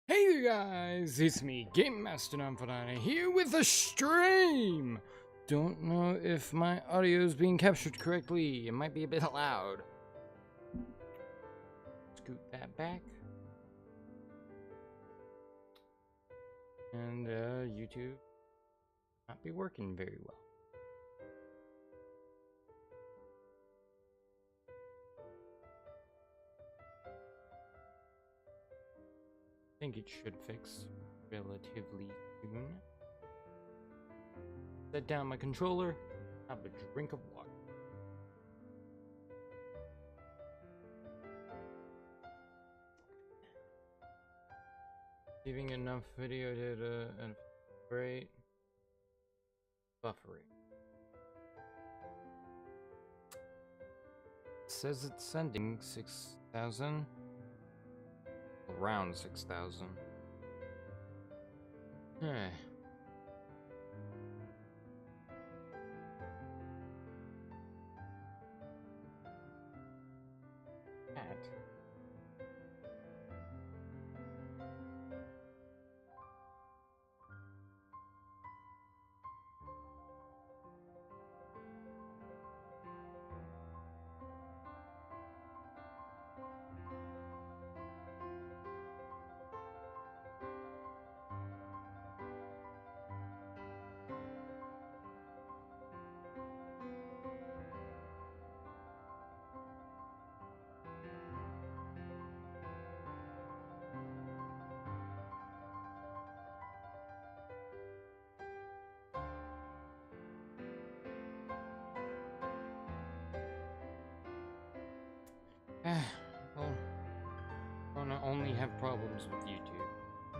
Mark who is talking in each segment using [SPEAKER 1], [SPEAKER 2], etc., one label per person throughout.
[SPEAKER 1] Hey guys, it's me, Game Master Nonfanana, here with a stream! Don't know if my audio is being captured correctly. It might be a bit loud. Scoot that back. And YouTube not be working very well. I think it should fix relatively soon. Set down my controller, have a drink of water. Giving enough video data and great buffering. It says it's sending 6,000. Around 6,000. Huh. Well, Torna only have problems with YouTube.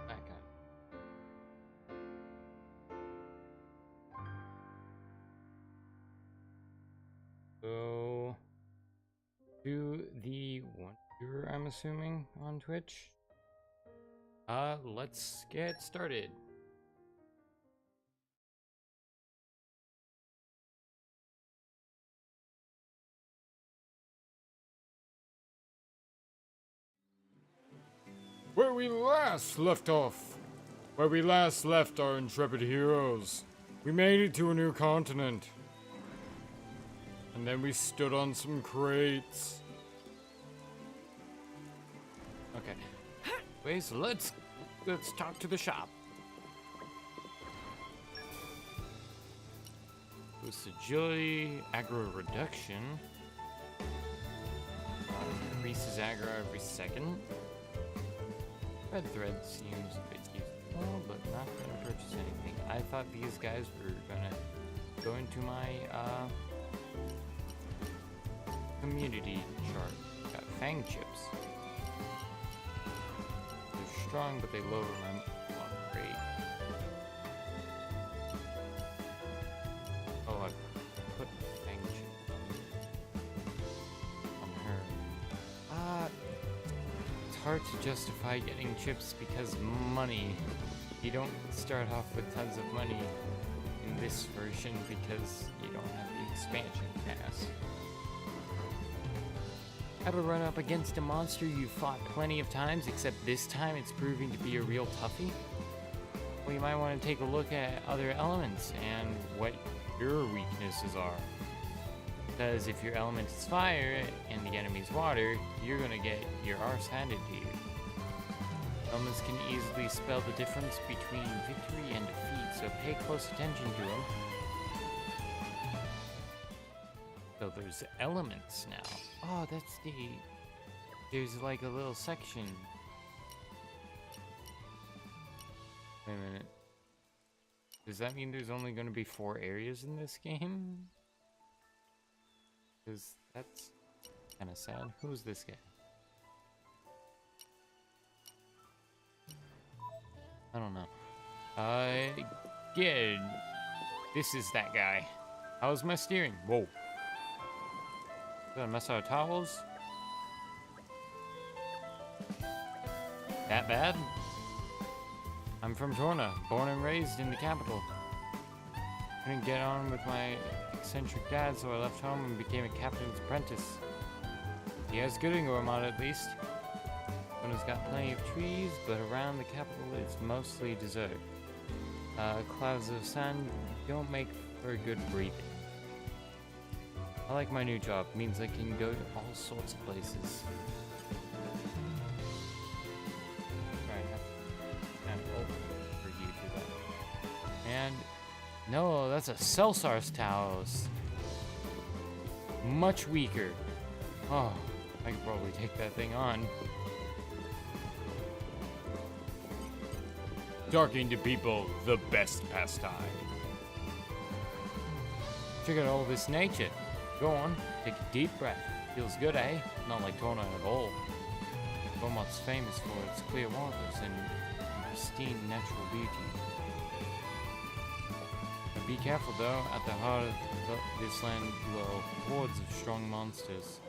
[SPEAKER 1] That kind. So, to the one viewer, I'm assuming, on Twitch. Let's get started. Where we last left our intrepid heroes, we made it to a new continent. And then we stood on some crates. Okay. Anyways, let's talk to the shop. Boost agility, aggro reduction. Increases aggro every second. Red thread seems a bit useful, but not gonna purchase anything. I thought these guys were gonna go into my community chart. Got fang chips. They're strong, but they lower my block rate. Oh, I put fang chips on her. It's hard to justify getting chips because money. You don't start off with tons of money in this version because you don't have the expansion pass. Ever run up against a monster you've fought plenty of times, except this time it's proving to be a real toughie? Well, you might want to take a look at other elements and what your weaknesses are. Because if your element is fire and the enemy's water, you're gonna get your arse handed to you. Elements can easily spell the difference between victory and defeat, so pay close attention to them. So there's elements now. Oh, there's like a little section. Wait a minute. Does that mean there's only gonna be 4 areas in this game? Because that's kind of sad. Who's this guy? I don't know. Good. This is that guy. How's my steering? Whoa. Did I mess out of towels? That bad? I'm from Torna, born and raised in the capital. Couldn't get on with my eccentric dad, so I left home and became a captain's apprentice. He has good in Gormod, at least. Torna's got plenty of trees, but around the capital it's mostly desert. Clouds of sand don't make for good breathing. I like my new job. It means I can go to all sorts of places. Right, for you to that. And no, that's a Celsar's Taos. Much weaker. Oh, I could probably take that thing on. Talking to people, the best pastime. Check out all this nature. Go on, take a deep breath. Feels good, eh? Not like Torna at all. Beaumont's famous for its clear waters and pristine natural beauty. But be careful though, at the heart of this land dwell hordes of strong monsters.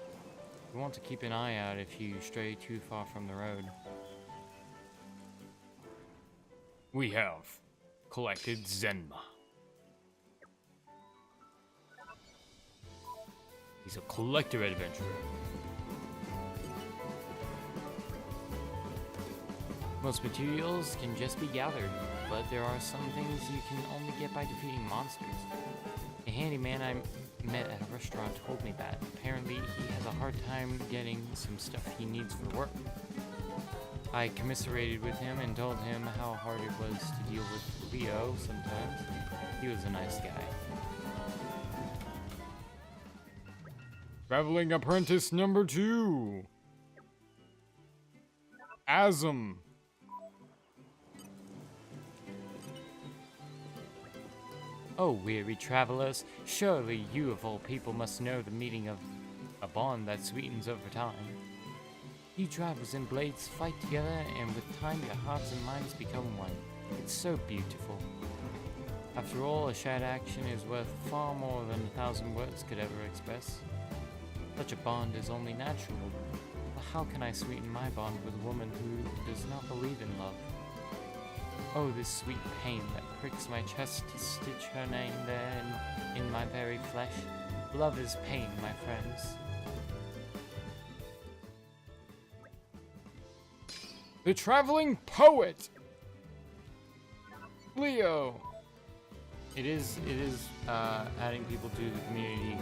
[SPEAKER 1] You want to keep an eye out if you stray too far from the road. We have collected Zenma. He's a collector adventurer. Most materials can just be gathered, but there are some things you can only get by defeating monsters. A handyman I met at a restaurant told me that. Apparently, he has a hard time getting some stuff he needs for work. I commiserated with him and told him how hard it was to deal with Leo sometimes. He was a nice guy. Traveling apprentice number 2. Asm. Oh, weary travelers, surely you of all people must know the meaning of a bond that sweetens over time. You travelers and blades fight together, and with time your hearts and minds become one. It's so beautiful. After all, a shared action is worth far more than 1,000 words could ever express. Such a bond is only natural. But how can I sweeten my bond with a woman who does not believe in love? Oh, this sweet pain that pricks my chest to stitch her name there in my very flesh. Love is pain, my friends. The Traveling Poet! Leo! It is adding people to the community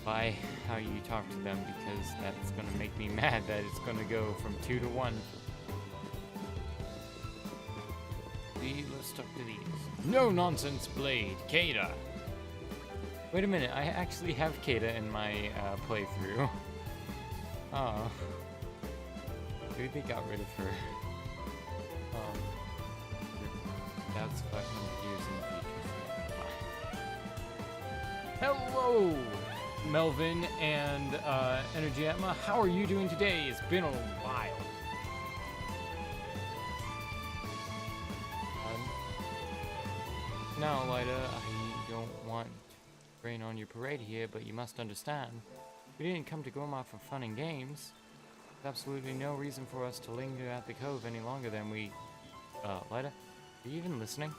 [SPEAKER 1] by how you talk to them, because that's gonna make me mad that it's gonna go from 2 to 1. Let's talk to these. No nonsense blade, Kada. Wait a minute, I actually have Kada in my playthrough. Oh. Maybe they got rid of her. That's 500 years in the future. Hello, Melvin and Energy Atma. How are you doing today? It's been a while. Now, Lyda, I don't want to rain on your parade here, but you must understand. We didn't come to Gorma for fun and games. There's absolutely no reason for us to linger at the cove any longer than we... Lyda, are you even listening?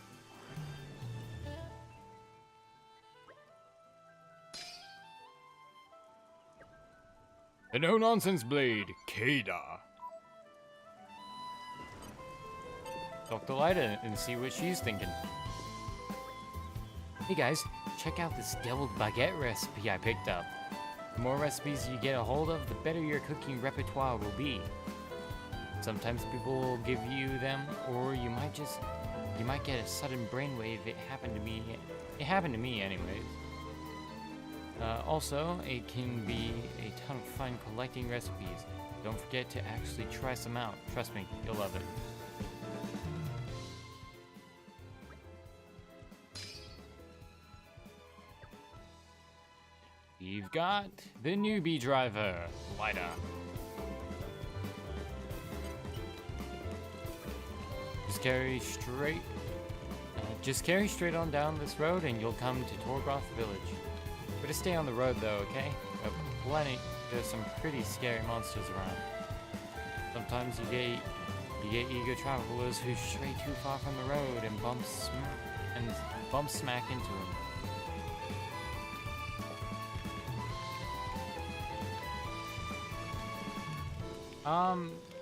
[SPEAKER 1] The no-nonsense blade, Kada. Talk to Lyda and see what she's thinking. Hey guys, check out this deviled baguette recipe I picked up. The more recipes you get a hold of, the better your cooking repertoire will be. Sometimes people will give you them, or you might get a sudden brainwave. It happened to me anyways. Also, it can be a ton of fun collecting recipes. Don't forget to actually try some out. Trust me, you'll love it. We've got the newbie driver, Lyda. Just carry straight on down this road and you'll come to Torgroth Village. Better stay on the road though, okay? There's some pretty scary monsters around. Sometimes you get eager travelers who stray too far from the road and bump smack into them.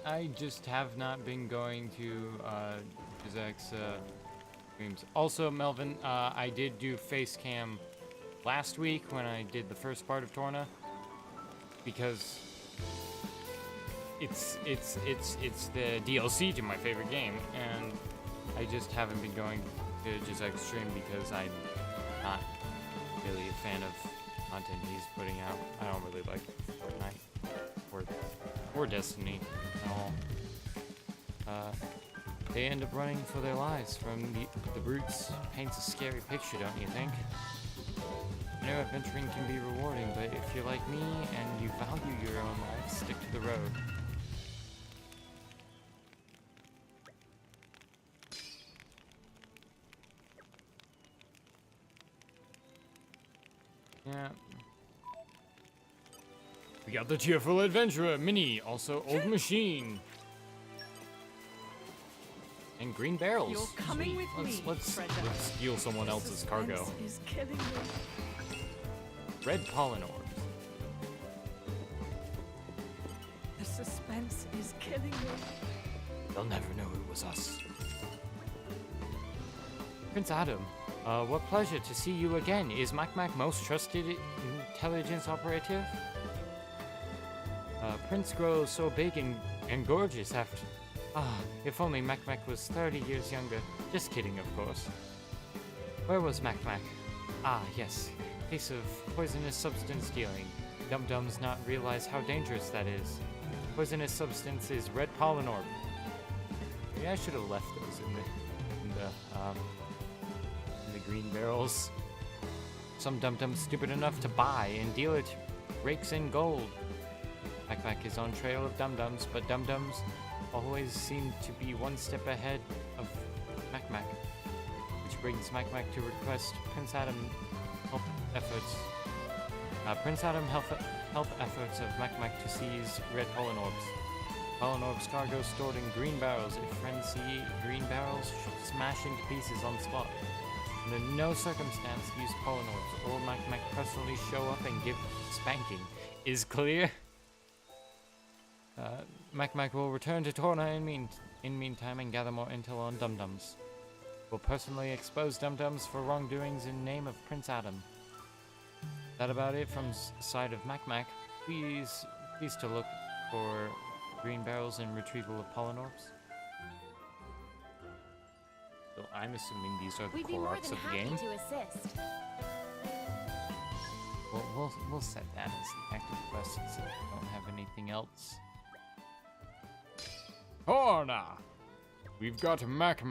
[SPEAKER 1] I just have not been going to Jizek's streams. Also, Melvin, I did do face cam last week when I did the first part of Torna, because it's the DLC to my favorite game, and I just haven't been going to Jizek's stream because I'm not really a fan of content he's putting out. I don't really like Fortnite or Destiny at all. They end up running for their lives from the brutes. Paints a scary picture, don't you think? I know adventuring can be rewarding, but if you're like me and you value your own life, stick to the road. Yeah. We got the cheerful adventurer, Mini, also old machine. And green barrels.
[SPEAKER 2] You're coming with me.
[SPEAKER 1] Let's steal someone else's cargo.
[SPEAKER 2] Is killing me.
[SPEAKER 1] Red pollen orbs.
[SPEAKER 2] The suspense is killing me.
[SPEAKER 1] They'll never know it was us. Prince Adam, what pleasure to see you again. Is Mac most trusted intelligence operative? Prince grows so big and gorgeous after... if only Mac was 30 years younger. Just kidding, of course. Where was Mac? Ah, yes. Case of poisonous substance dealing. Dum-dums not realize how dangerous that is. Poisonous substance is red pollen orb. Maybe I should have left those in the green barrels. Some dum-dums stupid enough to buy and deal it rakes in gold. Mac is on trail of dum-dums, but dum-dums always seem to be one step ahead of Mac, which brings Mac to request Prince Adam help efforts. Prince Adam help efforts of Mac to seize red pollen orbs. Pollen orbs cargo stored in green barrels. If friends see green barrels, smash into pieces on spot. Under no circumstance use pollen orbs, or Mac personally show up and give spanking. Is clear? Mac will return to Torna in meantime and gather more intel on dum-dums. Will personally expose dum-dums for wrongdoings in name of Prince Adam. That about it from side of Mac. Please to look for green barrels and retrieval of pollen orbs. So I'm assuming these are the core arcs of the game.
[SPEAKER 3] To assist.
[SPEAKER 1] We'll set that as the active quest since we don't have anything else. Torna! We've got Mac,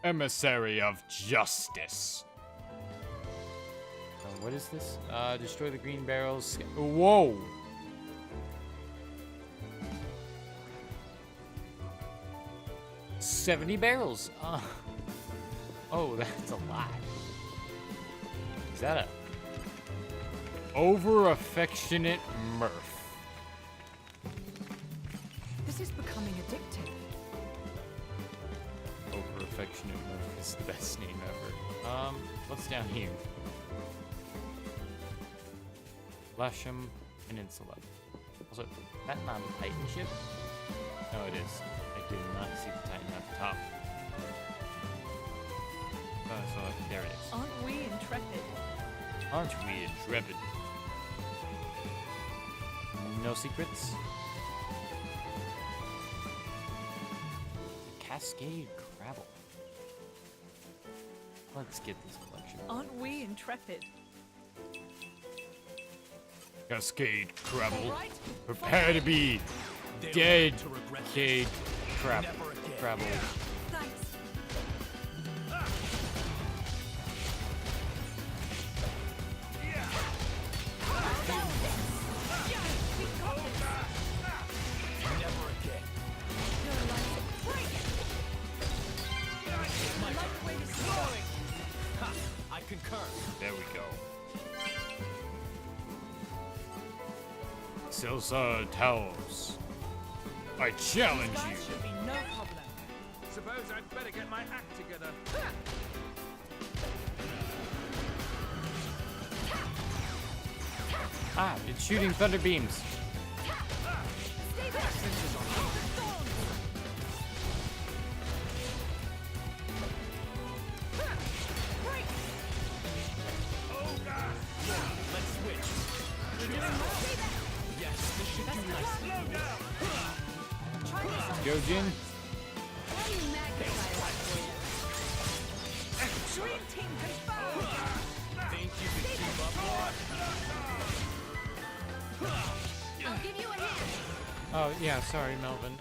[SPEAKER 1] emissary of justice. What is this? Destroy the green barrels. Whoa! $70 barrels. Oh, that's a lot. Is that a over-affectionate Murph?
[SPEAKER 2] This is becoming addictive.
[SPEAKER 1] Over-affectionate Murph is the best name ever. What's down here? Lasham Peninsula. Also, that not a Titan ship? No, it is. I did not see the Titan at the top. So there it is.
[SPEAKER 2] Aren't we intrepid?
[SPEAKER 1] Aren't we intrepid? No secrets? Cascade Crabble. Let's get this collection.
[SPEAKER 2] Aren't we intrepid?
[SPEAKER 1] Cascade Crabble. Right. Prepare to be dead. Cascade Crabble.
[SPEAKER 2] Thanks.
[SPEAKER 1] There we go. Silsa Taos, I challenge you.
[SPEAKER 2] Should be no problem.
[SPEAKER 4] Suppose I'd better get my act together.
[SPEAKER 1] Ah, it's shooting thunder beams.
[SPEAKER 4] Since
[SPEAKER 3] Yes, this should do nicely.
[SPEAKER 1] Go, Jin.
[SPEAKER 2] Let me magnify that for you. Dream team confirmed!
[SPEAKER 3] Think you can keep up, boy?
[SPEAKER 2] I'll give you a hand.
[SPEAKER 1] Oh, yeah, sorry, Melvin.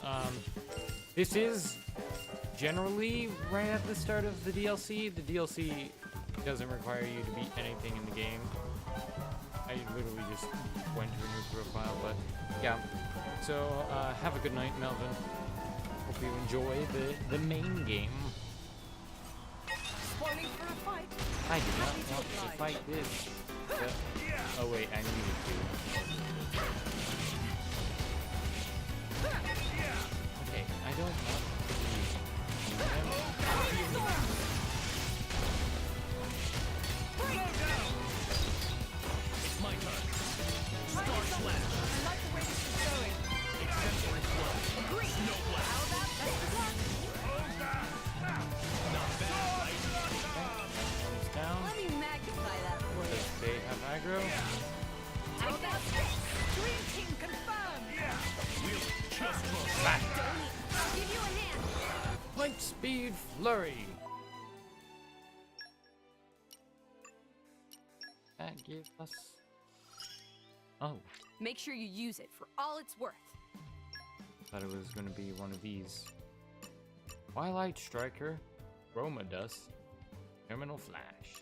[SPEAKER 1] This is generally right at the start of the DLC. The DLC doesn't require you to beat anything in the game. I literally just went to a new profile, but yeah. So, have a good night, Melvin. Hope you enjoy the main game.
[SPEAKER 2] Spoiling for a fight.
[SPEAKER 1] I do not want to fight this. Oh wait, I needed to. Okay, I don't want to use him.
[SPEAKER 3] It's my turn. Star Slash.
[SPEAKER 2] I like the way this is going.
[SPEAKER 3] Exemplary Flow.
[SPEAKER 2] Agree.
[SPEAKER 3] Snow Blast.
[SPEAKER 2] How about best of luck?
[SPEAKER 3] Not bad, right?
[SPEAKER 1] Comes down.
[SPEAKER 2] Let me magnify that for you.
[SPEAKER 1] Does they have aggro?
[SPEAKER 2] How about this? Dream team confirmed!
[SPEAKER 3] We'll just roll.
[SPEAKER 2] I'll give you a hand.
[SPEAKER 1] Light speed flurry. That give us. Oh,
[SPEAKER 2] Make sure you use it for all it's worth.
[SPEAKER 1] thought it was gonna be one of these. Twilight Striker, Chroma Dust, Terminal Flash.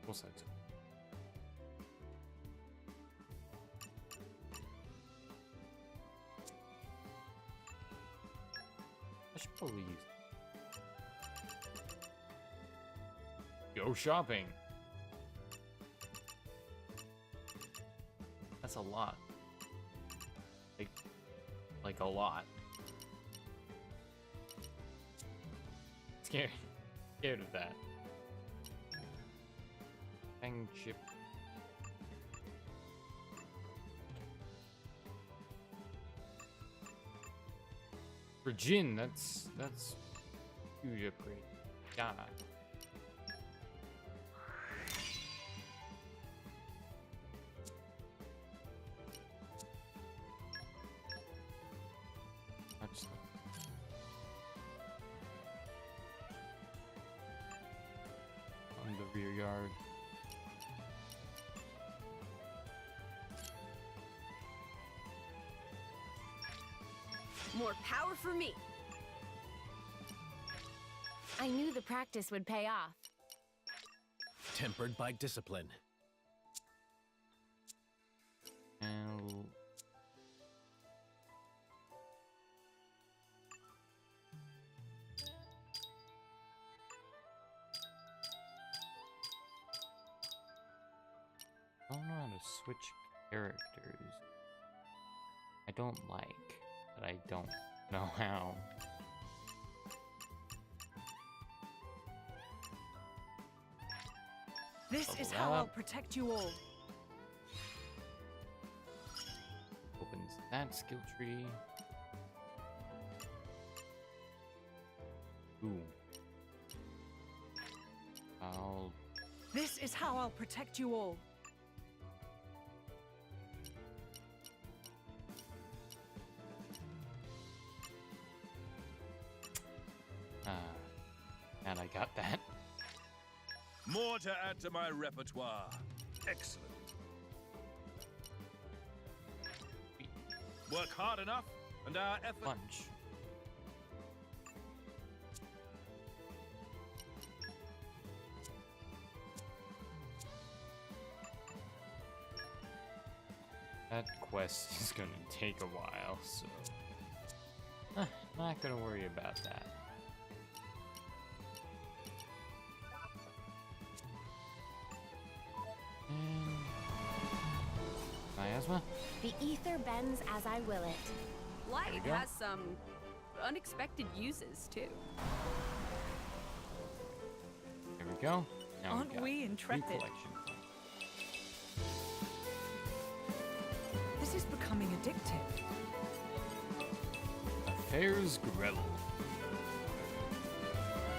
[SPEAKER 1] Full sides. I should probably use it. Go shopping. That's a lot. Like a lot. Scared of that. Fang chip. For Jin, that's huge upgrade. Yeah. Touch them. On the rear yard.
[SPEAKER 2] More power for me.
[SPEAKER 5] I knew the practice would pay off.
[SPEAKER 3] Tempered by discipline.
[SPEAKER 1] And I don't know how to switch characters. I don't like, but I don't know how.
[SPEAKER 2] This
[SPEAKER 1] Level
[SPEAKER 2] is how I'll
[SPEAKER 1] up.
[SPEAKER 2] protect you all.
[SPEAKER 1] Opens that skill tree. Ooh. I'll
[SPEAKER 2] This is how I'll protect you all.
[SPEAKER 1] and I got that.
[SPEAKER 4] More to add to my repertoire. Excellent. Work hard enough, and our effort.
[SPEAKER 1] Punch. That quest is gonna take a while, so not gonna worry about that. And miasma.
[SPEAKER 5] The ether bends as I will it.
[SPEAKER 2] Light
[SPEAKER 1] go.
[SPEAKER 2] has some unexpected uses, too.
[SPEAKER 1] There we go. Now
[SPEAKER 2] Aren't
[SPEAKER 1] got
[SPEAKER 2] we
[SPEAKER 1] new
[SPEAKER 2] intrepid?
[SPEAKER 1] collection.
[SPEAKER 2] This is becoming addictive.
[SPEAKER 1] Affairs Greville.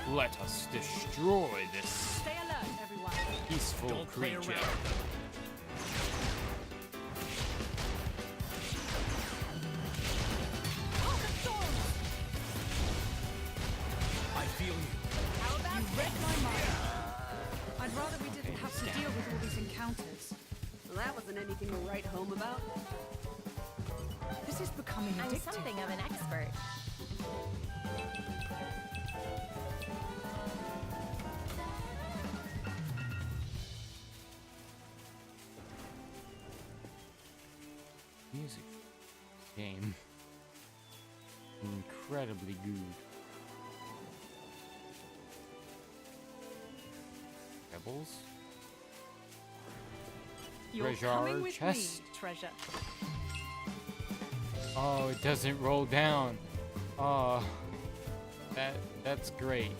[SPEAKER 1] Let us destroy this.
[SPEAKER 2] Stay alert, everyone.
[SPEAKER 1] peaceful
[SPEAKER 3] Don't play
[SPEAKER 1] creature.
[SPEAKER 3] around. I feel you.
[SPEAKER 2] How about you read my mind? I'd rather we didn't have to deal with all these encounters.
[SPEAKER 6] Well, that wasn't anything to write home about.
[SPEAKER 2] This is becoming
[SPEAKER 5] I'm
[SPEAKER 2] addictive.
[SPEAKER 5] something of an expert.
[SPEAKER 1] Music game. Incredibly good. Rebels?
[SPEAKER 2] You're
[SPEAKER 1] Treasure
[SPEAKER 2] coming with
[SPEAKER 1] chest.
[SPEAKER 2] me, treasure.
[SPEAKER 1] Oh, it doesn't roll down. Oh, that's great.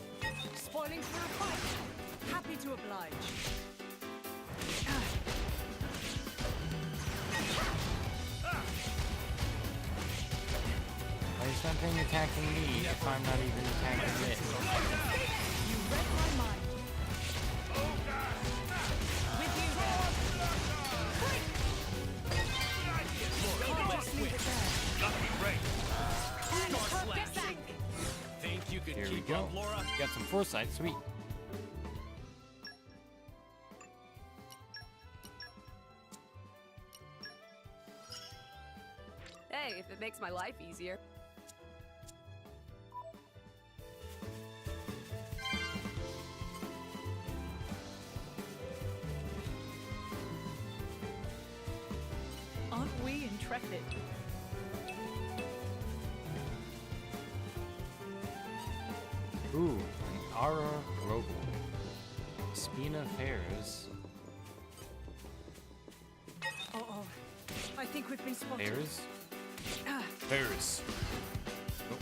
[SPEAKER 2] Spoiling for a fight. Happy to oblige.
[SPEAKER 1] Why is something attacking me if I'm not even attacking it?
[SPEAKER 2] You read my mind. With you there. Can't just leave it there.
[SPEAKER 3] Star slash. Think you could
[SPEAKER 1] Here we
[SPEAKER 3] keep
[SPEAKER 1] go.
[SPEAKER 3] up, Laura?
[SPEAKER 1] Got some foresight, sweet.
[SPEAKER 6] Hey, if it makes my life easier.
[SPEAKER 2] Aren't we intrepid?
[SPEAKER 1] Ooh, an Ara Global. Spina Fairs.
[SPEAKER 2] Oh. I think we've been spotted.
[SPEAKER 1] Fairs?
[SPEAKER 2] Ah,
[SPEAKER 1] Fairs. Oh,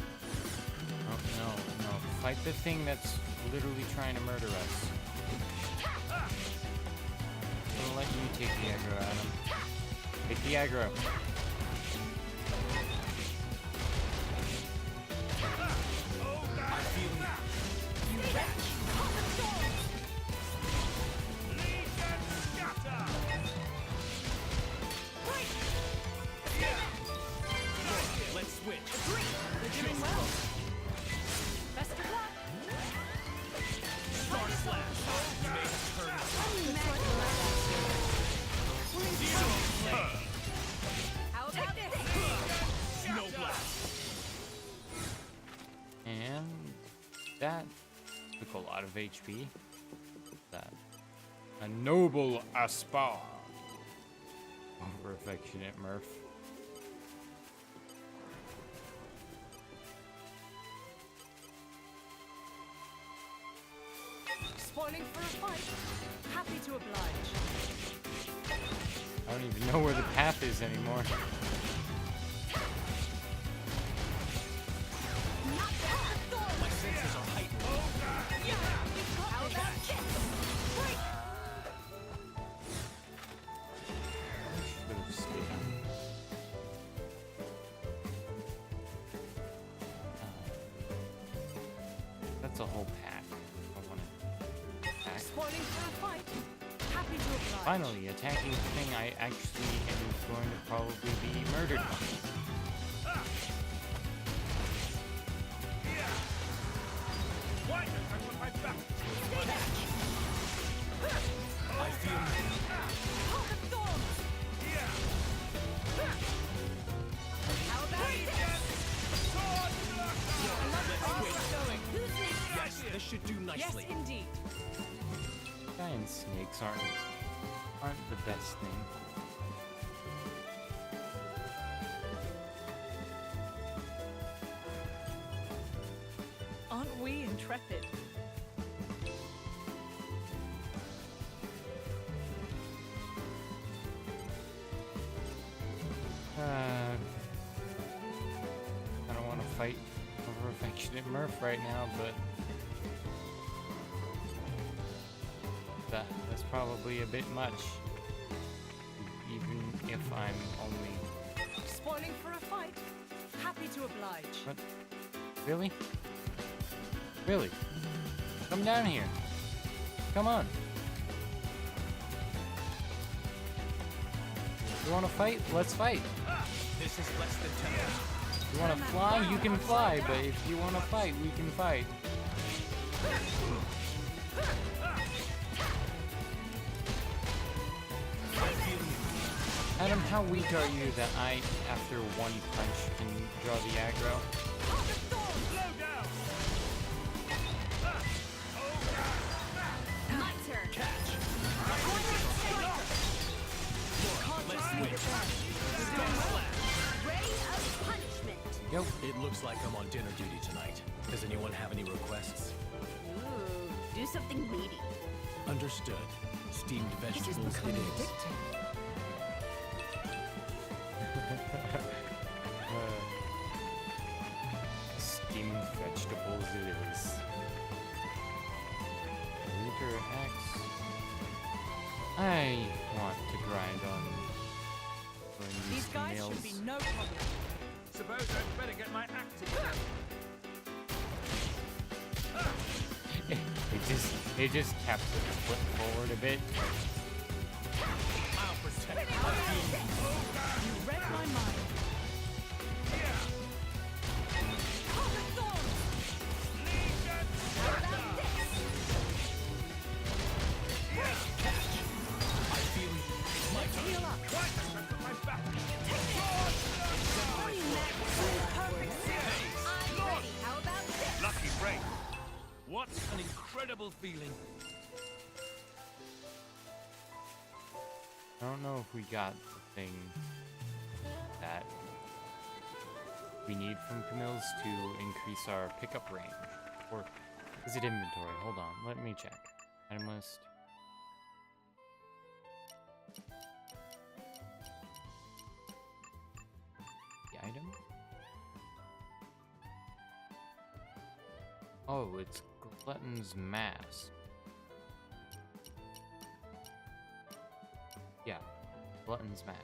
[SPEAKER 1] no. Fight the thing that's literally trying to murder us. I'm gonna let you take the aggro, Adam. Take the aggro.
[SPEAKER 3] I feel you. Let's switch.
[SPEAKER 2] you're doing well. Best of luck.
[SPEAKER 3] Star slash. You may have turned
[SPEAKER 6] How about this?
[SPEAKER 3] Snow blast.
[SPEAKER 1] And that took a lot of HP. That. A noble aspar. Over affectionate Murph.
[SPEAKER 2] Spoiling for a fight. Happy to oblige.
[SPEAKER 1] I don't even know where the path is anymore.
[SPEAKER 3] My senses are heightened.
[SPEAKER 6] How about this?
[SPEAKER 1] Should have stayed. That's a whole pack. I want to attack.
[SPEAKER 2] Spoiling for a fight. Happy to oblige.
[SPEAKER 1] Finally, attacking the thing I actually am going to probably be murdered by.
[SPEAKER 4] Why don't I put my back?
[SPEAKER 3] I feel you.
[SPEAKER 6] How about this?
[SPEAKER 3] Yes, this should do
[SPEAKER 2] Yes,
[SPEAKER 3] nicely.
[SPEAKER 2] indeed.
[SPEAKER 1] Giant snakes aren't the best thing.
[SPEAKER 2] Aren't we intrepid?
[SPEAKER 1] I don't want to fight over affectionate Murph right now, but that's probably a bit much. Even if I'm only...
[SPEAKER 2] Spoiling for a fight. Happy to oblige.
[SPEAKER 1] What? Really? Really? Come down here. Come on. You wanna fight? Let's fight.
[SPEAKER 3] This is less than 10 minutes.
[SPEAKER 1] You wanna fly? You can fly, but if you wanna fight, we can fight. Adam, how weak are you that I, after one punch, can draw the aggro?
[SPEAKER 6] My turn.
[SPEAKER 3] Let's win.
[SPEAKER 6] Ray of punishment.
[SPEAKER 1] Yo.
[SPEAKER 3] It looks like I'm on dinner duty tonight. Does anyone have any requests?
[SPEAKER 6] Ooh, do something meaty.
[SPEAKER 3] Understood. Steamed
[SPEAKER 2] This is
[SPEAKER 3] vegetables it
[SPEAKER 2] becoming
[SPEAKER 3] is.
[SPEAKER 2] addictive.
[SPEAKER 1] Steamed vegetables it is. Liter X. I want to grind on doing
[SPEAKER 2] These guys
[SPEAKER 1] meals.
[SPEAKER 2] should be no problem.
[SPEAKER 4] Suppose I'd better get my act together.
[SPEAKER 1] It just taps its foot forward a bit.
[SPEAKER 3] I'll protect.
[SPEAKER 2] You read my mind.
[SPEAKER 3] I feel it's my turn.
[SPEAKER 2] Heal up.
[SPEAKER 6] I'm ready. How about this?
[SPEAKER 4] Lucky break. What an incredible feeling.
[SPEAKER 1] I don't know if we got the thing that we need from Camille's to increase our pickup range. Or is it inventory? Hold on, let me check. Item list. The item? Oh, it's Glutton's Mask. Yeah, Glutton's Mask.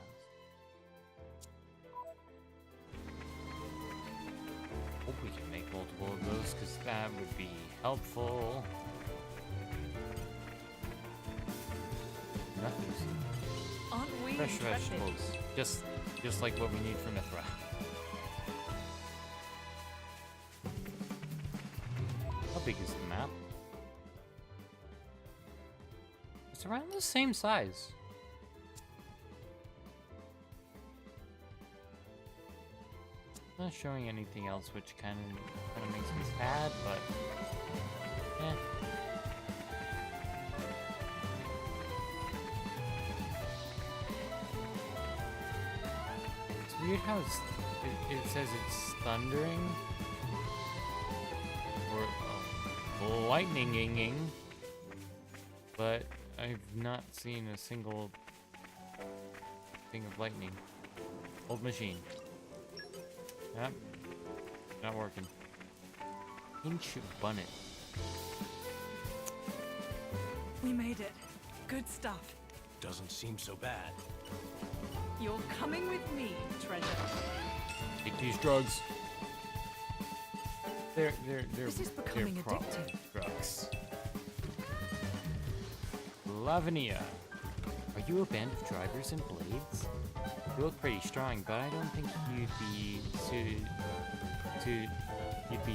[SPEAKER 1] Hope we can make multiple of those, because that would be helpful. Nothing's
[SPEAKER 2] Aren't we
[SPEAKER 1] fresh
[SPEAKER 2] intrepid?
[SPEAKER 1] vegetables, just like what we need for Mithra. How big is the map? It's around the same size. Not showing anything else, which kind of makes me sad, but eh. It's weird how it says it's thundering or lightninging, but I've not seen a single thing of lightning. Old machine. Yep. Not working. Inch bunnet.
[SPEAKER 2] We made it. Good stuff.
[SPEAKER 3] Doesn't seem so bad.
[SPEAKER 2] You're coming with me, treasure.
[SPEAKER 1] Take these drugs. They're
[SPEAKER 2] This is becoming
[SPEAKER 1] proper
[SPEAKER 2] addictive.
[SPEAKER 1] drugs. Lavinia. Are you a band of drivers and blades? You look pretty strong, but I don't think you'd be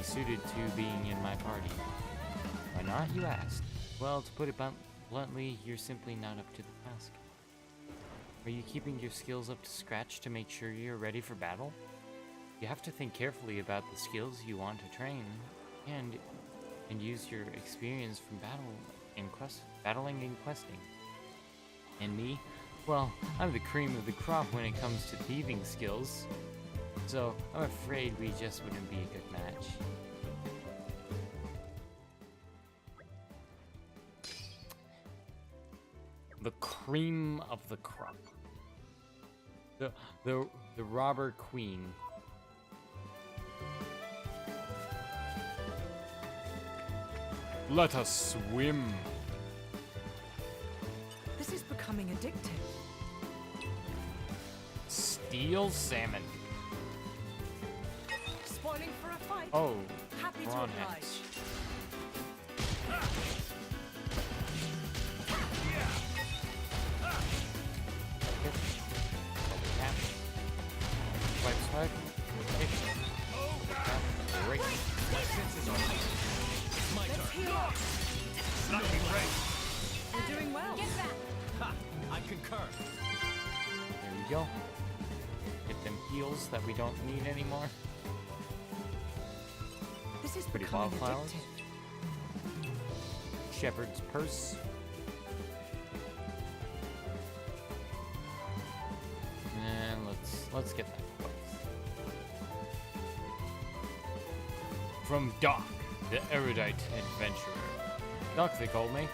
[SPEAKER 1] suited to being in my party. Why not, you asked? Well, to put it bluntly, you're simply not up to the task. Are you keeping your skills up to scratch to make sure you're ready for battle? You have to think carefully about the skills you want to train, and use your experience from battling and questing. And me? Well, I'm the cream of the crop when it comes to thieving skills. So, I'm afraid we just wouldn't be a good match. The cream of the crop. The robber queen. Let us swim.
[SPEAKER 2] This is becoming addictive.
[SPEAKER 1] Steel salmon.
[SPEAKER 2] Spoiling for a fight.
[SPEAKER 1] Oh,
[SPEAKER 2] Happy to
[SPEAKER 1] prawn
[SPEAKER 2] oblige.
[SPEAKER 1] heads. go. Get them heals that we don't need anymore.
[SPEAKER 2] This is
[SPEAKER 1] Pretty
[SPEAKER 2] becoming
[SPEAKER 1] wildflowers.
[SPEAKER 2] addictive.
[SPEAKER 1] Shepherd's purse. And let's get that quest. From Doc, the erudite adventurer. Doc, they called me.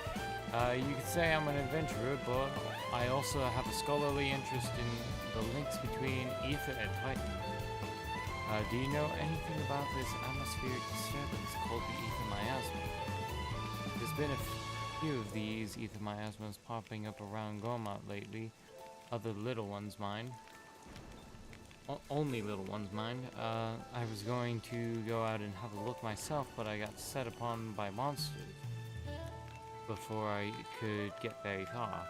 [SPEAKER 1] You could say I'm an adventurer, but I also have a scholarly interest in the links between ether and Titan. Do you know anything about this atmospheric disturbance called the ether miasma? There's been a few of these ether miasmas popping up around Gormont lately. Other little ones, mind. Only little ones, mind. I was going to go out and have a look myself, but I got set upon by monsters before I could get very far.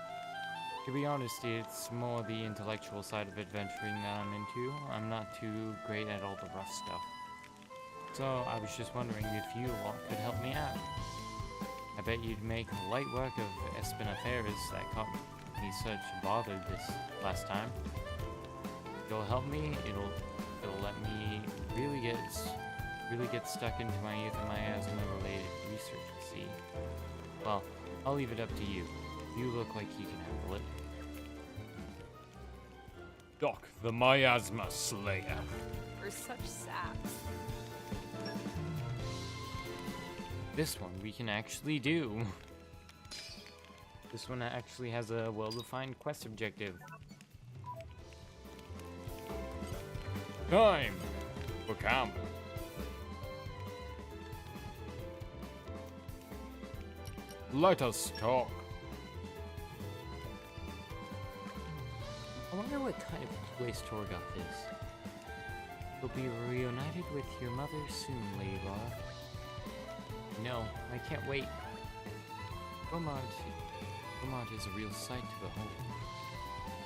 [SPEAKER 1] To be honest, it's more the intellectual side of adventuring that I'm into. I'm not too great at all the rough stuff. So I was just wondering if you lot could help me out. I bet you'd make light work of Espinaferas that caught me such bother this last time. It'll help me, it'll let me really get stuck into my ether miasma related research, see? Well, I'll leave it up to you. You look like you can handle it. Doc, the miasma slayer.
[SPEAKER 2] We're such saps.
[SPEAKER 1] This one we can actually do. This one actually has a well-defined quest objective. Time for camp. Let us talk. I wonder what kind of place Torgoth is. You'll be reunited with your mother soon, Lady Laura. No, I can't wait. Gormont is a real sight to behold.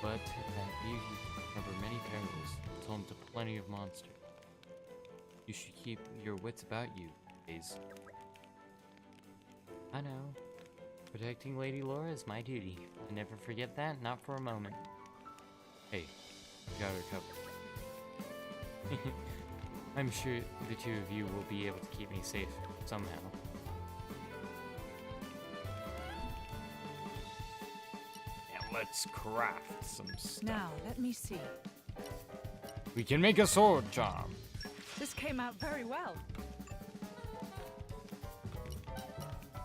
[SPEAKER 1] But that beauty can cover many perils, home to plenty of monsters. You should keep your wits about you, Days. I know. Protecting Lady Laura is my duty. I never forget that, not for a moment. Hey, you got her covered. I'm sure the two of you will be able to keep me safe somehow. And let's craft some stuff.
[SPEAKER 2] Now, let me see.
[SPEAKER 1] We can make a sword charm.
[SPEAKER 2] This came out very well.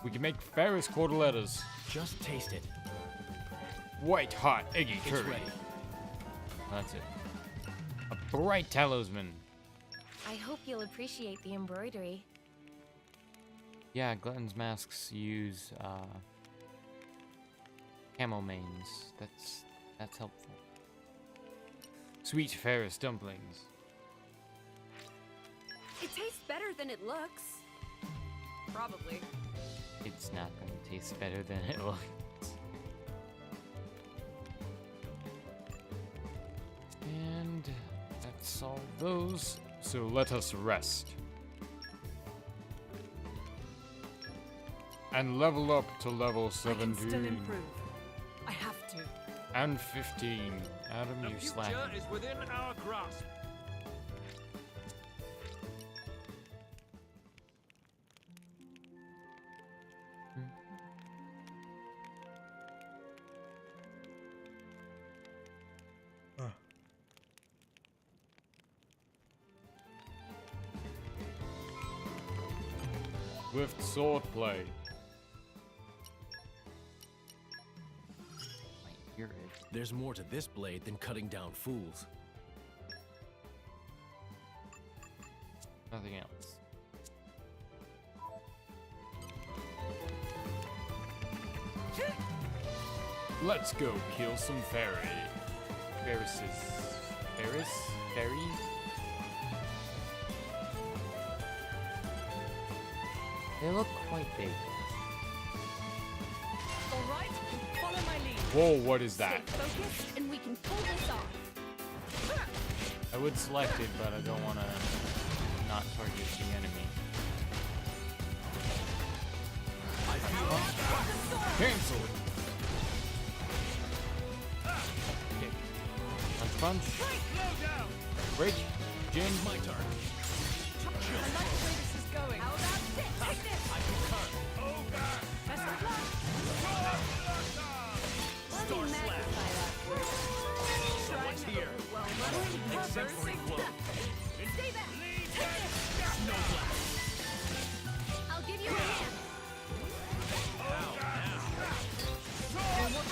[SPEAKER 1] We can make Ferris cordeletas.
[SPEAKER 3] Just taste it.
[SPEAKER 1] White hot eggy
[SPEAKER 3] It's
[SPEAKER 1] curry.
[SPEAKER 3] ready.
[SPEAKER 1] That's it. A bright talisman.
[SPEAKER 5] I hope you'll appreciate the embroidery.
[SPEAKER 1] Yeah, Glutton's masks use camel manes. That's helpful. Sweet Ferris dumplings.
[SPEAKER 6] It tastes better than it looks. Probably.
[SPEAKER 1] It's not gonna taste better than it looks. And that's all those. So let us rest. And level up to level
[SPEAKER 2] I can still
[SPEAKER 1] 17.
[SPEAKER 2] improve. I have to.
[SPEAKER 1] And 15. Adam,
[SPEAKER 4] The
[SPEAKER 1] you
[SPEAKER 4] future
[SPEAKER 1] slack.
[SPEAKER 4] is within our grasp.
[SPEAKER 1] Swift swordplay. Hear it.
[SPEAKER 3] There's more to this blade than cutting down fools.
[SPEAKER 1] Nothing else. Let's go kill some Ferris. Fairy? They look quite big.
[SPEAKER 2] All right, follow my lead.
[SPEAKER 1] Whoa, what is that?
[SPEAKER 6] Stay focused, and we can pull this off.
[SPEAKER 1] I would select it, but I don't want to not target the enemy. Cancel! Okay. punch. Break. Jin.
[SPEAKER 3] My turn.
[SPEAKER 2] I like the way this is going. How about this? Take this!
[SPEAKER 3] I concur.
[SPEAKER 2] Best of luck!
[SPEAKER 3] Star slash. What's here? Exemplary blow.
[SPEAKER 2] Stay back! Take this!
[SPEAKER 3] Snow blast.
[SPEAKER 6] I'll give you a hand.
[SPEAKER 3] Ow, now.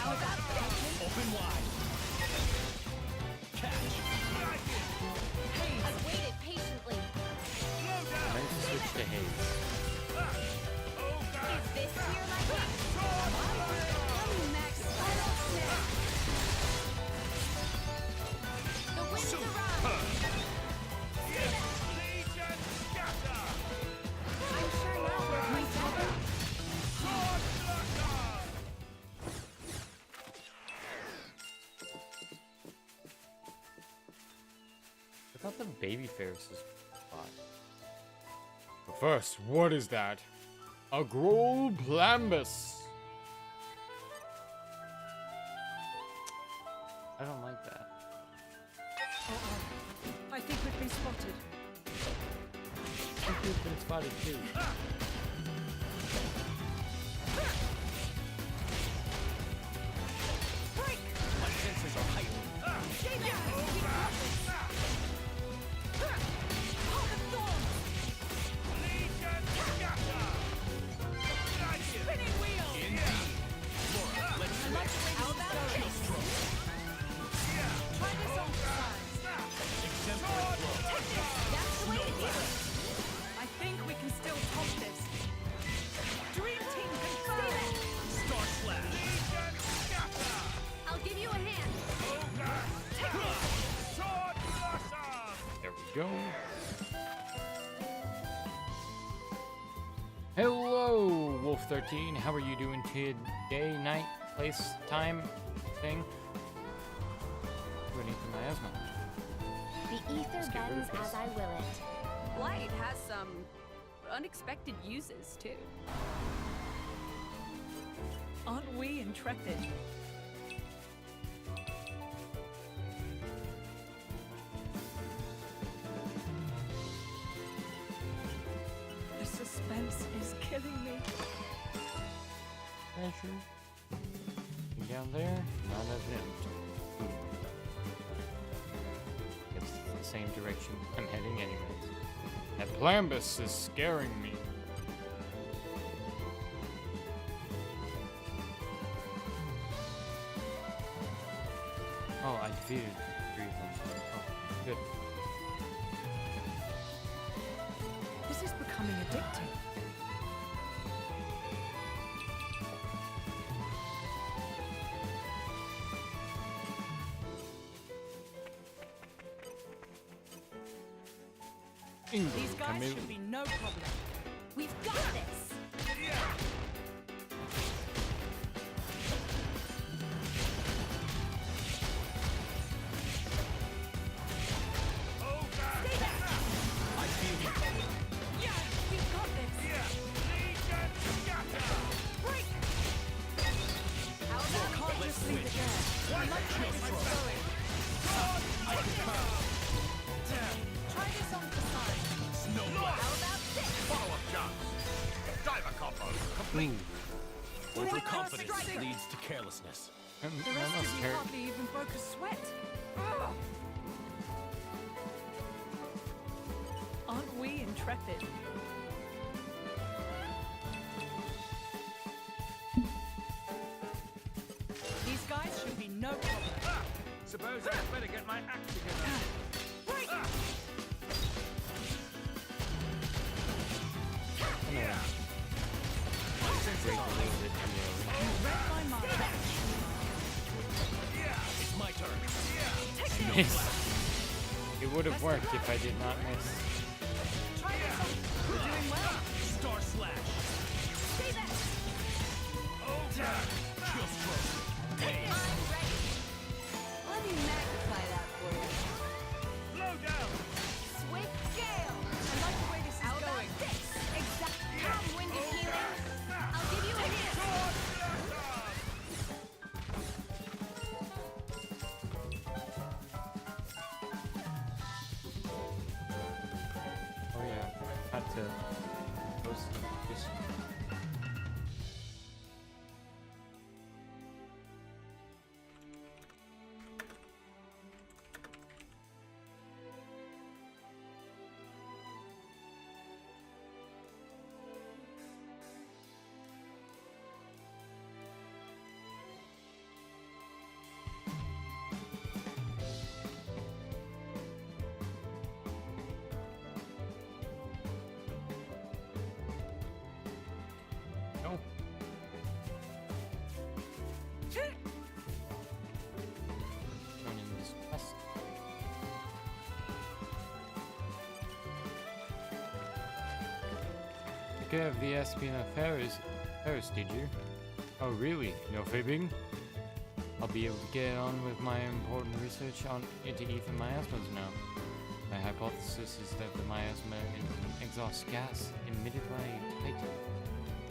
[SPEAKER 2] How about this?
[SPEAKER 3] Open wide. Catch.
[SPEAKER 6] I've waited patiently.
[SPEAKER 1] Time to switch to haze.
[SPEAKER 6] Is this here my way?
[SPEAKER 2] Max final snap!
[SPEAKER 6] The winds arrive. I'm sure now we're quite better.
[SPEAKER 1] I thought the baby Ferris's spot. But first, what is that? A Growl Plambus. I don't like that.
[SPEAKER 2] I think we've been spotted.
[SPEAKER 1] I think we've been spotted too.
[SPEAKER 3] My senses are heightened.
[SPEAKER 2] Stay back! We got this! Heart of Thorns! Spinning wheel!
[SPEAKER 3] Indeed. Laura, let's
[SPEAKER 2] I like the way
[SPEAKER 6] How
[SPEAKER 2] this
[SPEAKER 6] about
[SPEAKER 2] is going.
[SPEAKER 3] stroke.
[SPEAKER 2] Try this on for size.
[SPEAKER 3] Exemplary blow.
[SPEAKER 2] Take this!
[SPEAKER 6] That's the way to do it.
[SPEAKER 2] I think we can still top this. Dream team confirmed!
[SPEAKER 3] Star slash.
[SPEAKER 6] I'll give you a hand.
[SPEAKER 1] There we go. Hello, Wolf13. How are you doing today? Night, place, time, thing? Beneath the miasma.
[SPEAKER 5] The ether
[SPEAKER 1] get rid of
[SPEAKER 5] bends
[SPEAKER 1] this.
[SPEAKER 5] as I will it.
[SPEAKER 7] Light has some unexpected uses, too.
[SPEAKER 2] Aren't we intrepid? The suspense is killing me.
[SPEAKER 1] Pressure. You down there? Not evident. It's the same direction I'm heading anyways. That Plambus is scaring me. Oh, I defeated 3 of them. Oh, good.
[SPEAKER 2] This is becoming addicting. These guys should be no problem.
[SPEAKER 6] We've got this.
[SPEAKER 3] I feel you.
[SPEAKER 2] Yeah, we've got this. Break!
[SPEAKER 6] How about
[SPEAKER 2] Can't just leave it there. I like the way this is going.
[SPEAKER 3] I concur.
[SPEAKER 2] Try this on for size.
[SPEAKER 3] Snow blast.
[SPEAKER 6] how about this?
[SPEAKER 4] Follow-up shots. Diver combo. Complete.
[SPEAKER 3] Overconfidence
[SPEAKER 2] Striker.
[SPEAKER 3] leads to carelessness.
[SPEAKER 2] The rest of you hardly even broke a sweat. Ugh. Aren't we intrepid? These guys should be no problem.
[SPEAKER 4] Suppose I'd better get my act together.
[SPEAKER 2] Break!
[SPEAKER 1] Break a little bit here.
[SPEAKER 2] You read my mind.
[SPEAKER 3] It's my turn.
[SPEAKER 2] Take
[SPEAKER 1] Miss.
[SPEAKER 2] this.
[SPEAKER 1] It would have worked if I did not miss.
[SPEAKER 2] Try this on. You're doing well.
[SPEAKER 3] Star slash.
[SPEAKER 2] Stay back.
[SPEAKER 3] Chill stroke. Hey.
[SPEAKER 6] I'm ready. Let me magnify that for you.
[SPEAKER 4] Slow down.
[SPEAKER 6] Swift gale.
[SPEAKER 2] I like the way this is
[SPEAKER 6] How about
[SPEAKER 2] going.
[SPEAKER 6] this? Exactly. Come, wind of healing. I'll give you a hand.
[SPEAKER 1] to post this. No. Joining this quest. Took care of the Espina Ferris, did you? Oh really? No fibbing? I'll be able to get on with my important research into ether miasmas now. My hypothesis is that the miasma is an exhaust gas emitted by Titan.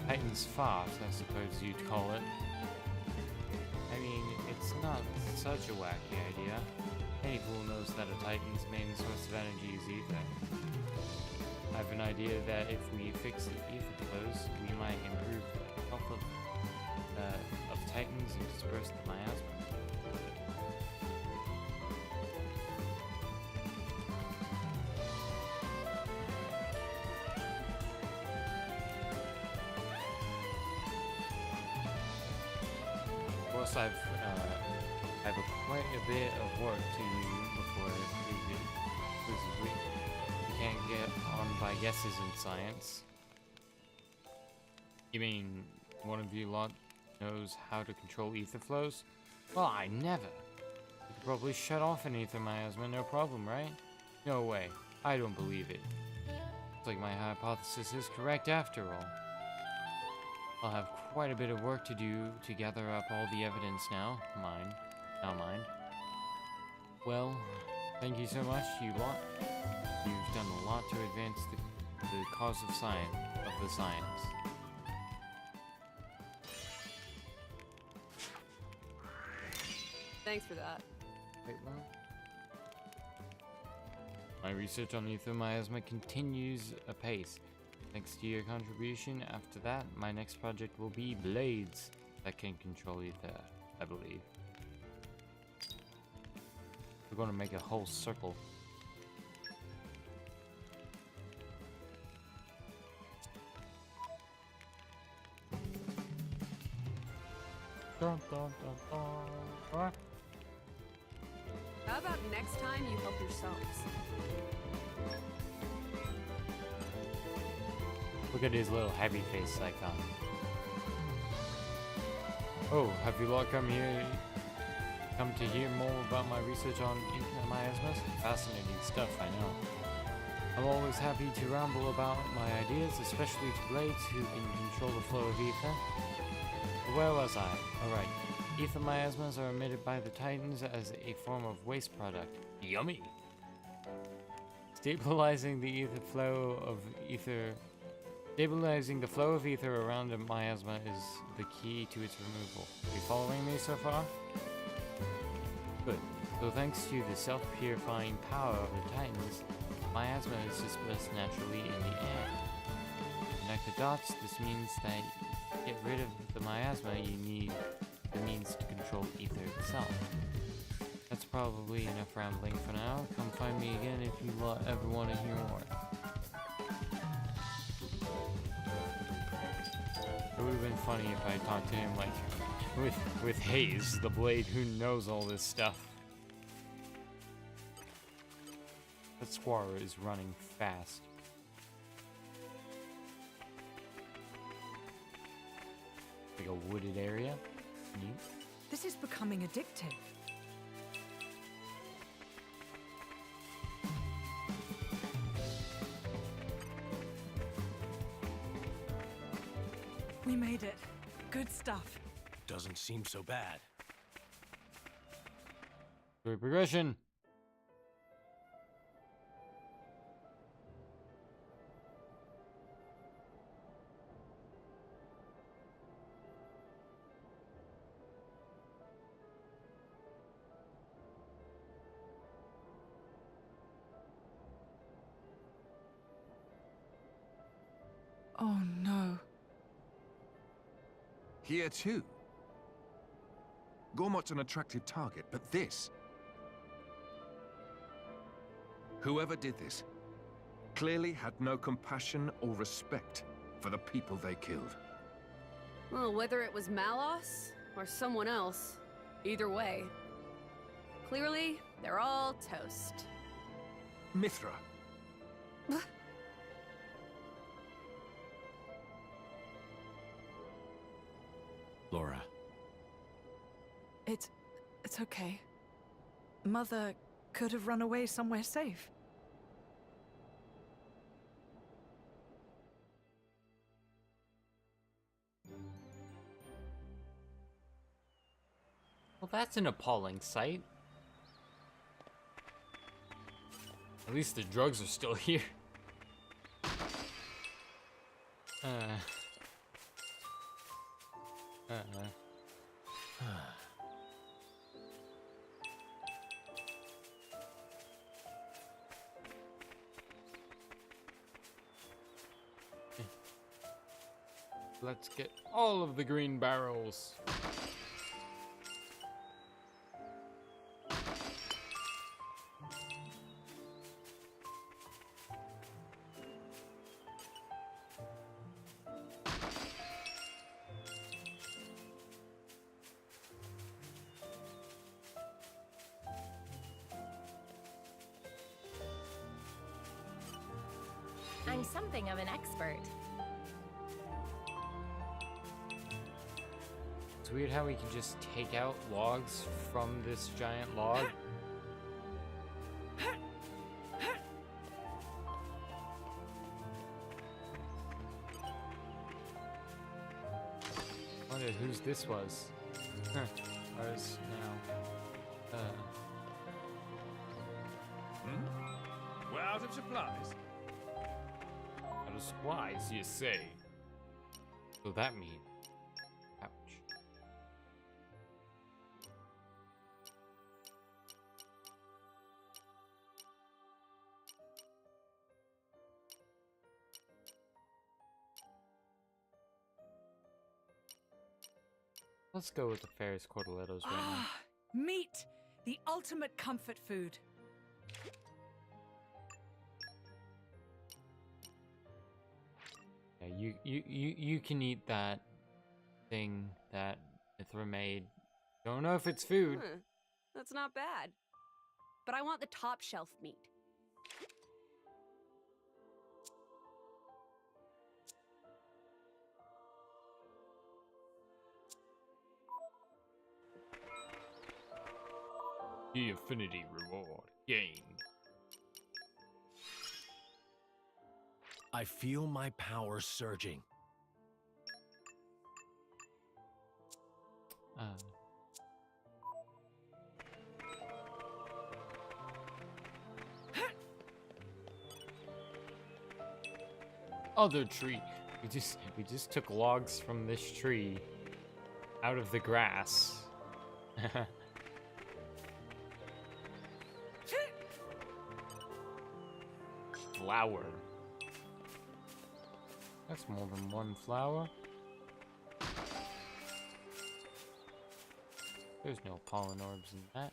[SPEAKER 1] Titan's fart, I suppose you'd call it. I mean, it's not such a wacky idea. Any fool knows that a Titan's main source of energy is ether. I have an idea that if we fix the ether flows, we might improve the health of Titans and disperse the miasma. Of course, I've quite a bit of work to do before we can't get on by guesses in science. You mean one of you lot knows how to control ether flows? Well, I never. You could probably shut off an ether miasma, no problem, right? No way. I don't believe it. Looks like my hypothesis is correct after all. I'll have quite a bit of work to do to gather up all the evidence now. Mine. Well, thank you so much, you lot. You've done a lot to advance the cause of the science.
[SPEAKER 7] Thanks for that.
[SPEAKER 1] Wait, what? My research on ether miasma continues apace. Thanks to your contribution, after that, my next project will be blades that can control ether, I believe. We're going to make a whole circle. Dun, dun, dun, dun.
[SPEAKER 7] How about next time you help yourselves?
[SPEAKER 1] Look at his little happy face icon. Oh, have you lot come to hear more about my research on ether miasmas? Fascinating stuff, I know. I'm always happy to ramble about my ideas, especially to blades who can control the flow of ether. Where was I? Alright. Ether miasmas are emitted by the Titans as a form of waste product. Yummy! Stabilizing the flow of ether around a miasma is the key to its removal. Are you following me so far? Good. So thanks to the self-purifying power of the Titans, miasma is dispersed naturally in the air. To connect the dots, this means that to get rid of the miasma, you need the means to control ether itself. That's probably enough rambling for now. Come find me again if you ever want to hear more. It would have been funny if I talked to him like with Hayes, the blade who knows all this stuff. That squirrel is running fast. Like a wooded area. Neat.
[SPEAKER 2] This is becoming addictive. We made it. Good stuff.
[SPEAKER 3] Doesn't seem so bad.
[SPEAKER 1] Good progression.
[SPEAKER 8] Here too. Gormot's an attractive target, but this... Whoever did this clearly had no compassion or respect for the people they killed.
[SPEAKER 7] Well, whether it was Malos or someone else, either way, clearly they're all toast.
[SPEAKER 8] Mithra.
[SPEAKER 3] Laura.
[SPEAKER 2] It's okay. Mother could have run away somewhere safe.
[SPEAKER 1] Well, that's an appalling sight. At least the drugs are still here. Let's get all of the green barrels.
[SPEAKER 5] I'm something of an expert.
[SPEAKER 1] It's weird how we can just take out logs from this giant log. Wonder whose this was. Huh. Ours now.
[SPEAKER 4] We're out of supplies.
[SPEAKER 1] Out of supplies, you say? So that means... Ouch. Let's go with the Ferris Cordalettos right now.
[SPEAKER 2] Ah, meat! The ultimate comfort food.
[SPEAKER 1] Yeah, you can eat that thing that Mithra made. Don't know if it's food.
[SPEAKER 7] Huh. That's not bad. But I want the top shelf meat.
[SPEAKER 1] The affinity reward gained.
[SPEAKER 3] I feel my power surging.
[SPEAKER 1] Other tree. We just took logs from this tree out of the grass. Flower. That's more than one flower. There's no pollen orbs in that.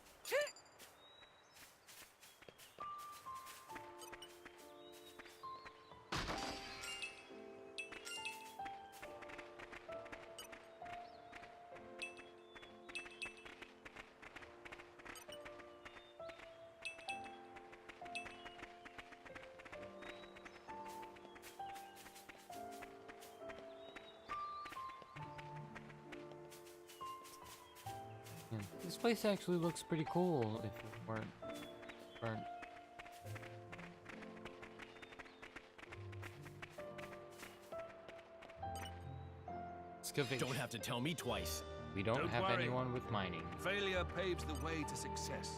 [SPEAKER 1] This place actually looks pretty cool if it weren't burnt. Excavation.
[SPEAKER 3] Don't have to tell me twice.
[SPEAKER 1] We don't have
[SPEAKER 4] worry.
[SPEAKER 1] anyone with mining.
[SPEAKER 4] Failure paves the way to success.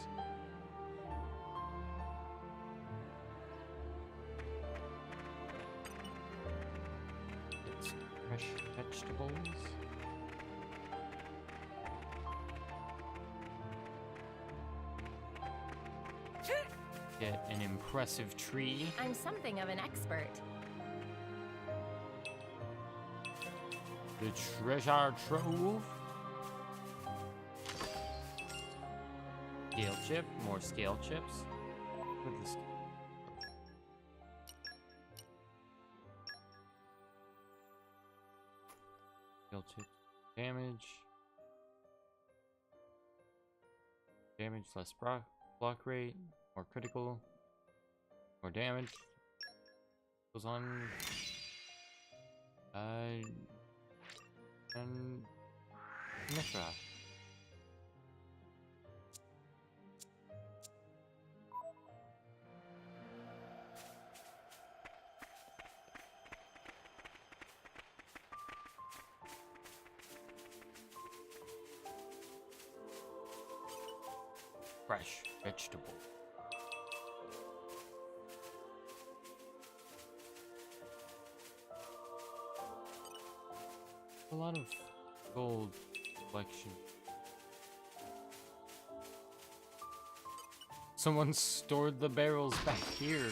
[SPEAKER 1] It's fresh vegetables. Get an impressive tree.
[SPEAKER 5] I'm something of an expert.
[SPEAKER 1] The treasure trove. Scale chip, more scale chips. With the scale chip damage. Damage less block rate, more critical, more damage. Goes on. And Mithra. Fresh vegetable. A lot of gold collection. Someone stored the barrels back here.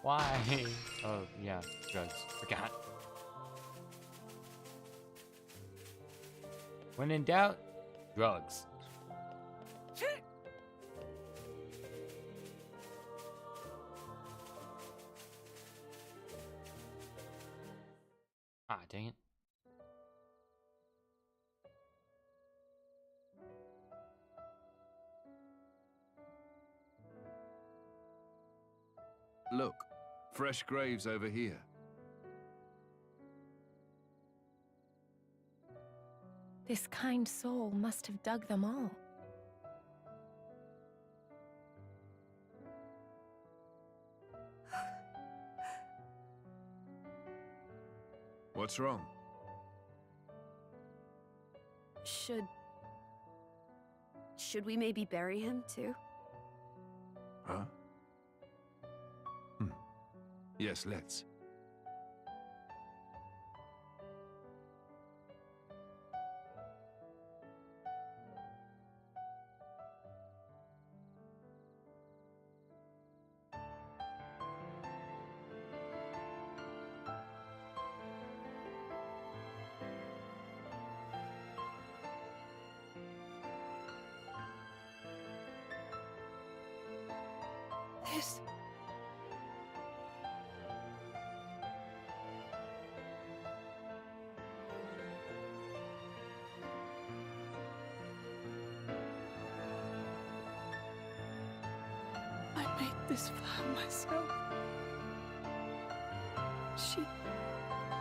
[SPEAKER 1] Why? Oh, yeah, drugs. Forgot. When in doubt, drugs. Ah, dang it.
[SPEAKER 8] Look, fresh graves over here.
[SPEAKER 5] This kind soul must have dug them all.
[SPEAKER 8] What's wrong?
[SPEAKER 7] Should we maybe bury him too?
[SPEAKER 8] Huh? Yes, let's.
[SPEAKER 7] This... I made this for her myself. She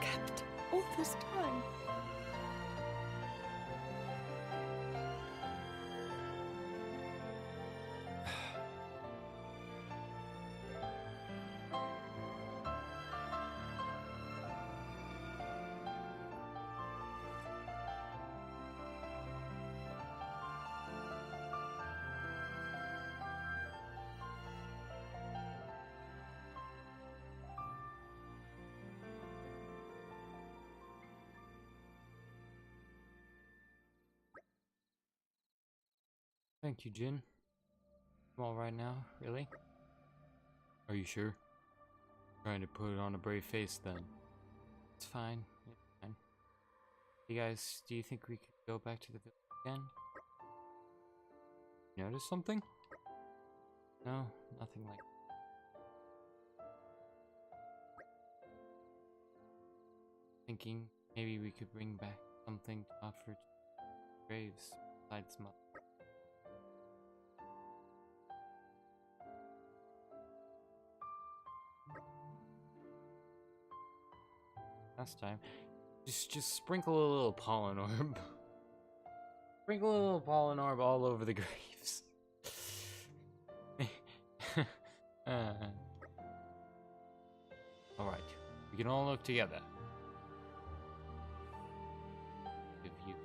[SPEAKER 7] kept all this time.
[SPEAKER 1] Thank you, Jin. I'm all right now, really? Are you sure? Trying to put on a brave face then. It's fine. It's fine. You guys, do you think we could go back to the village again? Notice something? No, nothing like that. Thinking maybe we could bring back something to offer to graves besides mother. Last time, just sprinkle a little pollen orb. Sprinkle a little pollen orb all over the graves. All right, we can all look together. If you.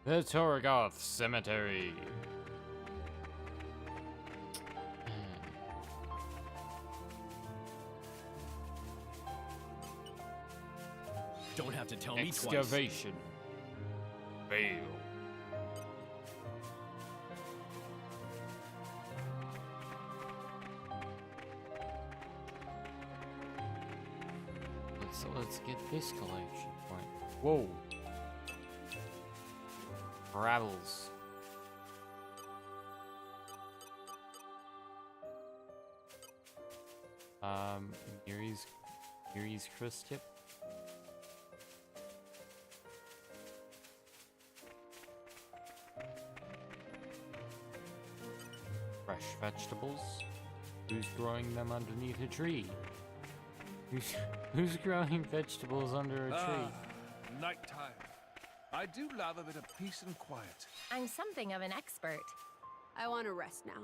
[SPEAKER 1] The Torgoth Cemetery.
[SPEAKER 3] Don't have to tell me twice.
[SPEAKER 1] Excavation. Fail. let's get this collection point. Whoa. Ravels. Yuri's crust tip. Fresh vegetables. Who's growing them underneath a tree? Who's growing vegetables under a tree?
[SPEAKER 4] Nighttime. I do love a bit of peace and quiet.
[SPEAKER 5] I'm something of an expert.
[SPEAKER 7] I want to rest now.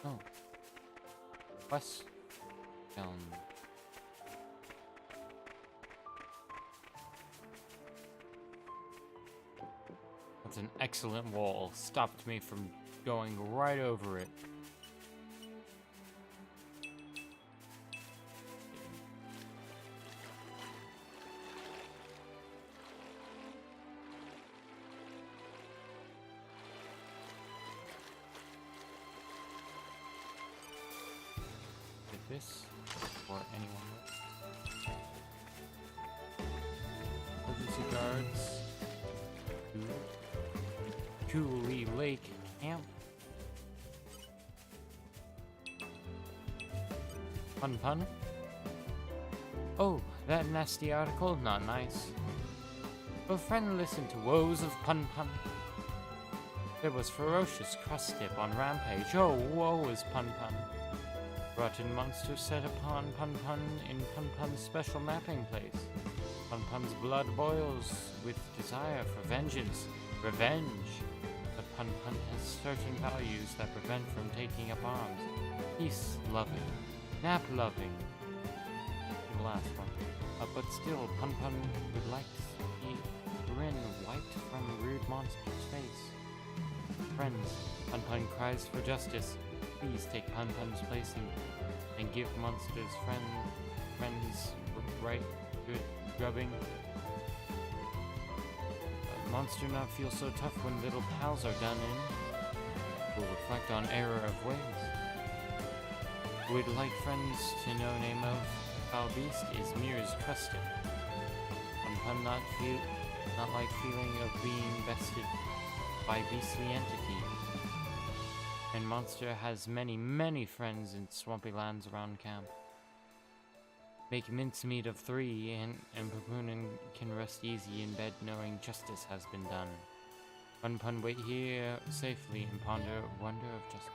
[SPEAKER 1] Oh. Quest. That's an excellent wall. Stopped me from going right over it. Get this for anyone else. Emergency guards. Cooley Lake Camp. Pun. Oh, that nasty article? Not nice. A friend listened to woes of Pun. There was ferocious crust dip on rampage. Oh, woe is Pun. Rotten monster set upon Pun in Pun's special mapping place. Pun's blood boils with desire for vengeance. Revenge. But Pun has certain values that prevent from taking up arms. Peace-loving. Nap-loving. The last one. But still, Pun would like to see grin wiped from a rude monster's face. Friends, Pun cries for justice. Please take Pun's place and give monsters friends right good grubbing. Monster not feel so tough when little pals are done in. Will reflect on error of ways. Would like friends to know name of foul beast is Mirror's crusted. Pun not like feeling of being bested by beastly entity. And monster has many friends in swampy lands around camp. Make mincemeat of 3, and Papunan can rest easy in bed knowing justice has been done. Pun wait here safely and ponder wonder of justice.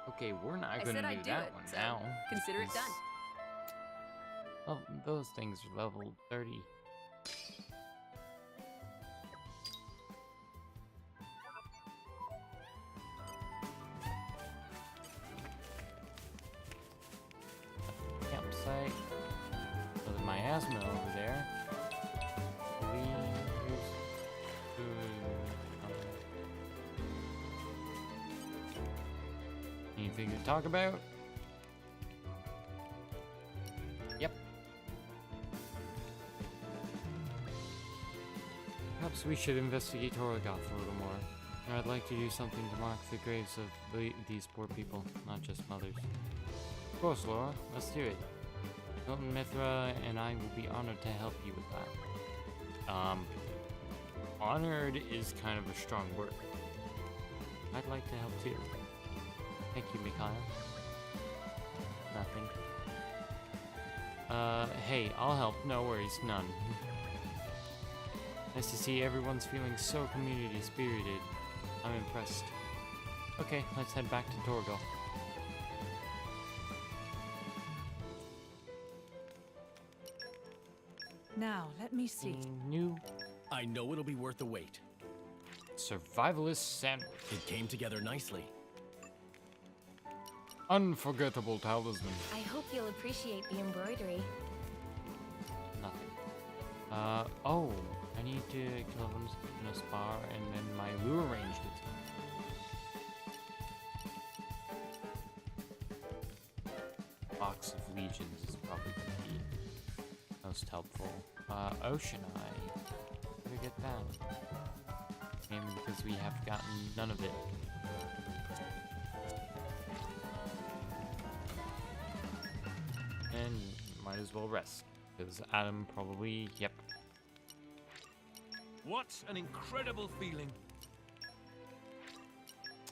[SPEAKER 1] Okay, we're not gonna do that one now.
[SPEAKER 7] Consider it done.
[SPEAKER 1] Well, those things are level 30. Campsite. So there's my asthma over there. Anything to talk about? Yep. Perhaps we should investigate Torgoth a little more. I'd like to do something to mark the graves of these poor people, not just mothers. Of course, Laura. Let's do it. Hilton Mithra and I will be honored to help you with that. Honored is kind of a strong word. I'd like to help too. Thank you, Mikhail. Nothing. Hey, I'll help. No worries, none. Nice to see everyone's feeling so community-spirited. I'm impressed. Okay, let's head back to Torgal.
[SPEAKER 2] Now, let me see.
[SPEAKER 1] New
[SPEAKER 3] I know it'll be worth the wait.
[SPEAKER 1] survivalist sandwich.
[SPEAKER 3] It came together nicely.
[SPEAKER 1] Unforgettable talisman.
[SPEAKER 5] I hope you'll appreciate the embroidery.
[SPEAKER 1] Nothing. Oh, I need to kill them in a spa, and then my lure range gets. Box of legions is probably the key. I'll most helpful. Ocean Eye. Where did we get that? Mainly because we have gotten none of it. And might as well rest. Because Adam probably, yep.
[SPEAKER 4] What an incredible feeling.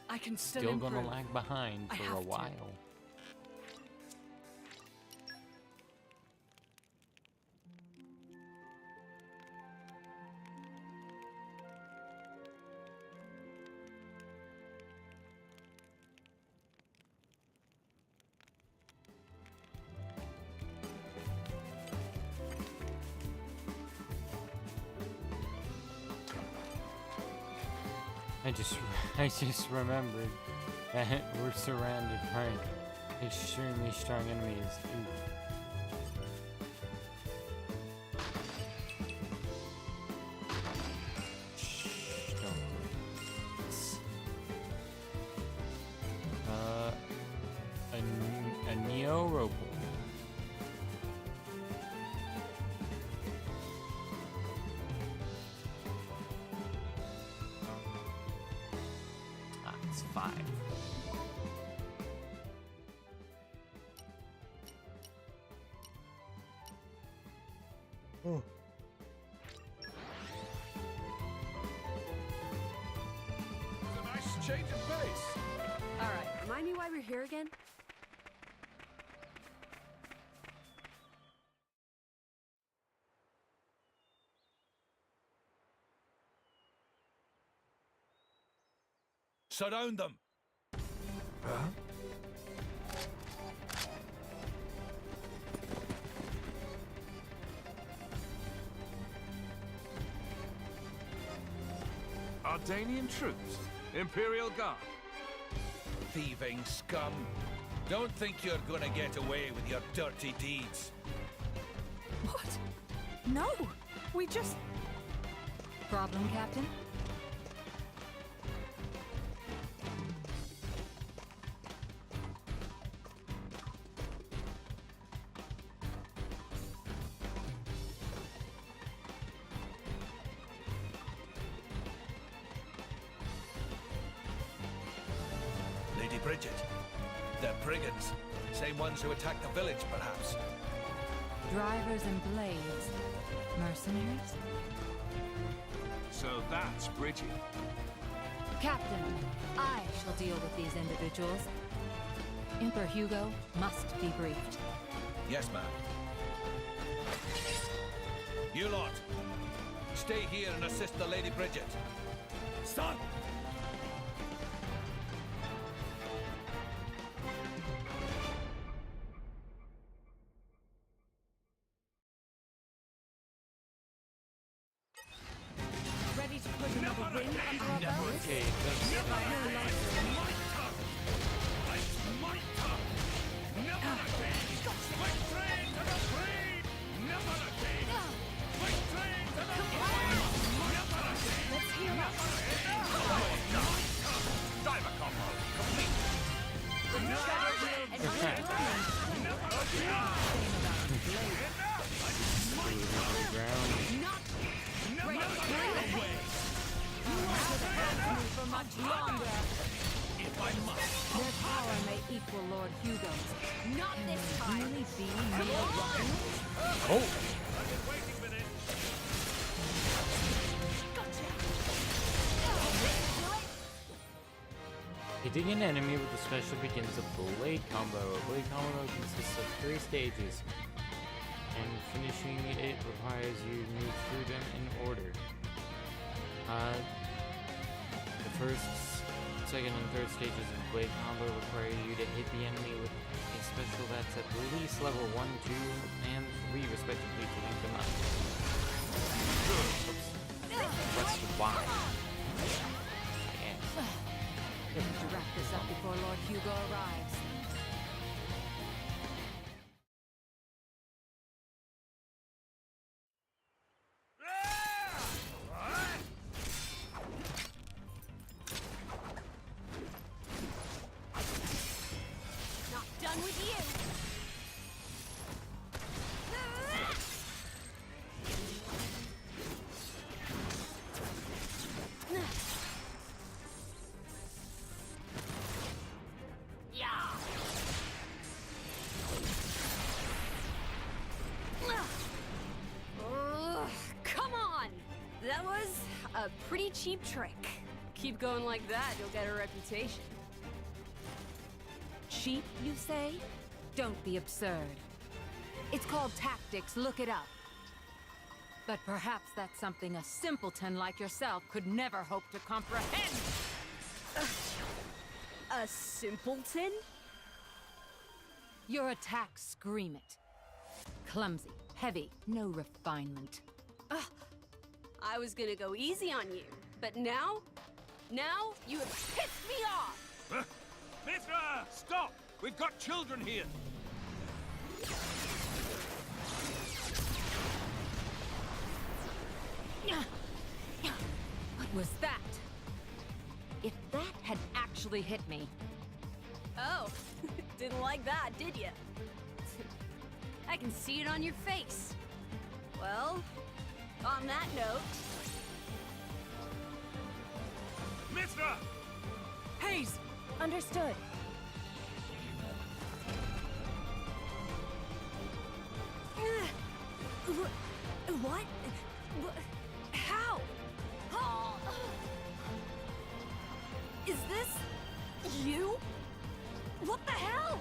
[SPEAKER 2] I can still
[SPEAKER 1] Still
[SPEAKER 2] improve.
[SPEAKER 1] gonna lag behind
[SPEAKER 2] I
[SPEAKER 1] for
[SPEAKER 2] have
[SPEAKER 1] a
[SPEAKER 2] to.
[SPEAKER 1] while. I just remembered that we're surrounded by extremely strong enemies. Shh, don't do this. A Neo Robo. It's 5. Oh.
[SPEAKER 4] It's a nice change of pace.
[SPEAKER 7] All right, remind me why we're here again?
[SPEAKER 4] Surround them.
[SPEAKER 8] Ardanian troops? Imperial Guard?
[SPEAKER 4] Thieving scum. Don't think you're gonna get away with your dirty deeds.
[SPEAKER 2] What? No! We just...
[SPEAKER 6] Problem, Captain?
[SPEAKER 4] Lady Bridget. They're brigands. Same ones who attacked the village, perhaps.
[SPEAKER 6] Drivers and blades. Mercenaries?
[SPEAKER 8] So that's Bridget.
[SPEAKER 6] Captain, I shall deal with these individuals. Emperor Hugo must be briefed.
[SPEAKER 4] Yes, ma'am. You lot, stay here and assist the Lady Bridget. Son!
[SPEAKER 2] Ready to put another win under our belts?
[SPEAKER 1] Okay, that's
[SPEAKER 2] Let's heal up.
[SPEAKER 4] Diver combo, complete!
[SPEAKER 2] And we're running.
[SPEAKER 7] Not break away. You won't have me for much longer.
[SPEAKER 4] If I must.
[SPEAKER 6] Their power may equal Lord Hugo's.
[SPEAKER 7] Not this time.
[SPEAKER 6] Really be mere ruffians?
[SPEAKER 1] oh.
[SPEAKER 4] I've been waiting for this.
[SPEAKER 1] Hitting an enemy with a special begins a blade combo. A blade combo consists of 3 stages, and finishing it requires you to move through them in order. The first, second, and third stages of blade combo require you to hit the enemy with a special that's at least level 1, 2, and 3 respectively to link them up. What's the why? Yeah.
[SPEAKER 6] We need to wrap this up before Lord Hugo arrives.
[SPEAKER 7] Not done with you. That was a pretty cheap trick. Keep going like that, you'll get a reputation.
[SPEAKER 6] Cheap, you say? Don't be absurd. It's called tactics, look it up. But perhaps that's something a simpleton like yourself could never hope to comprehend.
[SPEAKER 7] A simpleton?
[SPEAKER 6] Your attacks scream it. Clumsy, heavy, no refinement.
[SPEAKER 7] I was gonna go easy on you, but now you have pissed me off!
[SPEAKER 4] Mithra! Stop! We've got children here!
[SPEAKER 6] What was that? If that had actually hit me,
[SPEAKER 7] Oh, didn't like that, did ya? I can see it on your face. Well, on that note...
[SPEAKER 4] Mithra!
[SPEAKER 2] Hayes!
[SPEAKER 5] Understood.
[SPEAKER 7] What? How? Is this you? What the hell?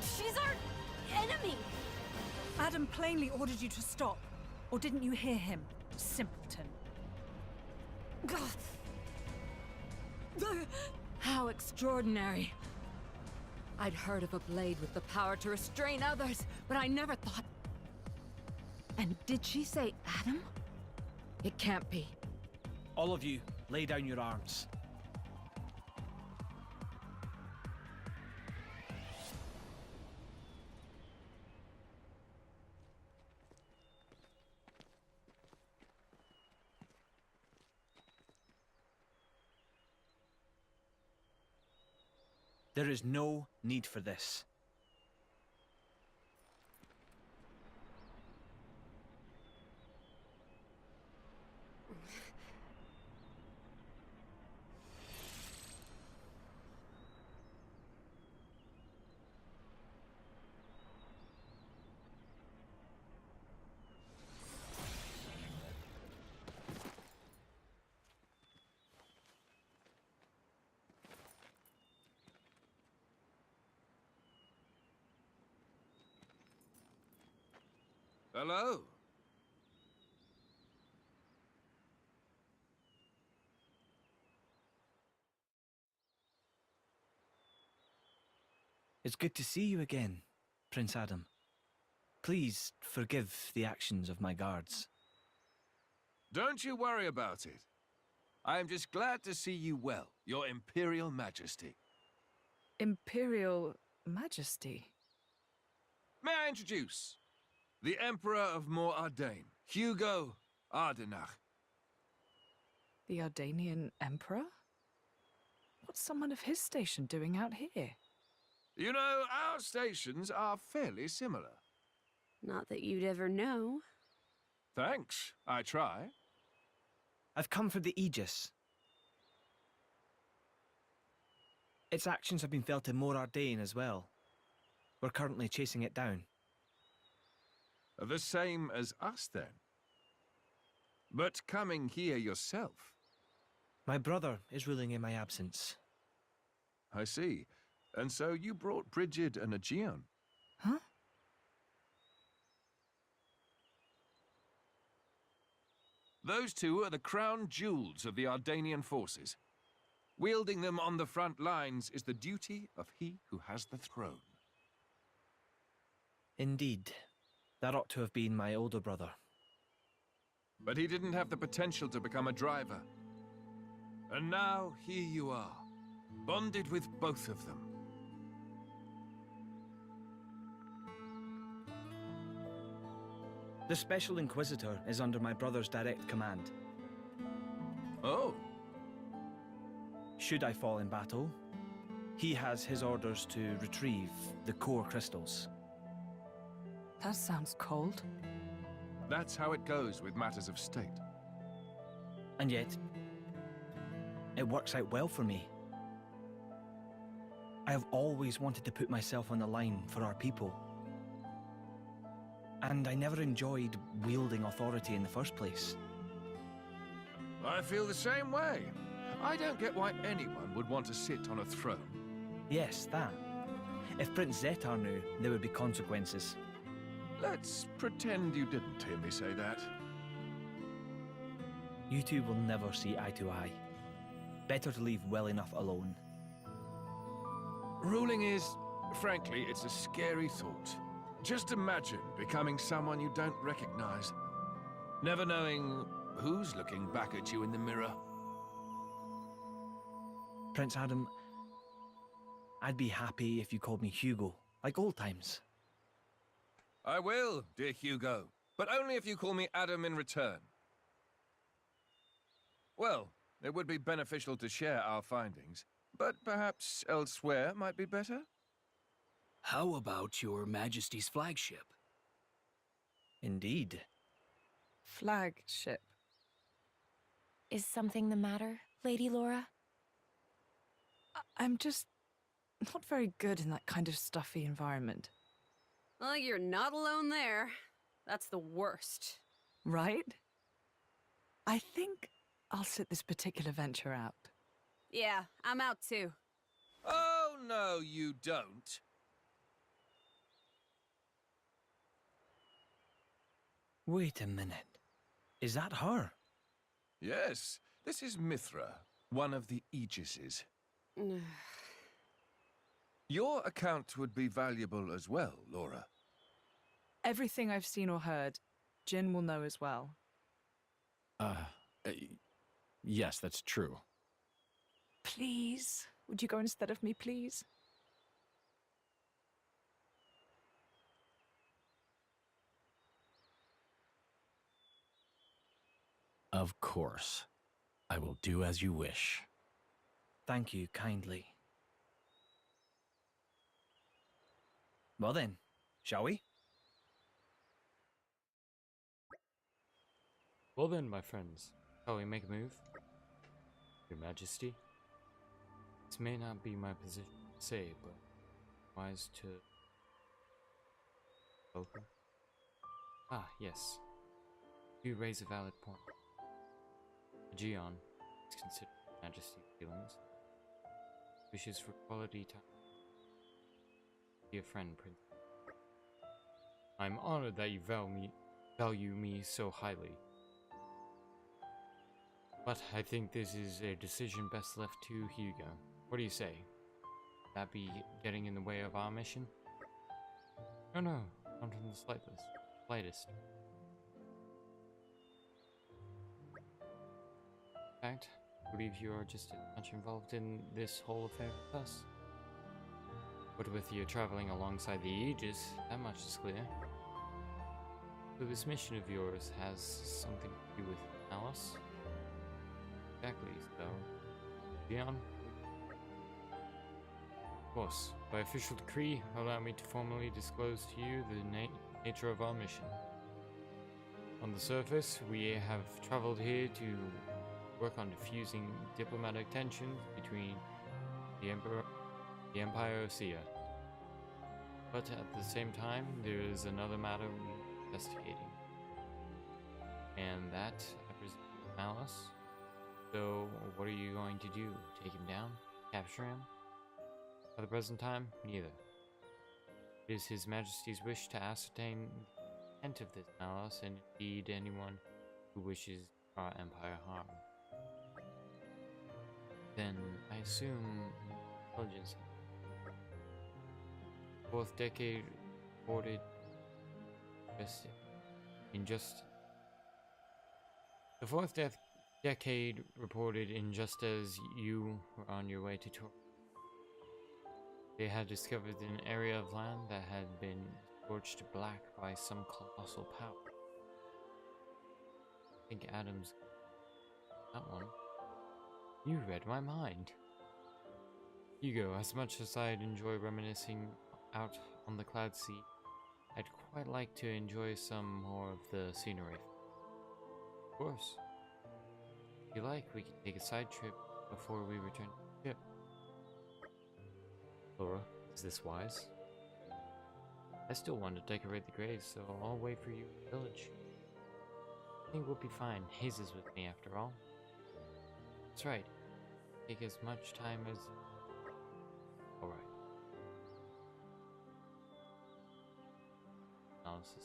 [SPEAKER 7] She's our enemy.
[SPEAKER 2] Adam plainly ordered you to stop. Or didn't you hear him, simpleton?
[SPEAKER 6] how extraordinary. I'd heard of a blade with the power to restrain others, but I never thought... And did she say Adam? It can't be.
[SPEAKER 9] All of you, lay down your arms. There is no need for this.
[SPEAKER 8] Hello?
[SPEAKER 9] It's good to see you again, Prince Adam. Please forgive the actions of my guards.
[SPEAKER 8] Don't you worry about it. I am just glad to see you well, Your Imperial Majesty.
[SPEAKER 2] Imperial Majesty?
[SPEAKER 8] May I introduce? The Emperor of Mor Ardain, Hugo Ardenach.
[SPEAKER 2] The Ardanian Emperor? What's someone of his station doing out here?
[SPEAKER 8] You know, our stations are fairly similar.
[SPEAKER 7] Not that you'd ever know.
[SPEAKER 8] Thanks, I try.
[SPEAKER 9] I've come for the Aegis. Its actions have been felt in Mor Ardain as well. We're currently chasing it down.
[SPEAKER 8] The same as us, then. But coming here yourself.
[SPEAKER 9] My brother is ruling in my absence.
[SPEAKER 8] I see. And so you brought Brigid and Aegeon.
[SPEAKER 2] Huh?
[SPEAKER 8] Those two are the crown jewels of the Ardanian forces. Wielding them on the front lines is the duty of he who has the throne.
[SPEAKER 9] Indeed. That ought to have been my older brother.
[SPEAKER 8] But he didn't have the potential to become a driver. And now, here you are, bonded with both of them.
[SPEAKER 9] The Special Inquisitor is under my brother's direct command.
[SPEAKER 8] Oh.
[SPEAKER 9] Should I fall in battle, he has his orders to retrieve the core crystals.
[SPEAKER 2] That sounds cold.
[SPEAKER 8] That's how it goes with matters of state.
[SPEAKER 9] And yet, it works out well for me. I have always wanted to put myself on the line for our people. And I never enjoyed wielding authority in the first place.
[SPEAKER 8] I feel the same way. I don't get why anyone would want to sit on a throne.
[SPEAKER 9] Yes, that. If Prince Zetar knew, there would be consequences.
[SPEAKER 8] Let's pretend you didn't hear me say that.
[SPEAKER 9] You two will never see eye to eye. Better to leave well enough alone.
[SPEAKER 8] Ruling is, frankly, it's a scary thought. Just imagine becoming someone you don't recognize. Never knowing who's looking back at you in the mirror.
[SPEAKER 9] Prince Adam, I'd be happy if you called me Hugo, like old times.
[SPEAKER 8] I will, dear Hugo, but only if you call me Adam in return. Well, it would be beneficial to share our findings, but perhaps elsewhere might be better?
[SPEAKER 3] How about your Majesty's flagship?
[SPEAKER 9] Indeed.
[SPEAKER 2] Flagship.
[SPEAKER 5] Is something the matter, Lady Laura?
[SPEAKER 2] I'm just not very good in that kind of stuffy environment.
[SPEAKER 7] Well, you're not alone there. That's the worst.
[SPEAKER 2] Right? I think I'll sit this particular venture out.
[SPEAKER 7] Yeah, I'm out too.
[SPEAKER 8] Oh, no, you don't.
[SPEAKER 9] Wait a minute. Is that her?
[SPEAKER 8] Yes, this is Mithra, one of the Aegises. Your account would be valuable as well, Laura.
[SPEAKER 2] Everything I've seen or heard, Jin will know as well.
[SPEAKER 3] Yes, that's true.
[SPEAKER 2] Please, would you go instead of me, please?
[SPEAKER 3] Of course. I will do as you wish.
[SPEAKER 9] Thank you kindly. Well then, shall we?
[SPEAKER 1] Well then, my friends, shall we make a move? Your Majesty? This may not be my position to say, but wise to... Open? Ah, yes. You raise a valid point. Gion is considered Majesty's feelings. Wishes for quality time. Dear friend, Prince. I'm honored that you value me so highly. But I think this is a decision best left to Hugo. What do you say? Would that be getting in the way of our mission? No, not in the slightest. In fact, I believe you are just as much involved in this whole affair with us. But with you traveling alongside the Aegis, that much is clear. So this mission of yours has something to do with Alice? Exactly, so... Dion? Of course, by official decree, allow me to formally disclose to you the nature of our mission. On the surface, we have traveled here to work on diffusing diplomatic tensions between the Empire Osea. But at the same time, there is another matter we're investigating. And that, I presume, is Malice. So, what are you going to do? Take him down? Capture him? At the present time, neither. It is His Majesty's wish to ascertain the intent of this malice and indeed anyone who wishes our empire harm. Then, I assume intelligence. Fourth decade reported the fourth decade reported in just as you were on your way to Torna. They had discovered an area of land that had been scorched black by some colossal power. I think Adam's that one. You read my mind. Hugo, as much as I'd enjoy reminiscing out on the cloud sea, I'd quite like to enjoy some more of the scenery. Of course. If you like, we can take a side trip before we return to the ship. Laura, is this wise? I still want to decorate the graves, so I'll wait for you in the village. I think we'll be fine. Hayes is with me after all. That's right. Take as much time as... Alright. Analysis.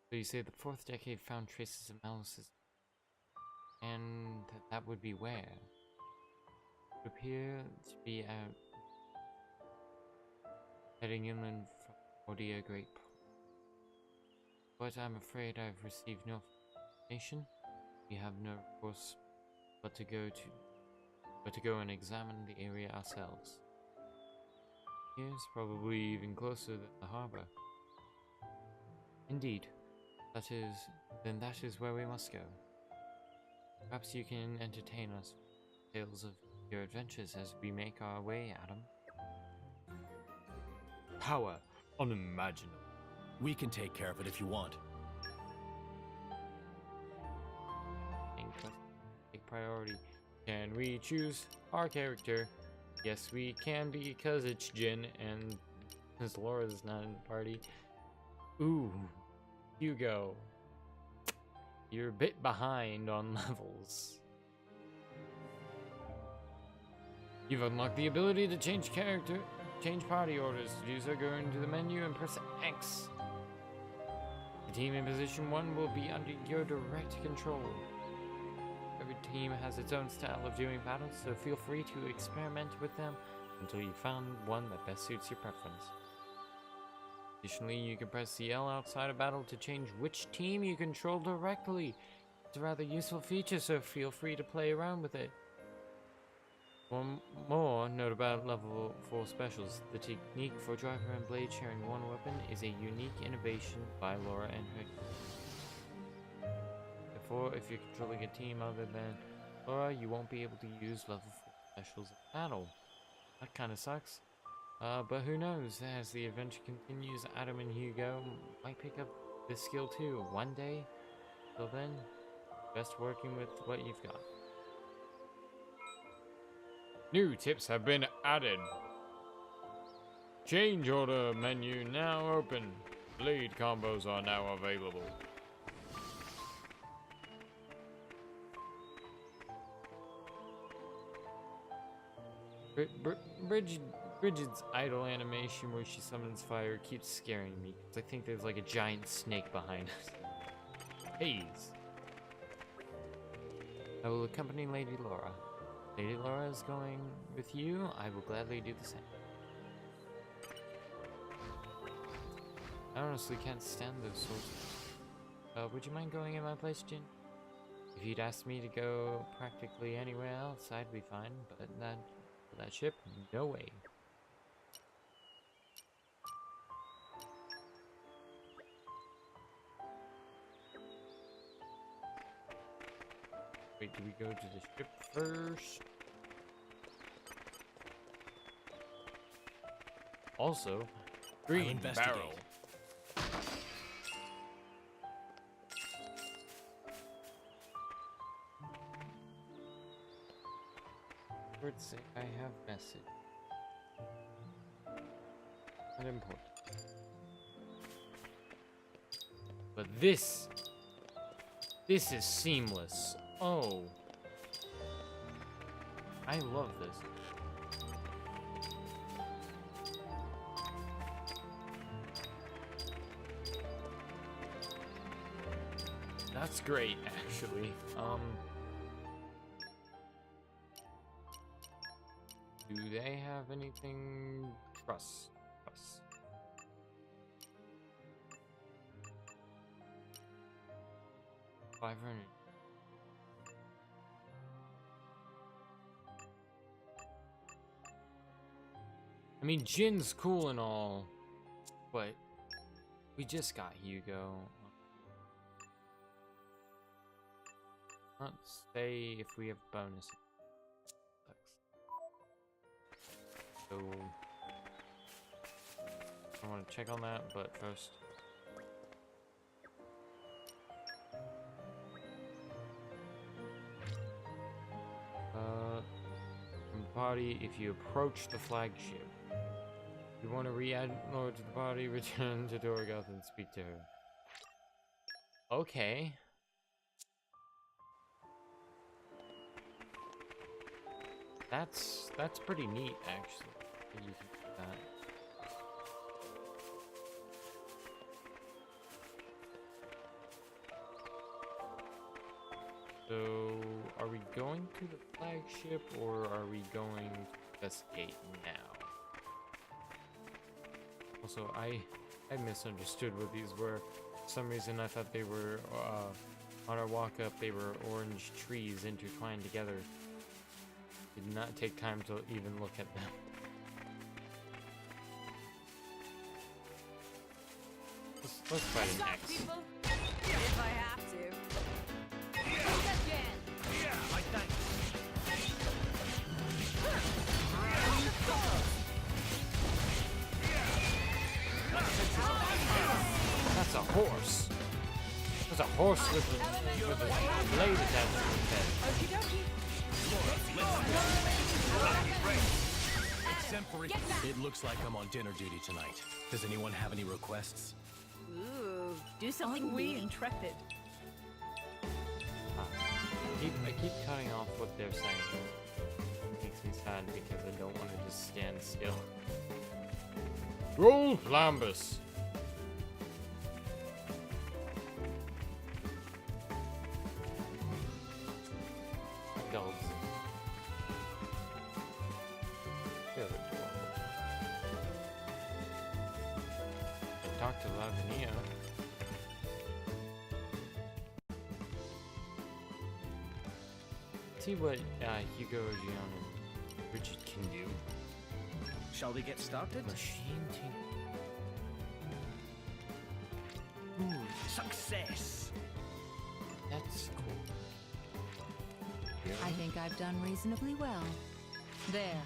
[SPEAKER 1] So you say the 4th decade found traces of analysis, and that would be where? It would appear to be out heading inland from Mordia Great. But I'm afraid I've received no information. We have no recourse but to go and examine the area ourselves. Yes, probably even closer than the harbor. Indeed. That is where we must go. Perhaps you can entertain us with tales of your adventures as we make our way, Adam.
[SPEAKER 3] Power unimaginable. We can take care of it if you want.
[SPEAKER 1] Take priority. Can we choose our character? Yes, we can, because it's Jin and because Laura's not in the party. Ooh, Hugo. You're a bit behind on levels. You've unlocked the ability to change party orders. To do so, go into the menu and press X. The team in position 1 will be under your direct control. Every team has its own style of doing battles, so feel free to experiment with them until you found one that best suits your preference. Additionally, you can press the L outside of battle to change which team you control directly. It's a rather useful feature, so feel free to play around with it. One more note about level 4 specials. The technique for driver and blade sharing one weapon is a unique innovation by Laura and her. Therefore, if you're controlling a team other than Laura, you won't be able to use level 4 specials in battle. That kinda sucks. But who knows, as the adventure continues, Adam and Hugo might pick up this skill too, one day. Till then, best working with what you've got. New tips have been added. Change order menu now open. Blade combos are now available. Bridget's idle animation where she summons fire keeps scaring me, because I think there's like a giant snake behind us. Haze. I will accompany Lady Laura. Lady Laura is going with you. I will gladly do the same. I honestly can't stand those soldiers. Would you mind going in my place, Jin? If you'd asked me to go practically anywhere else, I'd be fine, but that ship, no way. Wait, do we go to the ship first? Also, green barrel. Let's say I have message. Not important. But this is seamless. Oh. I love this. That's great, actually. Do they have anything? Trust. 500. I mean, Jin's cool and all, but we just got Hugo. Let's say if we have bonus. So I want to check on that, but first. From the party, if you approach the flagship, you want to re-add Laura to the party, return to Dorgoth and speak to her. Okay. That's pretty neat, actually. That you can do that. So, are we going to the flagship, or are we going to this gate now? Also, I misunderstood what these were. For some reason, I thought they were, on our walk up, they were orange trees intertwined together. Did not take time to even look at them. Let's fight an X.
[SPEAKER 7] People, if I have to. Again.
[SPEAKER 3] Yeah, like that.
[SPEAKER 1] That's a horse. There's a horse with a blade attached to its head.
[SPEAKER 7] Okie dokie.
[SPEAKER 3] Exemplary. It looks like I'm on dinner duty tonight. Does anyone have any requests?
[SPEAKER 7] Ooh, do something
[SPEAKER 2] Aren't we
[SPEAKER 7] neat.
[SPEAKER 2] intrepid?
[SPEAKER 1] I keep cutting off what they're saying. It makes me sad because I don't want to just stand still. Roll Flambus! Dogs. They're adorable. I talked to Lavinia. See what Hugo, Gion, and Richard can do.
[SPEAKER 9] Shall we get started?
[SPEAKER 1] Machine team.
[SPEAKER 9] Success!
[SPEAKER 1] That's cool.
[SPEAKER 6] I think I've done reasonably well. There,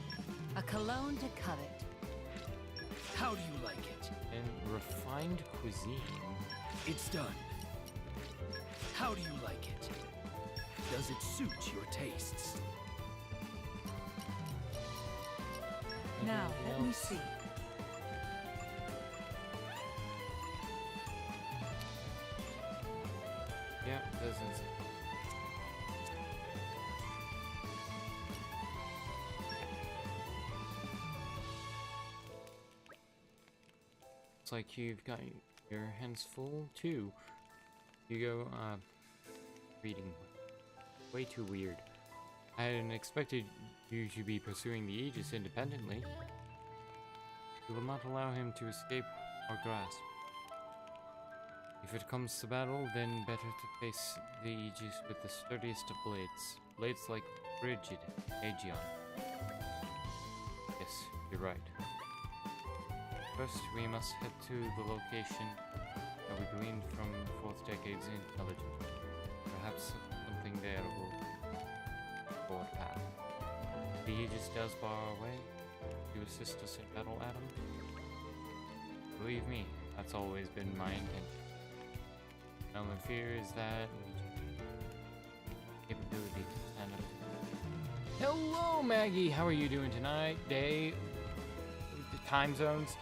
[SPEAKER 6] a cologne to covet.
[SPEAKER 3] How do you like it?
[SPEAKER 1] And refined cuisine.
[SPEAKER 3] It's done. How do you like it? Does it suit your tastes?
[SPEAKER 2] Now,
[SPEAKER 1] Anything
[SPEAKER 2] let me
[SPEAKER 1] else?
[SPEAKER 2] see.
[SPEAKER 1] Yeah, doesn't. Looks like you've got your hands full too. Hugo, reading. Way too weird. I hadn't expected you to be pursuing the Aegis independently. We will not allow him to escape our grasp. If it comes to battle, then better to face the Aegis with the sturdiest of blades. Blades like Brigid, Aegion. Yes, you're right. First, we must head to the location that we gleaned from 4th Decade's intelligence. Perhaps something there will forward path. The Aegis does bar our way to assist us in battle, Adam. Believe me, that's always been my intention. My only fear is that capability to stand up to. Hello, Maggie. How are you doing tonight? Day, time zones.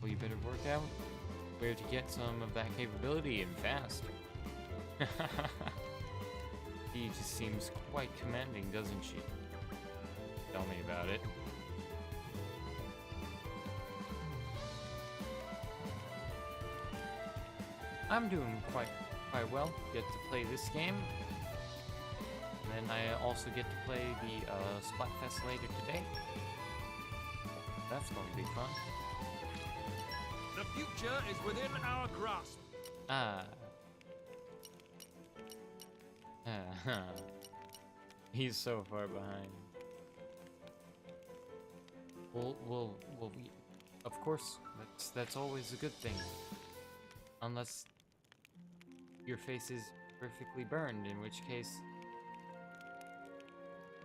[SPEAKER 1] Well, you better work out where to get some of that capability and fast. She just seems quite commanding, doesn't she? Tell me about it. I'm doing quite well. Get to play this game. And then I also get to play the Splatfest later today. That's going to be fun.
[SPEAKER 8] The future is within our grasp.
[SPEAKER 1] He's so far behind. Well, of course, that's always a good thing. Unless your face is perfectly burned, in which case,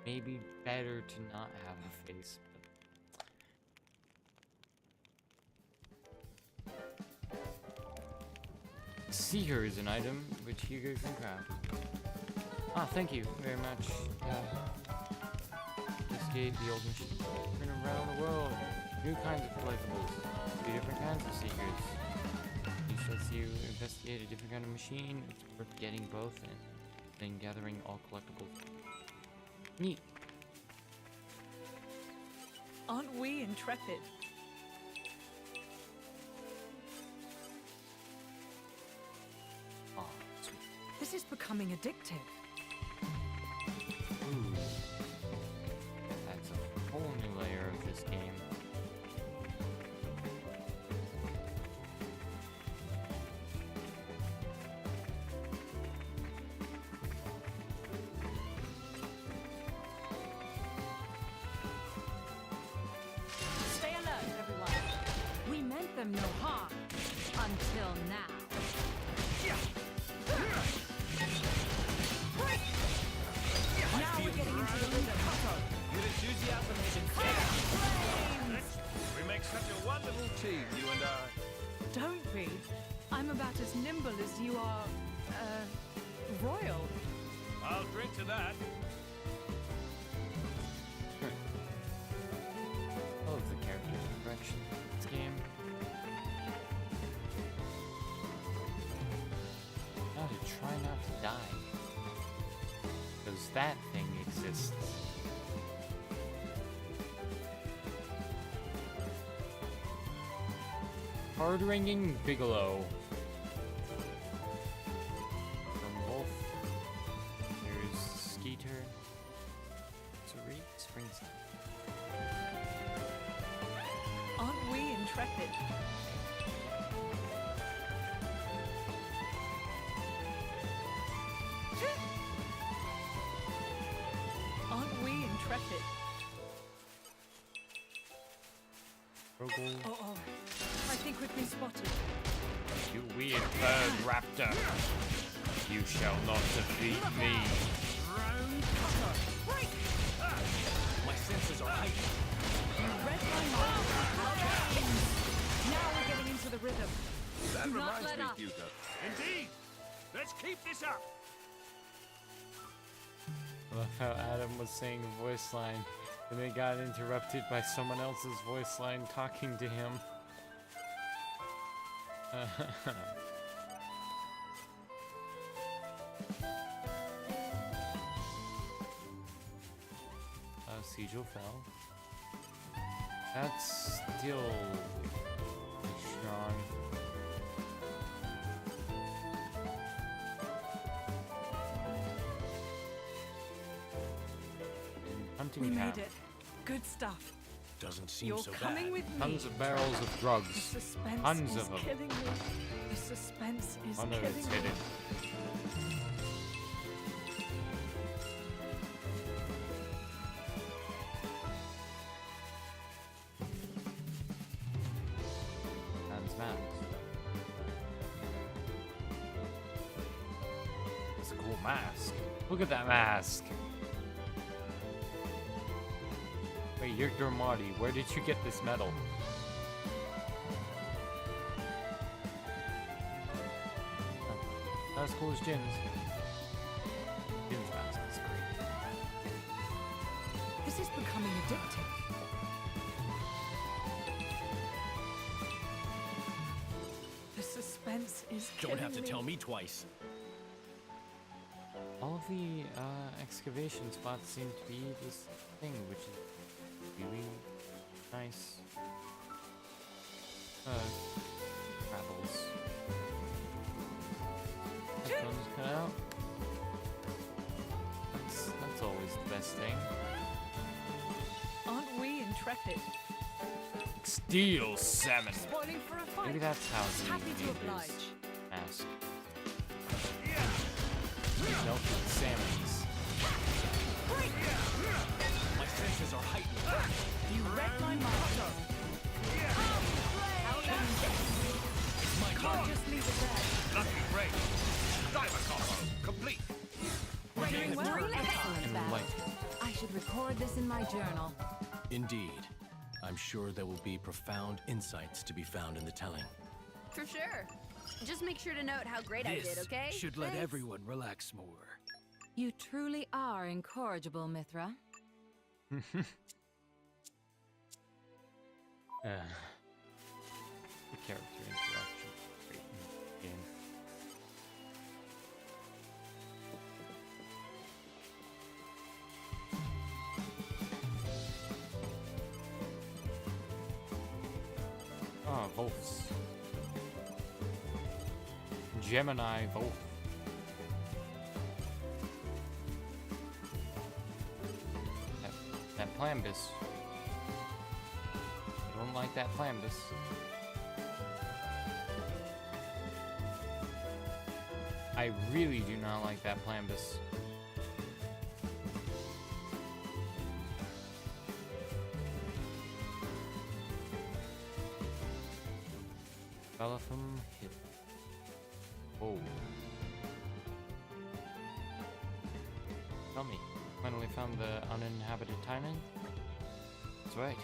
[SPEAKER 1] maybe better to not have a face. Seeker is an item which Hugo can craft. Ah, thank you very much. This gate, the old machine, been around the world. New kinds of collectibles. 2 different kinds of seekers. you investigate a different kind of machine, it's worth getting both and then gathering all collectibles. Neat.
[SPEAKER 2] Aren't we intrepid?
[SPEAKER 1] Aw, sweet.
[SPEAKER 2] This is becoming addictive.
[SPEAKER 1] Ooh. That's a whole new layer of this game.
[SPEAKER 2] Stay alert, everyone.
[SPEAKER 6] We meant them no harm. Until now. Now we're getting into the rhythm.
[SPEAKER 8] Your enthusiasm is infectious. We make such a wonderful team, you and I.
[SPEAKER 2] Don't be. I'm about as nimble as you are, royal.
[SPEAKER 8] I'll drink to that.
[SPEAKER 1] I love the character direction in this game. Now to try not to die. Because that thing exists. Hard-ringing Bigelow. From Wolf. There's Skeeter. Sari, Springsteen.
[SPEAKER 2] Aren't we intrepid? Aren't we intrepid?
[SPEAKER 1] Rogel.
[SPEAKER 2] Oh, I think we've been spotted.
[SPEAKER 1] You weird bird raptor. You shall not defeat me.
[SPEAKER 3] My senses are heightened.
[SPEAKER 2] You read my mind. Now we're getting into the rhythm.
[SPEAKER 8] That
[SPEAKER 6] Do not
[SPEAKER 8] reminds
[SPEAKER 6] let
[SPEAKER 8] me,
[SPEAKER 6] up.
[SPEAKER 8] Hugo.
[SPEAKER 4] Indeed! Let's keep this up!
[SPEAKER 1] I love how Adam was saying a voice line, and they got interrupted by someone else's voice line talking to him. Sigil fell. That's still strong. Hunting
[SPEAKER 2] We
[SPEAKER 1] cap.
[SPEAKER 2] made it. Good stuff.
[SPEAKER 3] Doesn't seem
[SPEAKER 2] You're
[SPEAKER 3] so
[SPEAKER 2] coming
[SPEAKER 3] bad.
[SPEAKER 2] with me.
[SPEAKER 1] Tons of barrels of
[SPEAKER 2] The
[SPEAKER 1] drugs.
[SPEAKER 2] suspense
[SPEAKER 1] Tons
[SPEAKER 2] is
[SPEAKER 1] of them.
[SPEAKER 2] killing me. The suspense is
[SPEAKER 1] Oh no,
[SPEAKER 2] killing
[SPEAKER 1] it's
[SPEAKER 2] me.
[SPEAKER 1] hidden. Man's mask. It's a cool mask. Look at that mask. Wait, you're Dormati. Where did you get this medal? Not as cool as Jin's. Jin's mask is great.
[SPEAKER 2] This is becoming addictive. The suspense is killing
[SPEAKER 3] Don't have to
[SPEAKER 2] me.
[SPEAKER 3] tell me twice.
[SPEAKER 1] All of the excavation spots seem to be this thing, which is really nice. Travels. Headphones cut out. That's always the best thing.
[SPEAKER 2] Aren't we intrepid?
[SPEAKER 1] Steel salmon.
[SPEAKER 2] Spoiling for a fight.
[SPEAKER 1] Maybe that's how he
[SPEAKER 2] Happy to
[SPEAKER 1] made
[SPEAKER 2] oblige.
[SPEAKER 1] his mask. Melted salmons.
[SPEAKER 3] My senses are heightened.
[SPEAKER 2] You read my mind. Can't just leave it there.
[SPEAKER 4] Lucky break! Diver combo! Complete!
[SPEAKER 2] We're doing well.
[SPEAKER 6] Excellent
[SPEAKER 1] And
[SPEAKER 6] battle.
[SPEAKER 1] light.
[SPEAKER 6] I should record this in my journal.
[SPEAKER 3] Indeed. I'm sure there will be profound insights to be found in the telling.
[SPEAKER 7] For sure. Just make sure to note how great I did, okay?
[SPEAKER 3] should let
[SPEAKER 7] Thanks.
[SPEAKER 3] everyone relax more.
[SPEAKER 6] You truly are incorrigible, Mithra.
[SPEAKER 1] The character interaction. Great in the game. Wolves. Gemini Wolf. That Plambus. I don't like that Plambus. I really do not like that Plambus. Bellafum hit. Oh. Tell me, finally found the uninhabited Titan? That's right.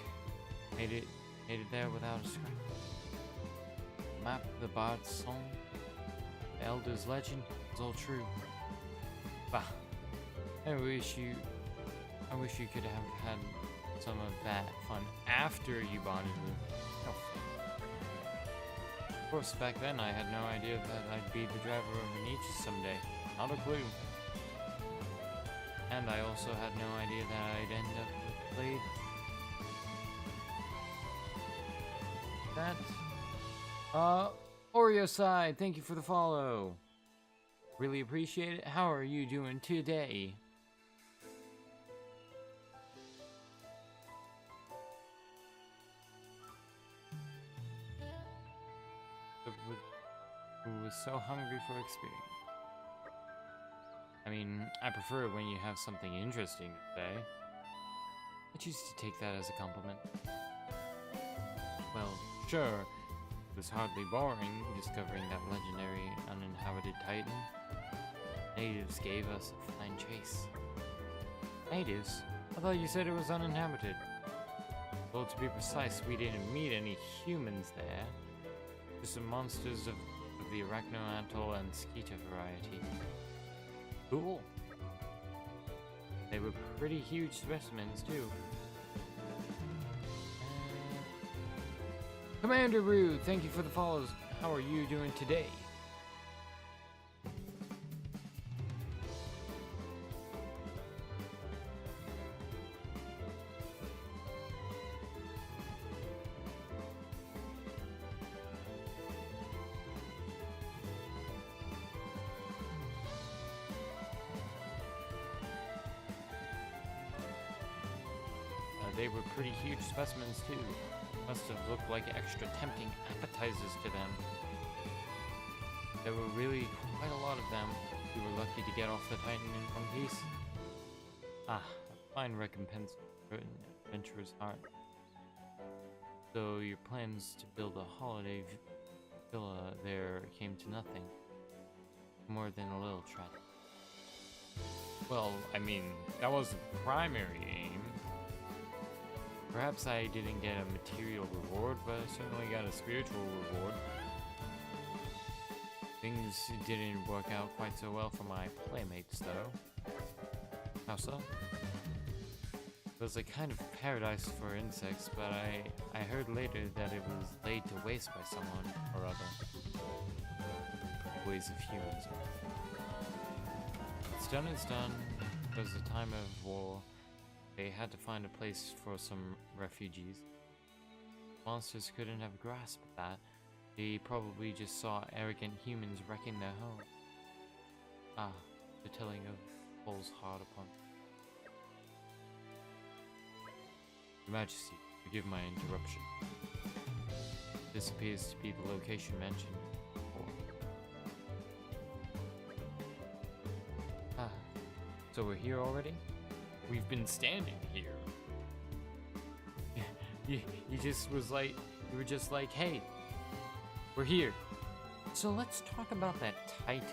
[SPEAKER 1] Made it there without a scratch. Map, the bard's song, the elder's legend, it's all true. Bah. I wish you could have had some of that fun after you bonded with. Oh. Of course, back then I had no idea that I'd be the driver of an Aegis someday. Not a clue. And I also had no idea that I'd end up with Blade. That. Oreo Side, thank you for the follow. Really appreciate it. How are you doing today? Who was so hungry for experience. I mean, I prefer it when you have something interesting to say. I choose to take that as a compliment. Well, sure, it was hardly boring discovering that legendary uninhabited Titan. Natives gave us a fine chase. Natives? I thought you said it was uninhabited. Well, to be precise, we didn't meet any humans there. Just some monsters of the Arachnoantal and Skeeter variety. Cool. They were pretty huge specimens, too. Commander Rude, thank you for the follows. How are you doing today? They were pretty huge specimens too. Must have looked like extra tempting appetizers to them. There were really quite a lot of them. We were lucky to get off the Titan in one piece. Ah, a fine recompense for an adventurer's heart. So your plans to build a holiday villa there came to nothing. More than a little tragedy. Well, I mean, that was the primary aim. Perhaps I didn't get a material reward, but I certainly got a spiritual reward. Things didn't work out quite so well for my playmates, though. How so? It was a kind of paradise for insects, but I heard later that it was laid to waste by someone or other. Ways of humans. It's done, it's done. It was a time of war. They had to find a place for some refugees. Monsters couldn't have grasped that. They probably just saw arrogant humans wrecking their home. Ah, the telling of Paul's hard upon. Your Majesty, forgive my interruption. This appears to be the location mentioned before. Ah, so we're here already? We've been standing here. You just was like, you were just like, hey, we're here. So let's talk about that Titan.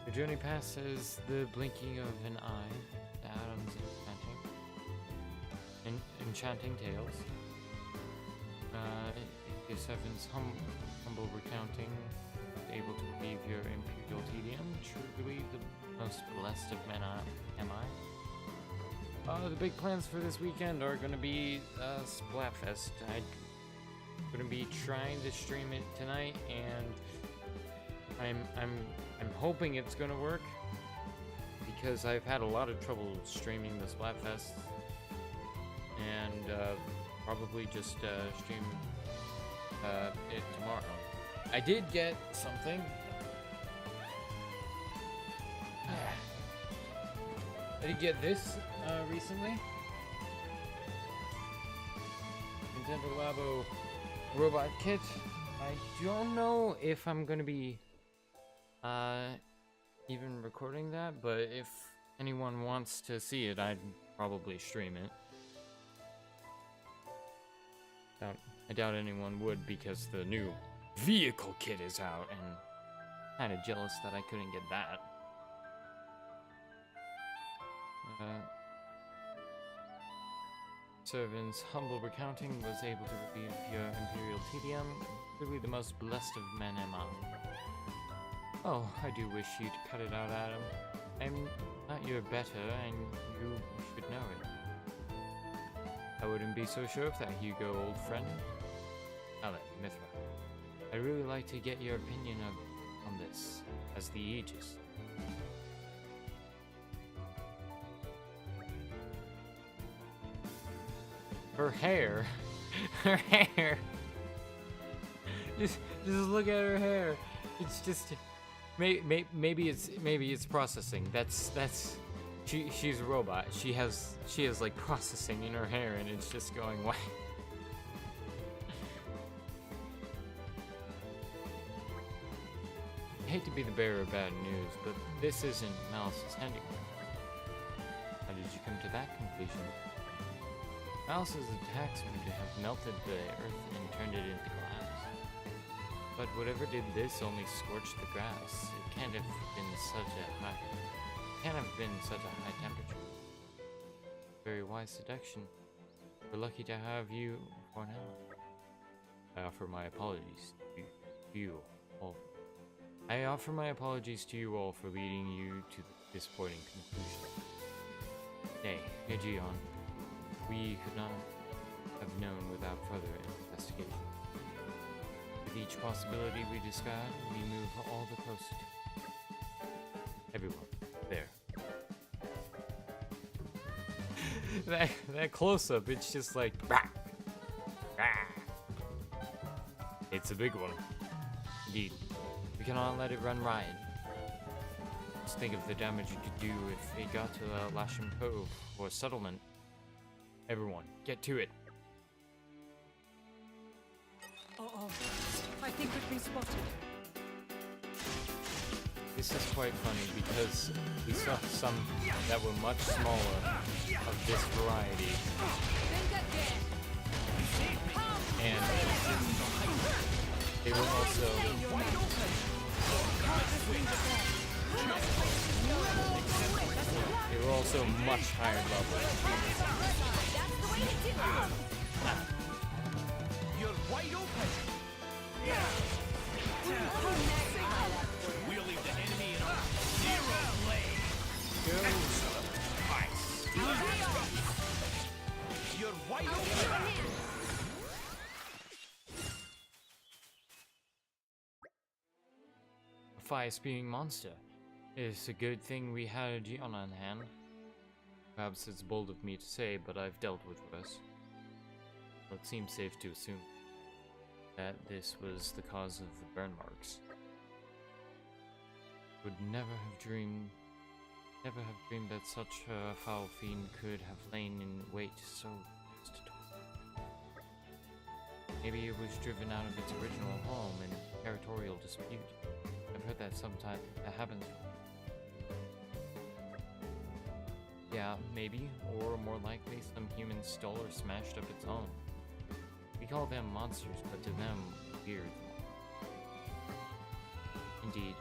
[SPEAKER 1] The journey passes the blinking of an eye, the atoms enchanting tales. If Seven's humble recounting, able to relieve your imperial tedium, truly the most blessed of men am I. The big plans for this weekend are going to be Splatfest. I'm going to be trying to stream it tonight, and I'm hoping it's going to work because I've had a lot of trouble streaming the Splatfest, and probably just stream it tomorrow. I did get something. I did get this recently. Nintendo Labo robot kit. I don't know if I'm gonna be even recording that, but if anyone wants to see it, I'd probably stream it. I doubt anyone would, because the new vehicle kit is out, and kind of jealous that I couldn't get that. Servant's humble recounting was able to relieve your imperial tedium. Truly the most blessed of men am I. Oh, I do wish you'd cut it out, Adam. I'm not your better, and you should know it. I wouldn't be so sure of that, Hugo, old friend. Now then, Mithra. I'd really like to get your opinion on this, as the Aegis. Her hair. Her hair. Just look at her hair. It's just maybe it's processing. That's she's a robot. She has like processing in her hair, and it's just going whack. I hate to be the bearer of bad news, but this isn't Malice's handiwork. How did you come to that conclusion? Malice's attacks seem to have melted the earth and turned it into glass. But whatever did this only scorched the grass. It can't have been such a high temperature. Very wise seduction. We're lucky to have you for now. I offer my apologies to you all. I offer my apologies to you all for leading you to the disappointing conclusion. Nay, Gion, we could not have known without further investigation. With each possibility we discard, we move all the closer to it. Everyone, there. that close-up, it's just like... It's a big one. Indeed. We cannot let it run riot. Just think of the damage it could do if it got to Lasham Cove or settlement. Everyone, get to it.
[SPEAKER 2] Uh-oh. I think we've been spotted.
[SPEAKER 1] This is quite funny because we saw some that were much smaller of this variety. And they were also much higher level.
[SPEAKER 3] You're wide open. We'll leave the enemy in zero blade. You're wide open.
[SPEAKER 1] A fire-spewing monster. It's a good thing we had a Gion on hand. Perhaps it's bold of me to say, but I've dealt with worse. It seems safe to assume that this was the cause of the burn marks. Would never have dreamed that such a foul fiend could have lain in wait so close to Torna. Maybe it was driven out of its original home in territorial dispute. I've heard that sometimes that happens. Yeah, maybe, or more likely, some human stole or smashed up its home. We call them monsters, but to them, weird. Indeed,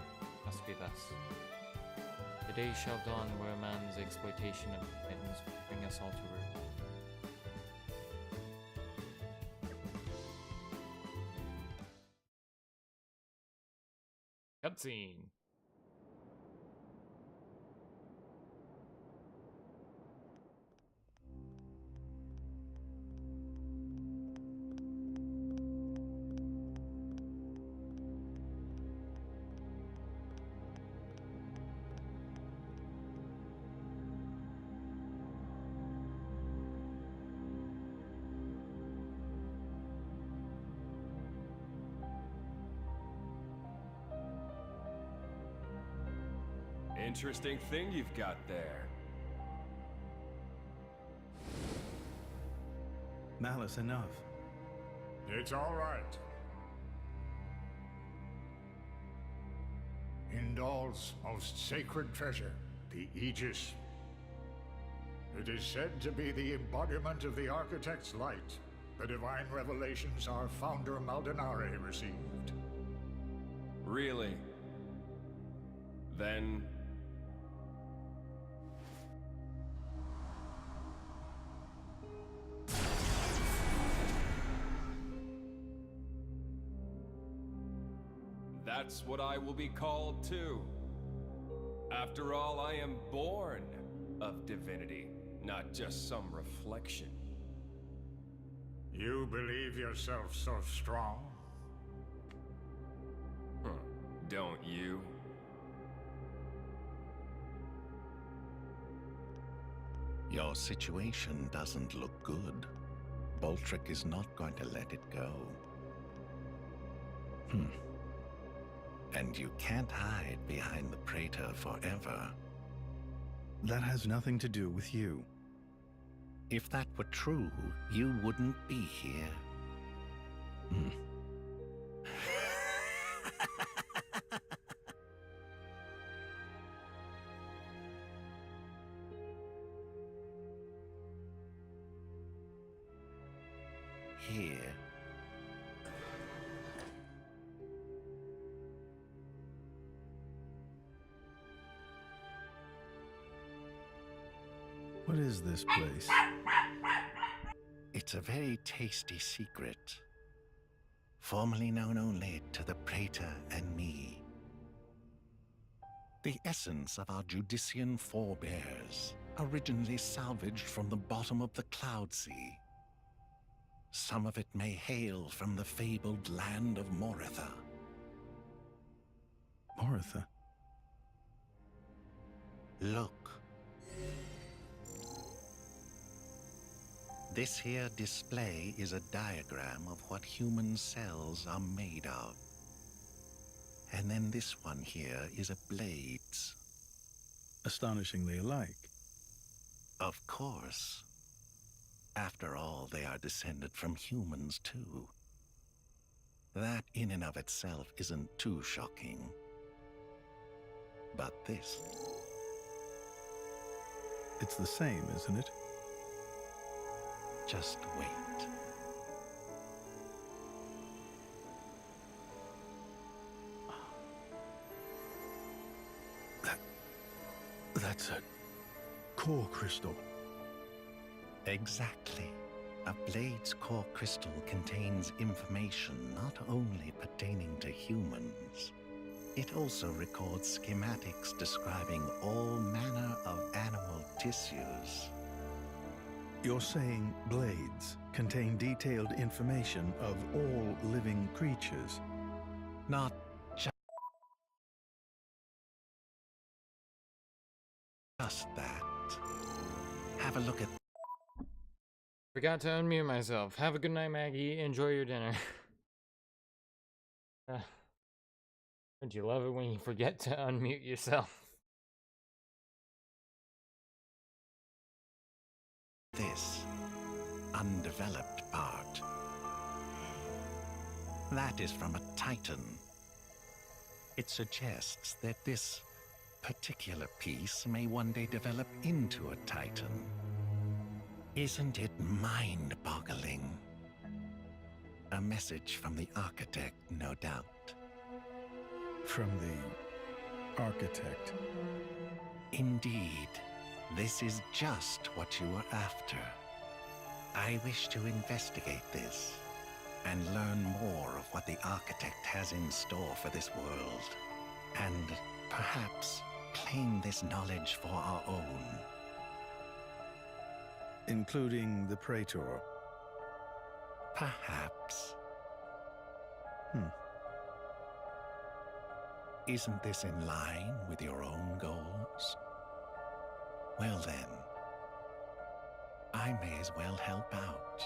[SPEAKER 1] must be thus. The day shall dawn where man's exploitation of Titans will bring us all to ruin. Cutscene.
[SPEAKER 10] Interesting thing you've got there.
[SPEAKER 11] Malice enough.
[SPEAKER 12] It's all right. Indal's most sacred treasure, the Aegis. It is said to be the embodiment of the Architect's light, the divine revelations our founder Maldonare received.
[SPEAKER 10] Really? Then... that's what I will be called too. After all, I am born of divinity, not just some reflection.
[SPEAKER 12] You believe yourself so strong?
[SPEAKER 10] Huh. Don't you?
[SPEAKER 13] Your situation doesn't look good. Boltrick is not going to let it go. And you can't hide behind the Praetor forever.
[SPEAKER 11] That has nothing to do with you.
[SPEAKER 13] If that were true, you wouldn't be here. Here.
[SPEAKER 11] What is this place?
[SPEAKER 13] It's a very tasty secret, formerly known only to the Praetor and me. The essence of our Judician forebears, originally salvaged from the bottom of the Cloud Sea. Some of it may hail from the fabled land of Moritha.
[SPEAKER 11] Moritha?
[SPEAKER 13] Look. This here display is a diagram of what human cells are made of. And then this one here is a blade's.
[SPEAKER 11] Astonishingly alike.
[SPEAKER 13] Of course. After all, they are descended from humans too. That in and of itself isn't too shocking. But this...
[SPEAKER 11] It's the same, isn't it?
[SPEAKER 13] Just wait.
[SPEAKER 11] That's a core crystal.
[SPEAKER 13] Exactly. A blade's core crystal contains information not only pertaining to humans. It also records schematics describing all manner of animal tissues.
[SPEAKER 11] You're saying blades contain detailed information of all living creatures?
[SPEAKER 13] Not just that. Have a look at...
[SPEAKER 1] Forgot to unmute myself. Have a good night, Maggie. Enjoy your dinner. Don't you love it when you forget to unmute yourself?
[SPEAKER 13] This undeveloped part. That is from a Titan. It suggests that this particular piece may one day develop into a Titan. Isn't it mind-boggling? A message from the Architect, no doubt.
[SPEAKER 11] From the Architect?
[SPEAKER 13] Indeed. This is just what you were after. I wish to investigate this and learn more of what the Architect has in store for this world, and perhaps claim this knowledge for our own.
[SPEAKER 11] Including the Praetor?
[SPEAKER 13] Perhaps. Isn't this in line with your own goals? Well then, I may as well help out.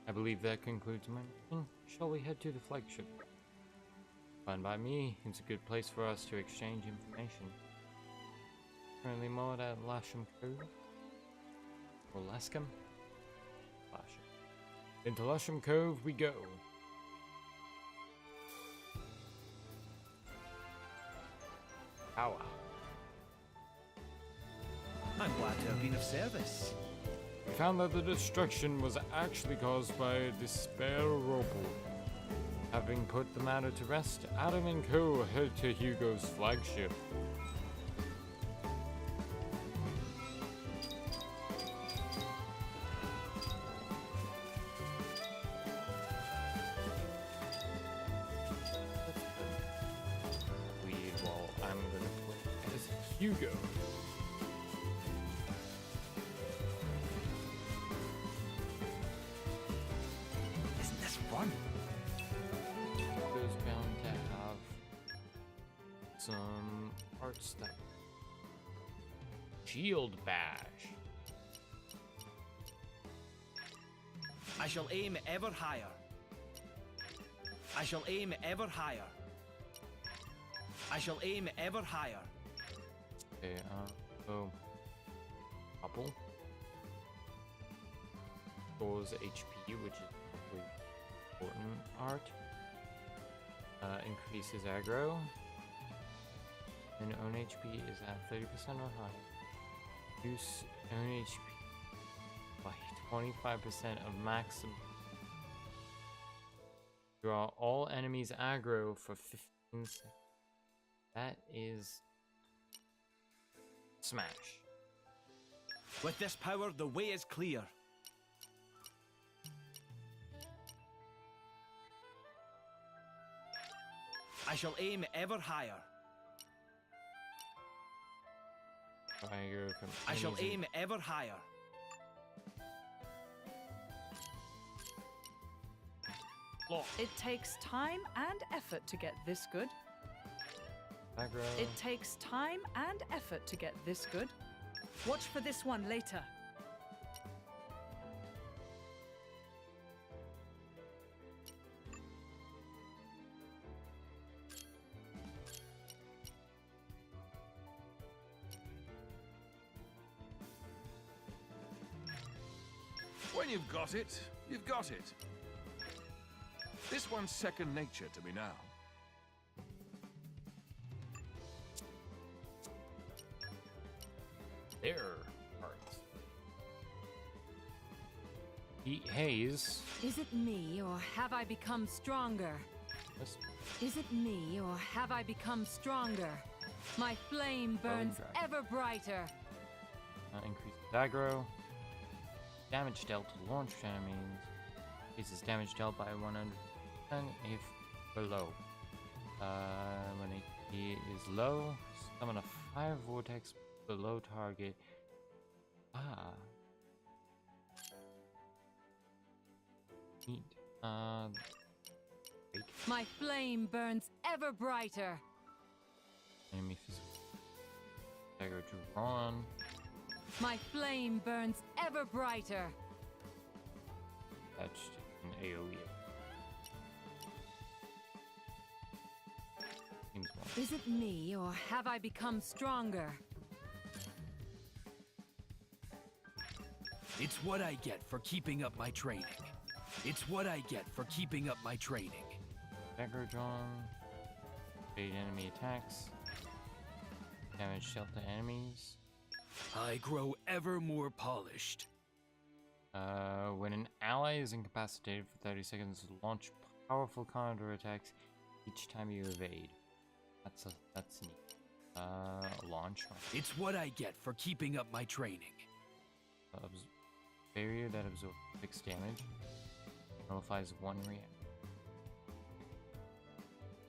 [SPEAKER 1] I believe that concludes my meeting. Shall we head to the flagship? Fine by me. It's a good place for us to exchange information. Currently moored at Lasham Cove. Or Lascom? Lasham. Into Lasham Cove we go. Pow.
[SPEAKER 9] I'm glad to have been of service.
[SPEAKER 1] We found that the destruction was actually caused by a despair robot. Having put the matter to rest, Adam and Co. head to Hugo's flagship. Lead while I'm gonna play as Hugo.
[SPEAKER 9] Isn't this fun?
[SPEAKER 1] Hugo's bound to have some art stuff. Shield bash.
[SPEAKER 9] I shall aim ever higher. I shall aim ever higher. I shall aim ever higher.
[SPEAKER 1] Okay, oh. Couple. Scores HP, which is really important art. Increases aggro. And own HP is at 30% or higher. Use own HP by 25% of maximum. Draw all enemies aggro for 15 seconds. That is smash.
[SPEAKER 9] With this power, the way is clear. I shall aim ever higher. I shall aim ever higher.
[SPEAKER 2] It takes time and effort to get this good.
[SPEAKER 1] Aggro.
[SPEAKER 2] It takes time and effort to get this good. Watch for this one later.
[SPEAKER 8] When you've got it, you've got it. This one's second nature to me now.
[SPEAKER 1] There parts. Heat haze.
[SPEAKER 6] Is it me, or have I become stronger?
[SPEAKER 1] Yes.
[SPEAKER 6] Is it me, or have I become stronger? My flame burns ever brighter.
[SPEAKER 1] Increases aggro. Damage dealt to launched enemies. Increases damage dealt by 100% if below. When HP is low, summon a fire vortex below target. Neat. Wait.
[SPEAKER 6] My flame burns ever brighter.
[SPEAKER 1] Enemy physical. Dagger drawn.
[SPEAKER 6] My flame burns ever brighter.
[SPEAKER 1] Attached an AoE. Seems more.
[SPEAKER 6] Is it me, or have I become stronger?
[SPEAKER 3] It's what I get for keeping up my training. It's what I get for keeping up my training.
[SPEAKER 1] Dagger drawn. Evade enemy attacks. Damage dealt to enemies.
[SPEAKER 3] I grow ever more polished.
[SPEAKER 1] When an ally is incapacitated for 30 seconds, launch powerful counter attacks each time you evade. That's neat. Launch.
[SPEAKER 3] It's what I get for keeping up my training.
[SPEAKER 1] Barrier that absorbs 6 damage. Nullifies 1 react.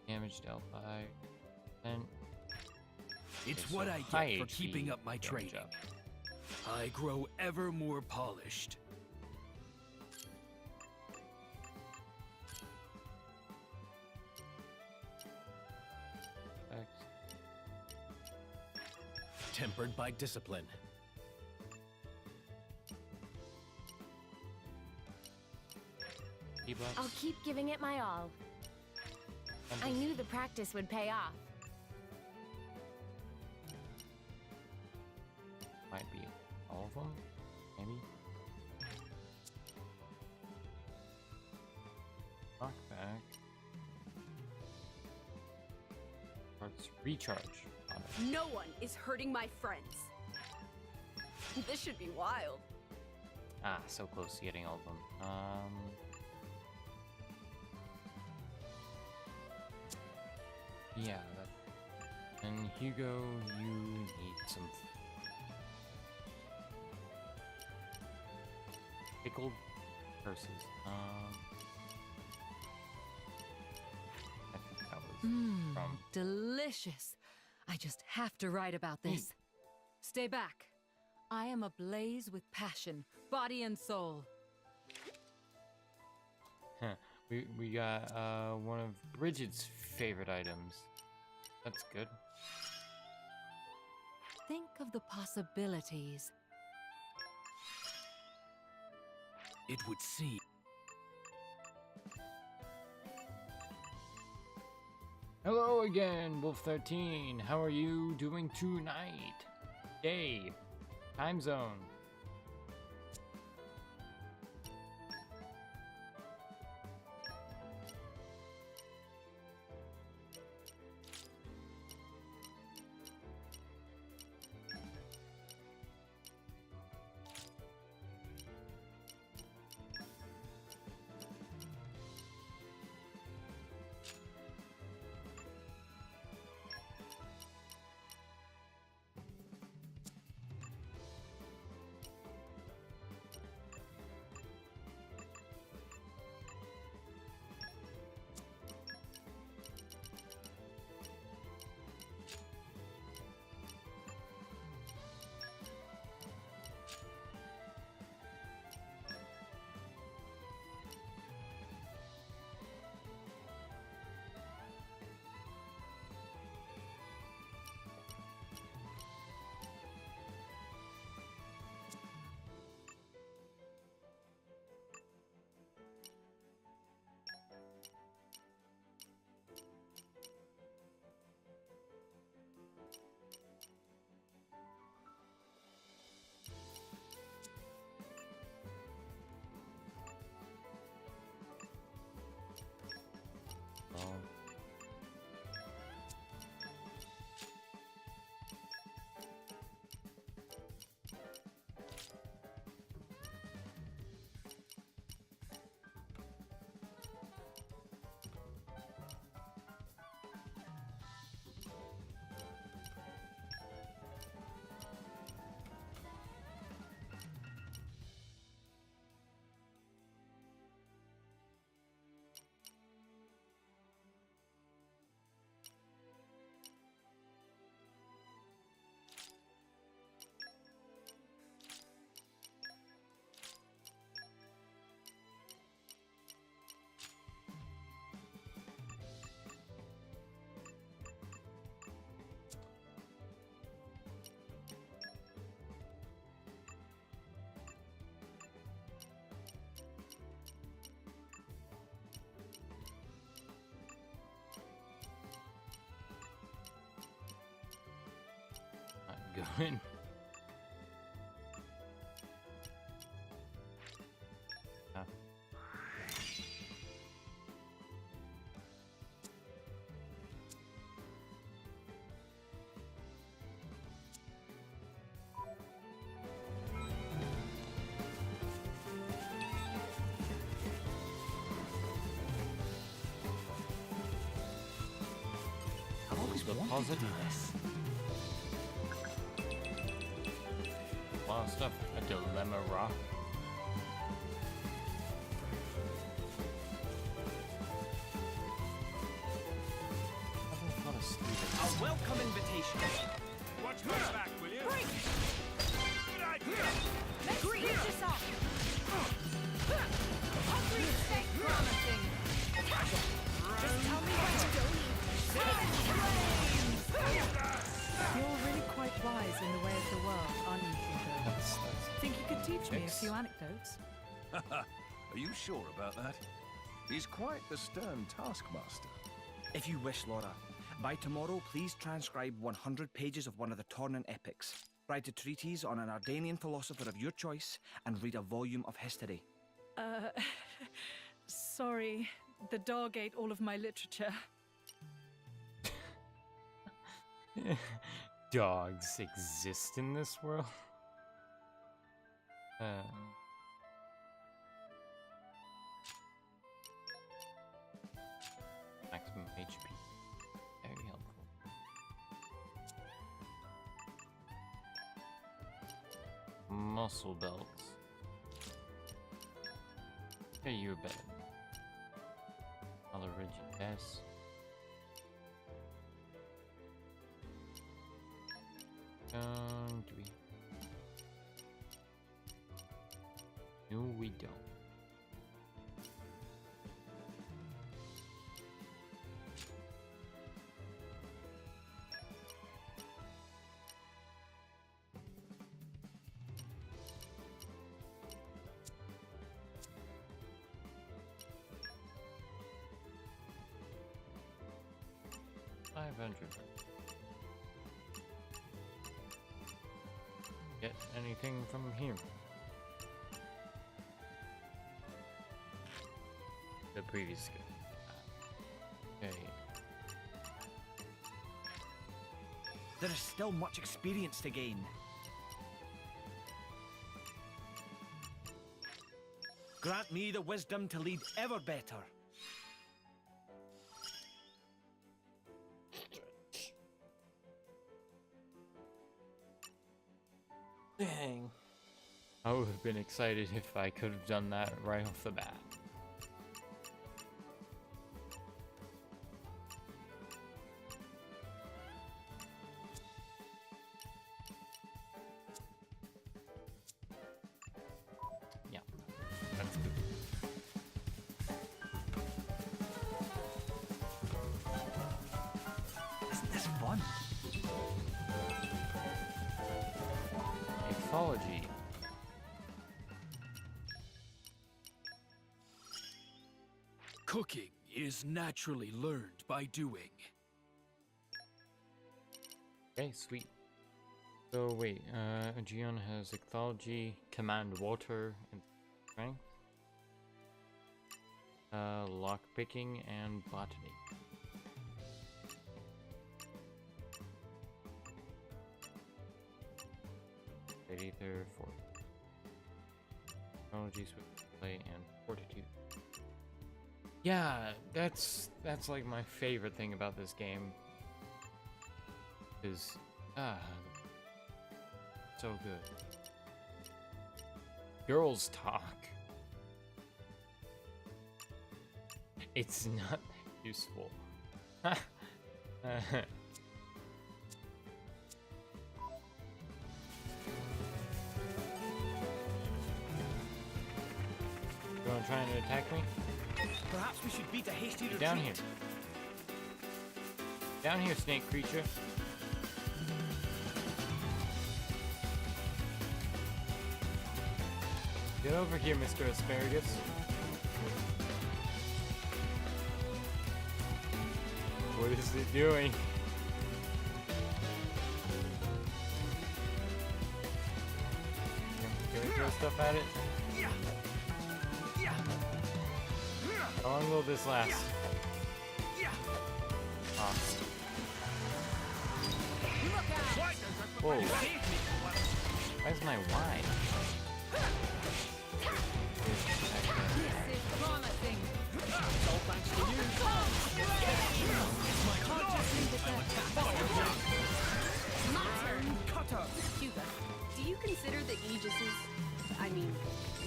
[SPEAKER 1] Damage dealt by 10.
[SPEAKER 3] It's what I get for keeping up my training. I grow ever more polished.
[SPEAKER 14] Tempered by discipline.
[SPEAKER 1] debuffs.
[SPEAKER 5] I'll keep giving it my all. I knew the practice would pay off.
[SPEAKER 1] Might be all of them, maybe. Knockback. Cards recharge.
[SPEAKER 7] No one is hurting my friends. This should be wild.
[SPEAKER 1] Ah, so close to getting all of them. Yeah, that. And Hugo, you need some pickled curses. I think that was from.
[SPEAKER 6] Delicious. I just have to write about this. Stay back. I am ablaze with passion, body and soul.
[SPEAKER 1] We got one of Bridget's favorite items. That's good.
[SPEAKER 6] Think of the possibilities.
[SPEAKER 3] It would seem.
[SPEAKER 1] Hello again, Wolf13. How are you doing tonight? Day. Time zone. Going. Ah.
[SPEAKER 3] I've always wanted to do this.
[SPEAKER 1] A lot of stuff. A dilemma rock.
[SPEAKER 9] A welcome invitation.
[SPEAKER 10] Watch my back, will you?
[SPEAKER 7] Break!
[SPEAKER 10] Good idea!
[SPEAKER 7] Let's finish this off! Hungry steak promising! Just tell me when to
[SPEAKER 2] You're really quite wise in the way of the world, aren't you, Hugo? Think you could teach me a few anecdotes?
[SPEAKER 8] Are you sure about that? He's quite the stern taskmaster.
[SPEAKER 9] If you wish, Laura. By tomorrow, please transcribe 100 pages of one of the Tornan epics. Write a treatise on an Ardanian philosopher of your choice, and read a volume of history.
[SPEAKER 2] Sorry. The dog ate all of my literature.
[SPEAKER 1] Dogs exist in this world? Maximum HP. Very helpful. Muscle belts. Hey, you're better. Color rigid S. Do we? No, we don't. $500. Get anything from here? The previous skill. Okay.
[SPEAKER 9] There is still much experience to gain. Grant me the wisdom to lead ever better.
[SPEAKER 1] Dang. I would have been excited if I could have done that right off the bat. Yeah, that's good.
[SPEAKER 9] Isn't this fun?
[SPEAKER 1] Mythology.
[SPEAKER 3] Cooking is naturally learned by doing.
[SPEAKER 1] Okay, sweet. So wait, Aegeon has ecology, command water, and strength. Lockpicking and botany. Ether for technology, swift play, and fortitude. Yeah, that's like my favorite thing about this game. Is so good. Girls talk. It's not useful. Trying to attack me?
[SPEAKER 9] Perhaps we should beat a hasty retreat.
[SPEAKER 1] Down here. Down here, snake creature. Get over here, Mr. Asparagus. What is it doing? Can we throw stuff at it? How long will this last? Ah. Whoa. Where's my wine?
[SPEAKER 6] This is promising.
[SPEAKER 9] All thanks to you.
[SPEAKER 7] My turn.
[SPEAKER 9] Cutter.
[SPEAKER 7] Hugo, do you consider the Aegis's, I mean,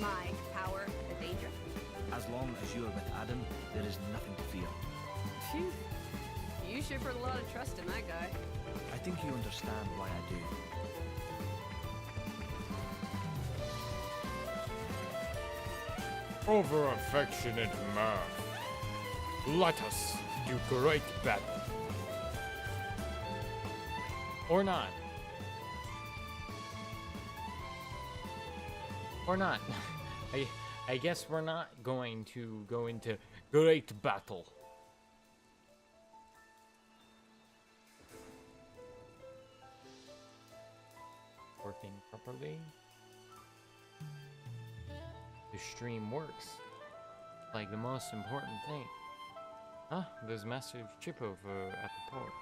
[SPEAKER 7] my power, a danger?
[SPEAKER 9] As long as you are with Adam, there is nothing to fear.
[SPEAKER 7] Phew. You sure put a lot of trust in that guy.
[SPEAKER 9] I think you understand why I do.
[SPEAKER 1] Over affectionate mirth. Let us do great battle. Or not. Or not. I guess we're not going to go into great battle. Working properly. The stream works. Like the most important thing. Huh? There's a massive ship over at the port.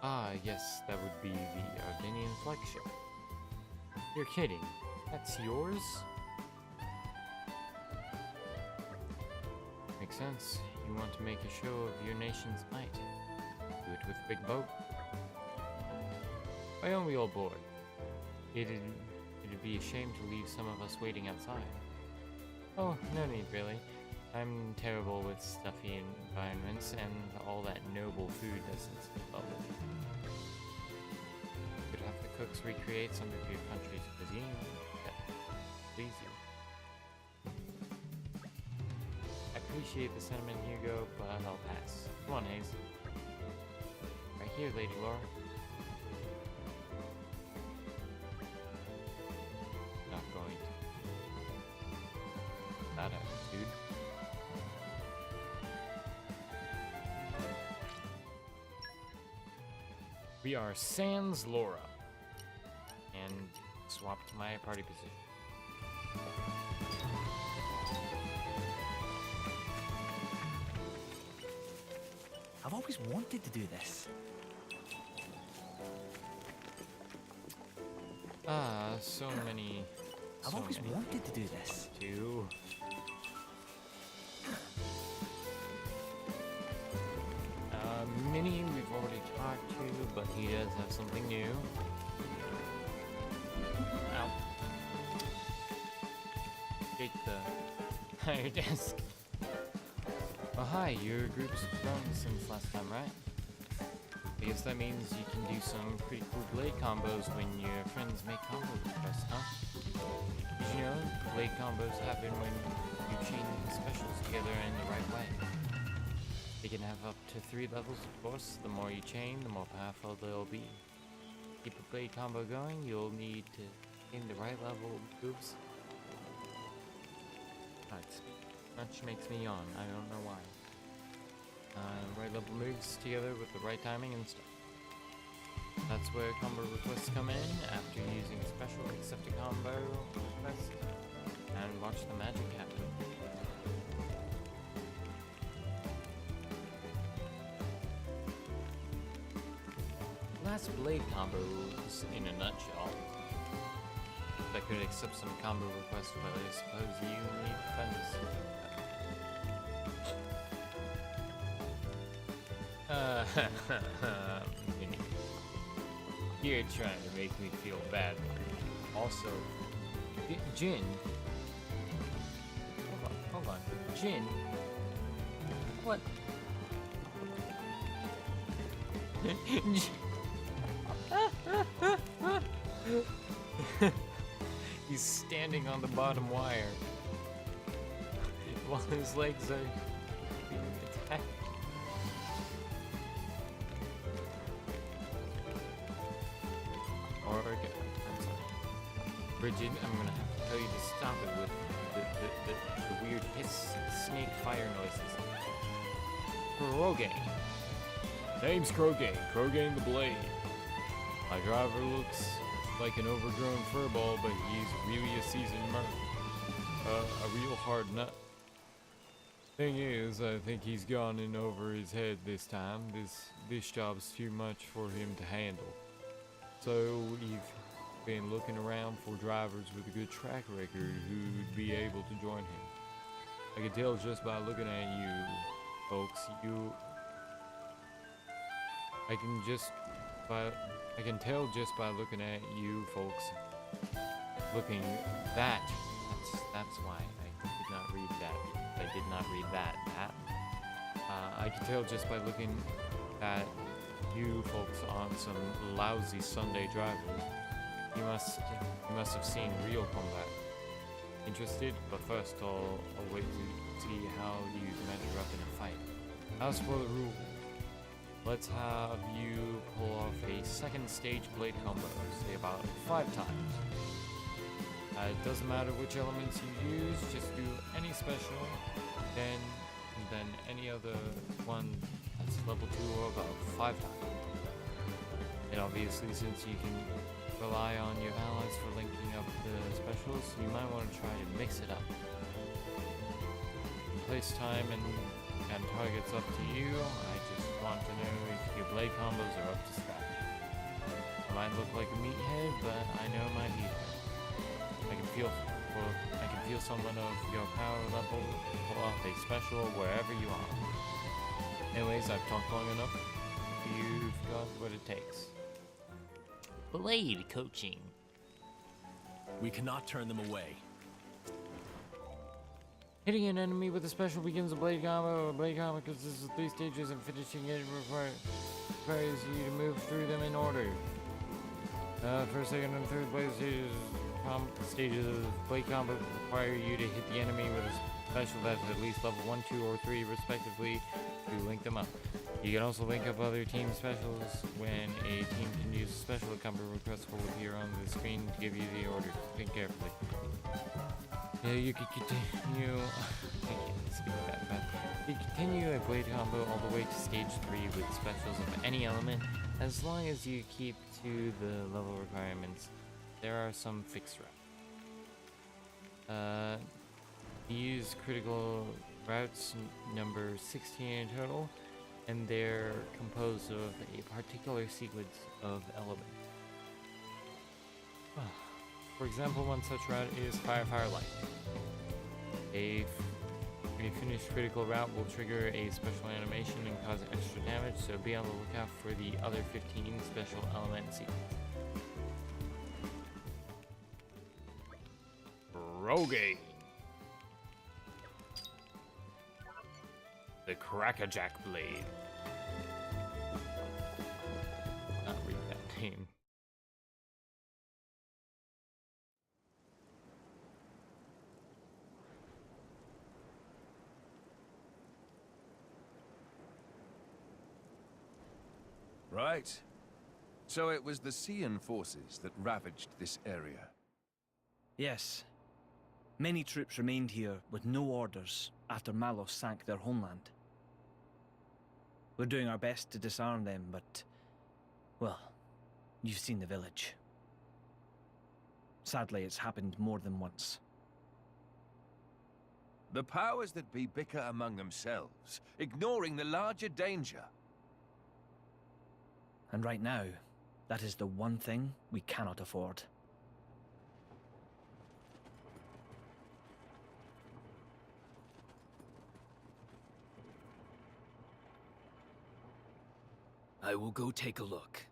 [SPEAKER 1] Ah, yes, that would be the Ardenian flagship. You're kidding. That's yours? Makes sense. You want to make a show of your nation's might. Do it with a big boat. Why aren't we all bored? It'd be a shame to leave some of us waiting outside. Oh, no need really. I'm terrible with stuffy environments, and all that noble food doesn't sit well with me. Could have the cooks recreate some of your country's cuisine that please you. I appreciate the sentiment, Hugo, but I'll pass. Come on, Hayes. Right here, Lady Laura. Not going to. That attitude. We are sans Laura. And swap to my party position.
[SPEAKER 9] I've always wanted to do this.
[SPEAKER 1] Ah, so many.
[SPEAKER 9] I've always wanted to do this.
[SPEAKER 1] Too. Minnie, we've already talked to, but he does have something new. Ow. Take the higher desk. Oh hi, your group's grown since last time, right? I guess that means you can do some pretty cool blade combos when your friends make combo requests, huh? Did you know blade combos happen when you chain specials together in the right way? They can have up to 3 levels, of course. The more you chain, the more powerful they'll be. Keep a blade combo going, you'll need to aim the right level moves. Much makes me yawn, I don't know why. Right level moves together with the right timing and stuff. That's where combo requests come in, after using special accept a combo request, and watch the magic happen. That's blade combos in a nutshell. I could accept some combo requests, but I suppose you need defense. You're trying to make me feel bad for you. Also, Jin. Hold on. Jin. What? He's standing on the bottom wire while his legs are being attacked. I'm sorry. Bridget, I'm gonna have to tell you to stop it with the weird hiss snake fire noises. Krogain. Name's Krogain. Krogain the Blade. My driver looks like an overgrown furball, but he's really a seasoned merc. A real hard nut. Thing is, I think he's gone in over his head this time. This job's too much for him to handle. So we've been looking around for drivers with a good track record who'd be able to join him. I can tell just by looking at you, folks. I can tell just by looking at you folks. That's why I did not read that. I did not read that. I can tell just by looking at you folks on some lousy Sunday drivers. You must have seen real combat. Interested? But first I'll wait to see how you measure up in a fight. As for the rule, let's have you pull off a second stage blade combo, say about 5 times. It doesn't matter which elements you use, just do any special, then any other one that's level 2 or above 5 times. And obviously, since you can rely on your allies for linking up the specials, you might want to try to mix it up. Place time and targets up to you. I just want to know if your blade combos are up to scratch. I might look like a meathead, but I know my people. I can feel someone of your power level pull off a special wherever you are. Anyways, I've talked long enough. You've got what it takes. Blade coaching.
[SPEAKER 3] We cannot turn them away.
[SPEAKER 1] Hitting an enemy with a special begins a blade combo. A blade combo consists of 3 stages, and finishing it requires you to move through them in order. First, second, and third blade stages of blade combo require you to hit the enemy with a special that's at least level 1, 2, or 3 respectively to link them up. You can also link up other team specials. When a team can use a special, a combo request will appear on the screen to give you the order. Think carefully. You can continue. I can't speak that fast. You can continue a blade combo all the way to stage 3 with specials of any element, as long as you keep to the level requirements. There are some fixed routes. You use critical routes number 16 in total, and they're composed of a particular sequence of elements. For example, one such route is Fire, Fire, Light. A finished critical route will trigger a special animation and cause extra damage, so be on the lookout for the other 15 special element sequences. Rogaine. The Crackerjack Blade. Not read that name.
[SPEAKER 8] Right. So it was the Xian forces that ravaged this area.
[SPEAKER 9] Yes. Many troops remained here with no orders after Malos sank their homeland. We're doing our best to disarm them, but... well, you've seen the village. Sadly, it's happened more than once.
[SPEAKER 8] The powers that be bicker among themselves, ignoring the larger danger.
[SPEAKER 9] And right now, that is the one thing we cannot afford.
[SPEAKER 3] I will go take a look.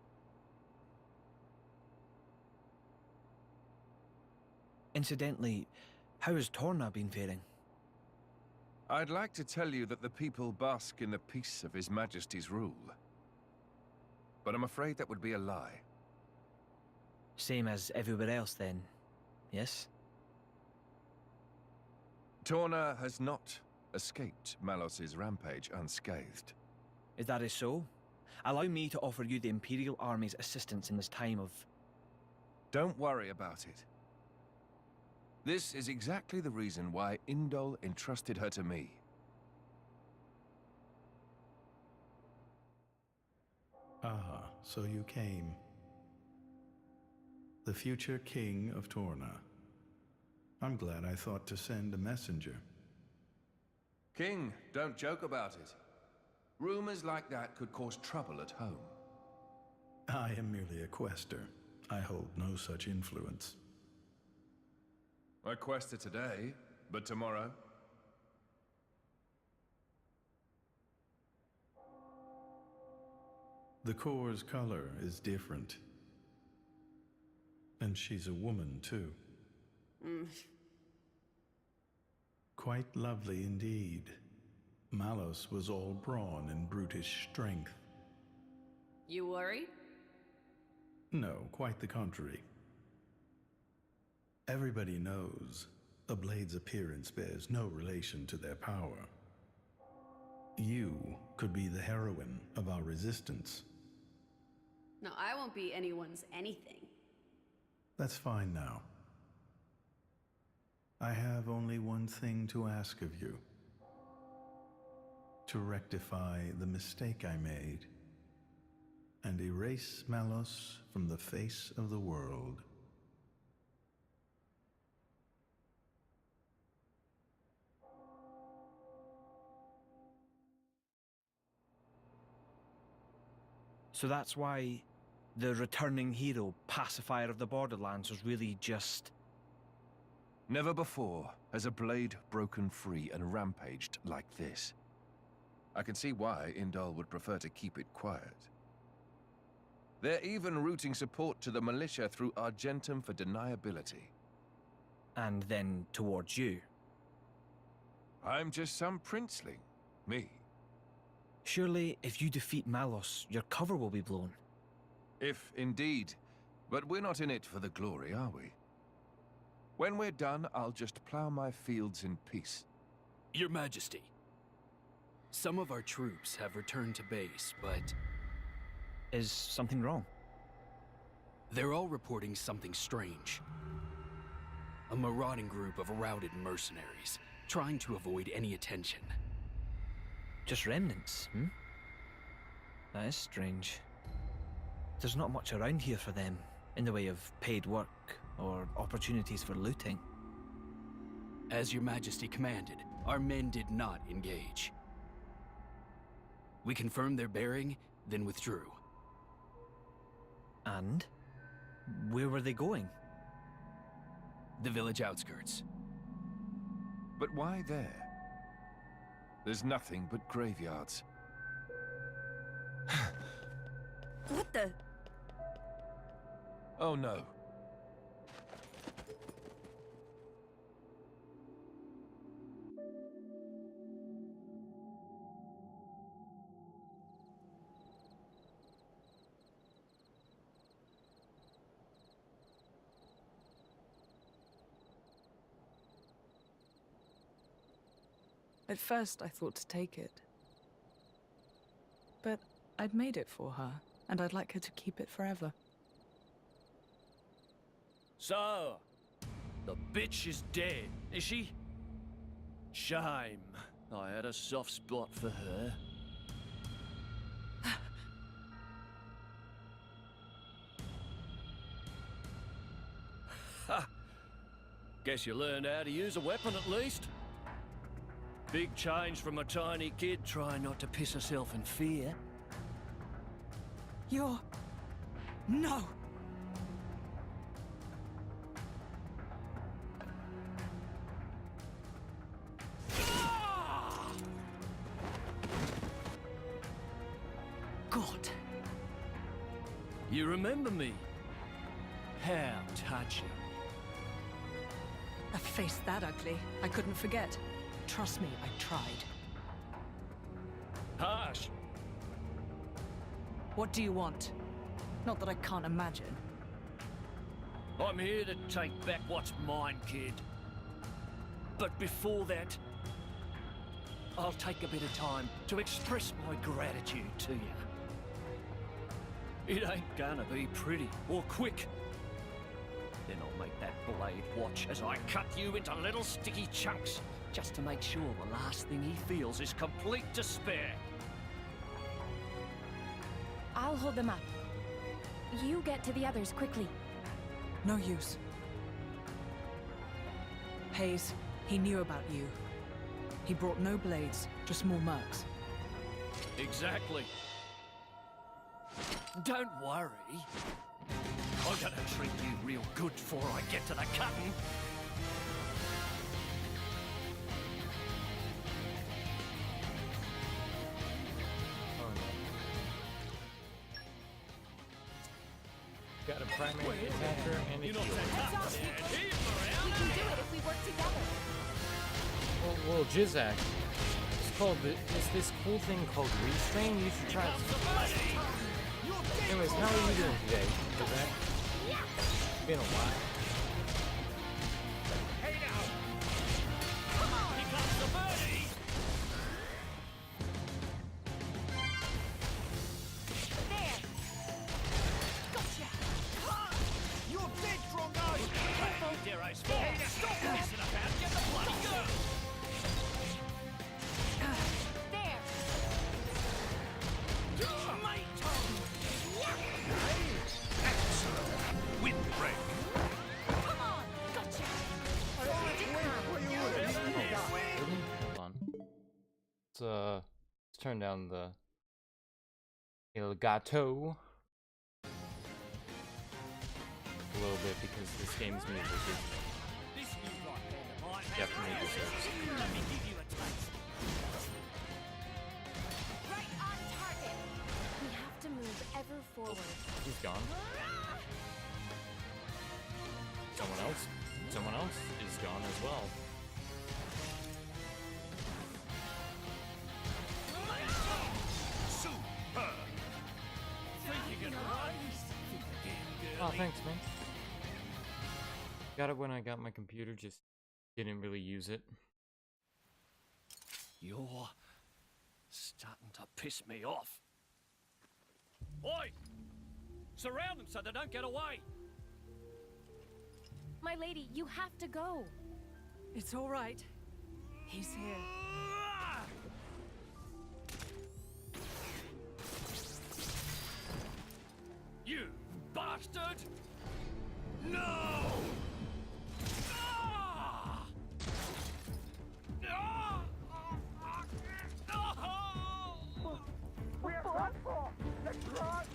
[SPEAKER 9] Incidentally, how has Torna been faring?
[SPEAKER 8] I'd like to tell you that the people bask in the peace of His Majesty's rule. But I'm afraid that would be a lie.
[SPEAKER 9] Same as everywhere else then, yes?
[SPEAKER 8] Torna has not escaped Malos's rampage unscathed.
[SPEAKER 9] If that is so, allow me to offer you the Imperial Army's assistance in this time of...
[SPEAKER 8] Don't worry about it. This is exactly the reason why Indol entrusted her to me.
[SPEAKER 11] Ah, so you came. The future king of Torna. I'm glad I thought to send a messenger.
[SPEAKER 8] King, don't joke about it. Rumors like that could cause trouble at home.
[SPEAKER 11] I am merely a quester. I hold no such influence.
[SPEAKER 8] I quested today, but tomorrow?
[SPEAKER 11] The core's color is different. And she's a woman, too. Quite lovely indeed. Malos was all brawn and brutish strength.
[SPEAKER 7] You worried?
[SPEAKER 11] No, quite the contrary. Everybody knows a blade's appearance bears no relation to their power. You could be the heroine of our resistance.
[SPEAKER 7] No, I won't be anyone's anything.
[SPEAKER 11] That's fine now. I have only one thing to ask of you. To rectify the mistake I made and erase Malos from the face of the world.
[SPEAKER 9] So that's why the returning hero, pacifier of the Borderlands, was really just...
[SPEAKER 8] Never before has a blade broken free and rampaged like this. I can see why Indal would prefer to keep it quiet. They're even routing support to the militia through Argentum for deniability.
[SPEAKER 9] And then towards you.
[SPEAKER 8] I'm just some princeling. Me.
[SPEAKER 9] Surely, if you defeat Malos, your cover will be blown.
[SPEAKER 8] If indeed. But we're not in it for the glory, are we? When we're done, I'll just plow my fields in peace.
[SPEAKER 3] Your Majesty, some of our troops have returned to base, but...
[SPEAKER 9] Is something wrong?
[SPEAKER 3] They're all reporting something strange. A marauding group of routed mercenaries, trying to avoid any attention.
[SPEAKER 9] Just remnants, hmm? That is strange. There's not much around here for them, in the way of paid work or opportunities for looting.
[SPEAKER 3] As your Majesty commanded, our men did not engage. We confirmed their bearing, then withdrew.
[SPEAKER 9] And? Where were they going?
[SPEAKER 3] The village outskirts.
[SPEAKER 8] But why there? There's nothing but graveyards.
[SPEAKER 7] What the?
[SPEAKER 8] Oh no.
[SPEAKER 2] At first, I thought to take it. But I'd made it for her, and I'd like her to keep it forever.
[SPEAKER 14] So, the bitch is dead, is she? Shame. I had a soft spot for her. Ha! Guess you learned how to use a weapon at least. Big change from a tiny kid trying not to piss herself in fear.
[SPEAKER 2] You're... No!
[SPEAKER 14] God! You remember me? How touching.
[SPEAKER 2] A face that ugly, I couldn't forget. Trust me, I tried.
[SPEAKER 14] Harsh!
[SPEAKER 2] What do you want? Not that I can't imagine.
[SPEAKER 14] I'm here to take back what's mine, kid. But before that, I'll take a bit of time to express my gratitude to you. It ain't gonna be pretty or quick. Then I'll make that blade watch as I cut you into little sticky chunks, just to make sure the last thing he feels is complete despair.
[SPEAKER 5] I'll hold them up. You get to the others quickly.
[SPEAKER 2] No use. Hayes, he knew about you. He brought no blades, just more mercs.
[SPEAKER 14] Exactly. Don't worry. I'm gonna treat you real good before I get to the cutting.
[SPEAKER 1] Got a primary attacker and a healer.
[SPEAKER 5] That's all you can do it if we work together.
[SPEAKER 1] Well, Jizak, it's this cool thing called restrain. You should try it. Anyways, how are you doing today, Jizak? It's been a while.
[SPEAKER 14] Hey now! Come on! Here comes the birdie!
[SPEAKER 7] There! Gotcha!
[SPEAKER 14] You're dead, Drongo! Hey, dare I say? Hey, stop messing about!
[SPEAKER 1] let's turn down the El Gato a little bit because this game's music is definitely deserves.
[SPEAKER 14] Let me give you a taste.
[SPEAKER 5] Right on target. We have to move ever forward.
[SPEAKER 1] He's gone. Someone else is gone as well. Oh, thanks, man. Got it when I got my computer, just didn't really use it.
[SPEAKER 14] You're starting to piss me off. Oi! Surround them so they don't get away!
[SPEAKER 5] My lady, you have to go.
[SPEAKER 2] It's all right. He's here.
[SPEAKER 14] You bastard! No! Ah! Ah!
[SPEAKER 15] We're done for! Let's run!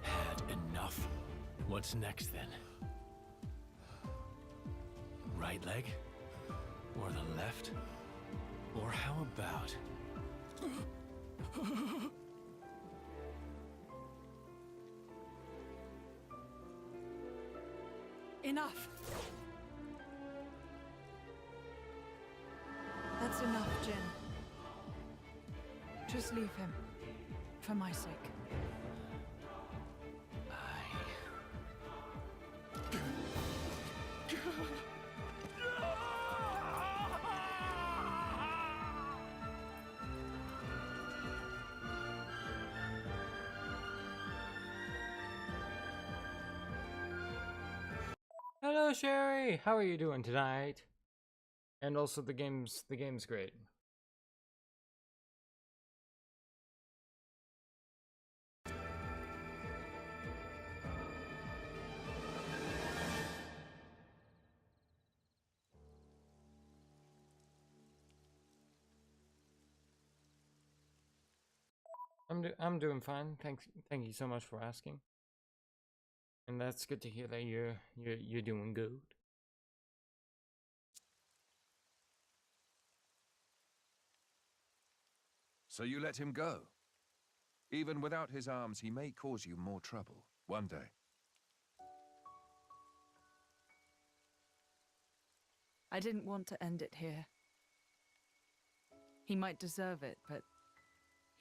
[SPEAKER 14] Had enough. What's next then? Right leg? Or the left? Or how about...
[SPEAKER 2] Enough! That's enough, Jin. Just leave him. For my sake.
[SPEAKER 1] Hello, Sherry. How are you doing tonight? And also, the game's great. I'm doing fine. Thank you so much for asking. And that's good to hear that you're doing good.
[SPEAKER 8] So you let him go? Even without his arms, he may cause you more trouble one day.
[SPEAKER 2] I didn't want to end it here. He might deserve it, but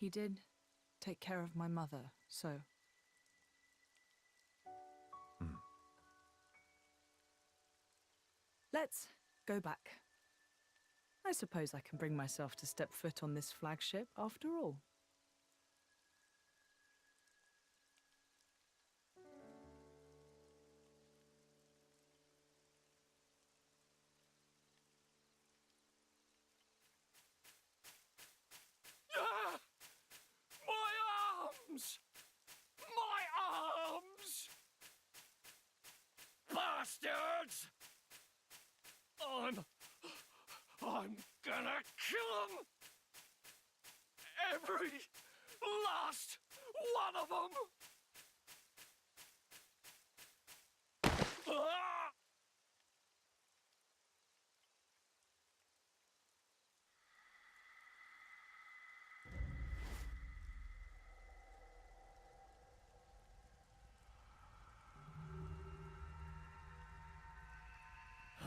[SPEAKER 2] he did take care of my mother, so... Let's go back. I suppose I can bring myself to step foot on this flagship after all.
[SPEAKER 14] Ah! My arms! My arms! Bastards! I'm gonna kill them! Every last one of them! Ah!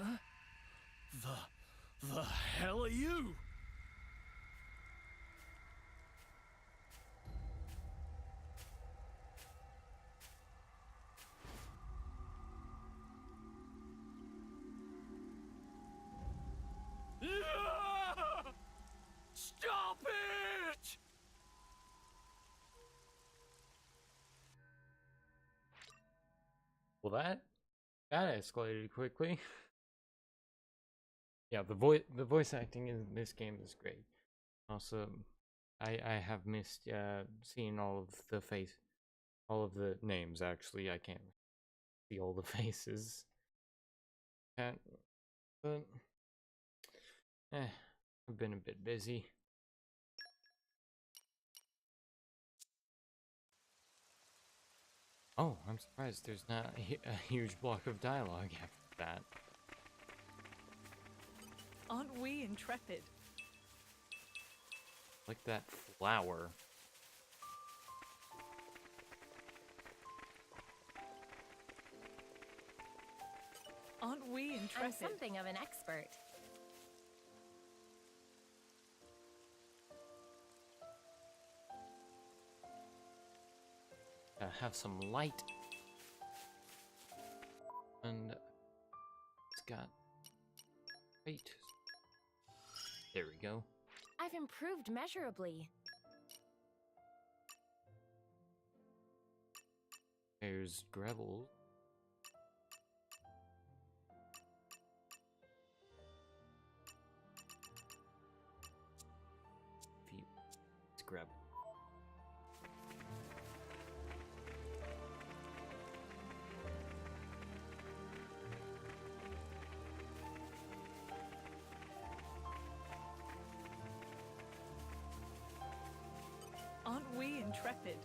[SPEAKER 14] Huh? The hell are you? Ah! Stop it!
[SPEAKER 1] Well, that escalated quickly. Yeah, the voice acting in this game is great. Also, I have missed seeing all of the names. Actually, I can't see all the faces. But I've been a bit busy. Oh, I'm surprised there's not a huge block of dialogue after that.
[SPEAKER 2] Aren't we intrepid?
[SPEAKER 1] Like that flower.
[SPEAKER 2] Aren't we
[SPEAKER 5] I'm
[SPEAKER 2] intrepid?
[SPEAKER 5] something of an expert.
[SPEAKER 1] Have some light. And it's got wait. There we go.
[SPEAKER 5] I've improved measurably.
[SPEAKER 1] There's gravel. Let's grab.
[SPEAKER 2] Aren't we intrepid?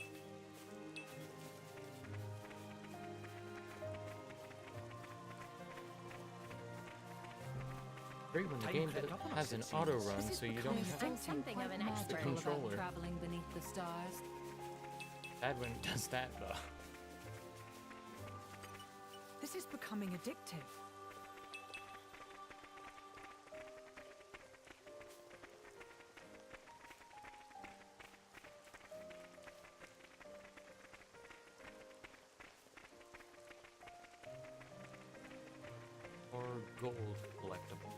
[SPEAKER 1] Great when the game has an auto run, so you don't have
[SPEAKER 5] I'm something of an
[SPEAKER 1] the
[SPEAKER 5] expert.
[SPEAKER 1] controller.
[SPEAKER 6] Traveling beneath the stars.
[SPEAKER 1] Bad when it does that though.
[SPEAKER 2] This is becoming addictive.
[SPEAKER 1] Or gold collectible.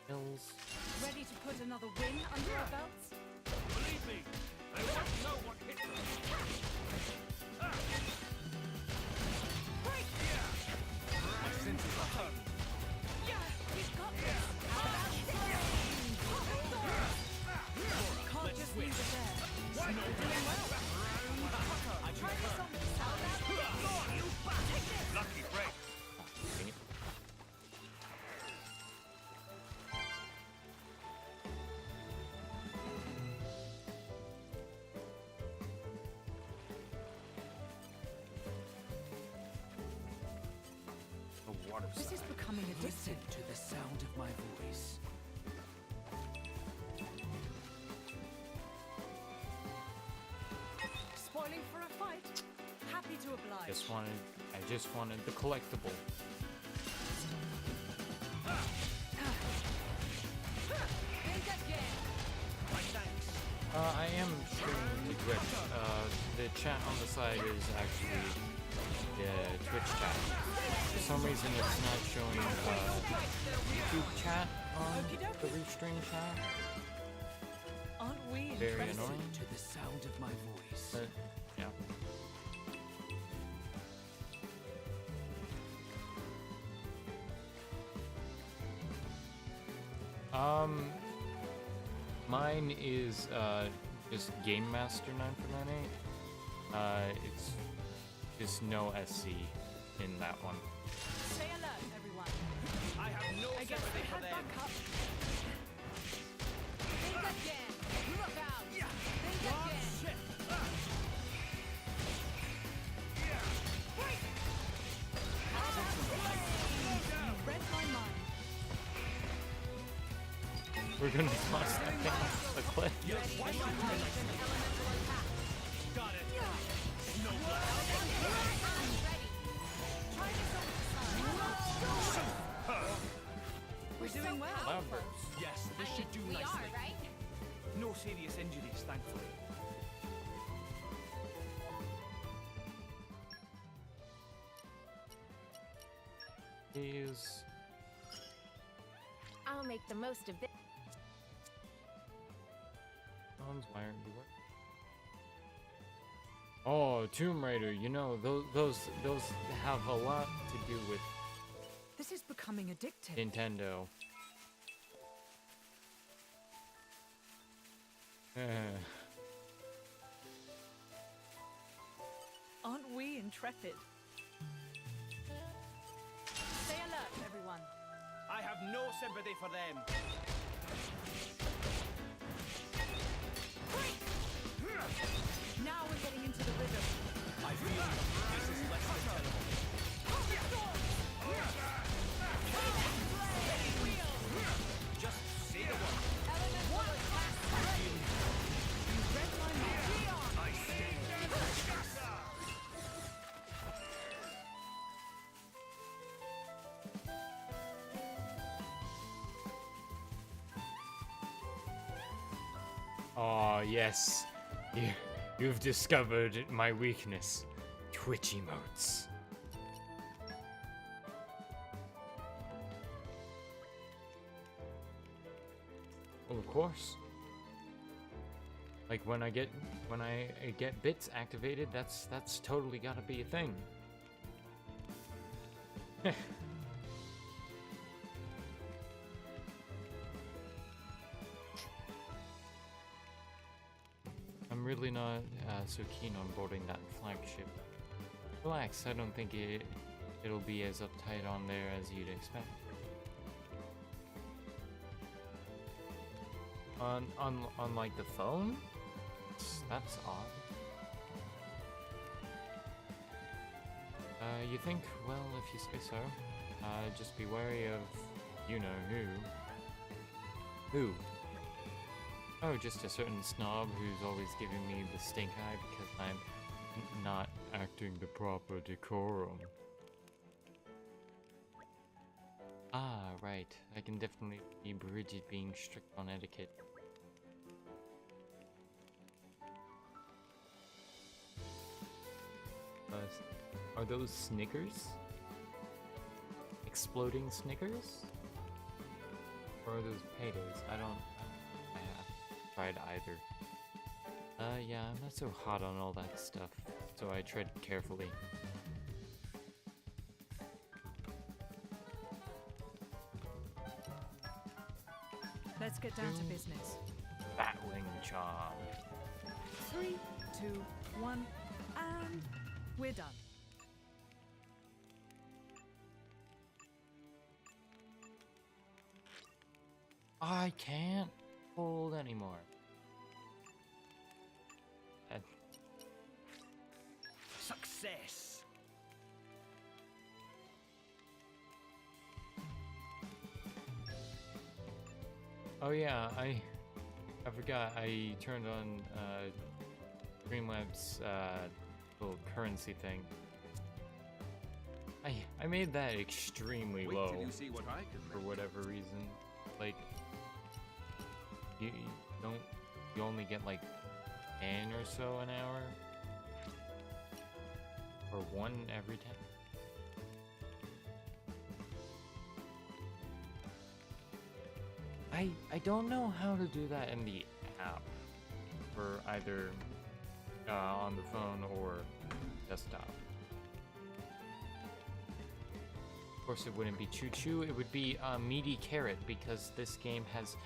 [SPEAKER 1] Hills.
[SPEAKER 2] Ready to put another win under our belts?
[SPEAKER 14] Believe me, I want to know what hit them.
[SPEAKER 2] Break!
[SPEAKER 14] My senses are heightened.
[SPEAKER 2] Yeah, we've got this. Can't just leave it there. You're doing well. Try this on. Take this.
[SPEAKER 14] Lucky break.
[SPEAKER 1] Dang it. The water
[SPEAKER 2] This is
[SPEAKER 1] side.
[SPEAKER 2] becoming
[SPEAKER 3] Listen
[SPEAKER 2] addictive.
[SPEAKER 3] to the sound of my voice.
[SPEAKER 2] Spoiling for a fight. Happy to oblige.
[SPEAKER 1] I just wanted the collectible.
[SPEAKER 2] Think again.
[SPEAKER 14] My thanks.
[SPEAKER 1] I am streaming to Twitch. The chat on the side is actually the Twitch chat. For some reason, it's not showing YouTube chat on the restream chat.
[SPEAKER 2] Aren't we
[SPEAKER 1] Very
[SPEAKER 2] impressive?
[SPEAKER 1] annoying.
[SPEAKER 3] To the sound of my voice.
[SPEAKER 1] But yeah. Mine is just Game Master 9498. It's just no SC in that one.
[SPEAKER 2] Stay alert, everyone.
[SPEAKER 14] I have no
[SPEAKER 2] I guess
[SPEAKER 14] sympathy
[SPEAKER 2] they
[SPEAKER 14] for
[SPEAKER 2] had
[SPEAKER 14] them.
[SPEAKER 2] backup.
[SPEAKER 6] Think again. Look out. Think again.
[SPEAKER 14] Shit.
[SPEAKER 2] You read my mind.
[SPEAKER 1] We're gonna toss that thing off the cliff.
[SPEAKER 14] Got it. No
[SPEAKER 2] We're doing well.
[SPEAKER 1] Cloudburst.
[SPEAKER 3] Yes, this should do
[SPEAKER 5] We
[SPEAKER 3] nicely.
[SPEAKER 5] are, right?
[SPEAKER 3] No
[SPEAKER 9] No serious injuries, thankfully.
[SPEAKER 1] Is
[SPEAKER 5] I'll make the most of this.
[SPEAKER 1] Tom's wiring to work. Oh, Tomb Raider, you know, those have a lot to do with
[SPEAKER 2] This is becoming addictive.
[SPEAKER 1] Nintendo.
[SPEAKER 2] Aren't we intrepid? Stay alert, everyone.
[SPEAKER 9] I have no sympathy for them.
[SPEAKER 2] Now we're getting into the rhythm.
[SPEAKER 9] I feel this is less than terrible. Just say the word.
[SPEAKER 2] You read my mind.
[SPEAKER 9] I stand.
[SPEAKER 1] Oh, yes. You've discovered my weakness. Twitch emotes. Well, of course. Like when I get bits activated, that's totally gotta be a thing. I'm really not so keen on boarding that flagship. Relax, I don't think it'll be as uptight on there as you'd expect. On like the phone? That's odd. You think? Well, if you say so. Just be wary of you know who. Who? Oh, just a certain snob who's always giving me the stink eye because I'm not acting the proper decorum. Ah, right. I can definitely be Bridget being strict on etiquette. Are those Snickers? Exploding Snickers? Or are those potatoes? I haven't tried either. Yeah, I'm not so hot on all that stuff, so I tread carefully.
[SPEAKER 2] Let's get down to business.
[SPEAKER 1] Batwing charm.
[SPEAKER 2] 3, 2, 1, and we're done.
[SPEAKER 1] I can't hold anymore.
[SPEAKER 9] Success.
[SPEAKER 1] Oh yeah, I forgot I turned on Streamlabs little currency thing. I made that extremely
[SPEAKER 8] Wait
[SPEAKER 1] low
[SPEAKER 8] till you see what I can
[SPEAKER 1] for
[SPEAKER 8] make.
[SPEAKER 1] whatever reason. Like you only get like 10 or so an hour, or 1 every 10. I don't know how to do that in the app for either on the phone or desktop. Of course, it wouldn't be Choo Choo, it would be Meaty Carrot, because this game has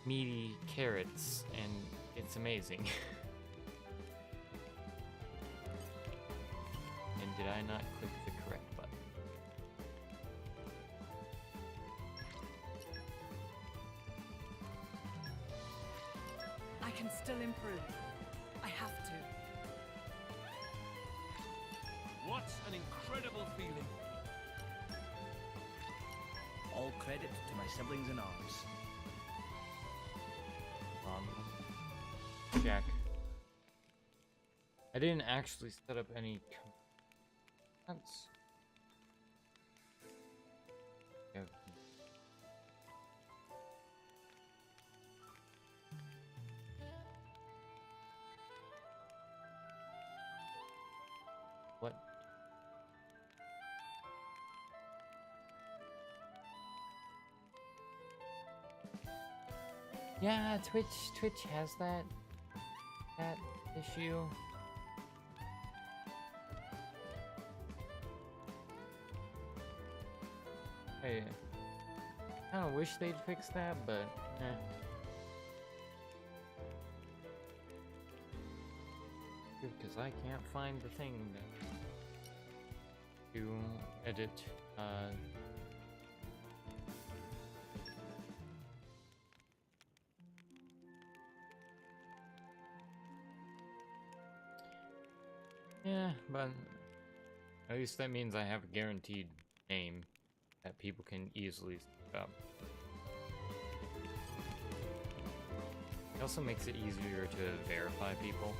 [SPEAKER 1] meaty carrots and it's amazing. And did I not click the correct button?
[SPEAKER 2] I can still improve. I have to.
[SPEAKER 14] What an incredible feeling.
[SPEAKER 9] All credit to my siblings in arms.
[SPEAKER 1] Check. I didn't actually set up any commands. Yeah, Twitch has that issue. I kind of wish they'd fix that, but eh. Because I can't find the thing to edit. Yeah, but at least that means I have a guaranteed name that people can easily look up. It also makes it easier to verify people.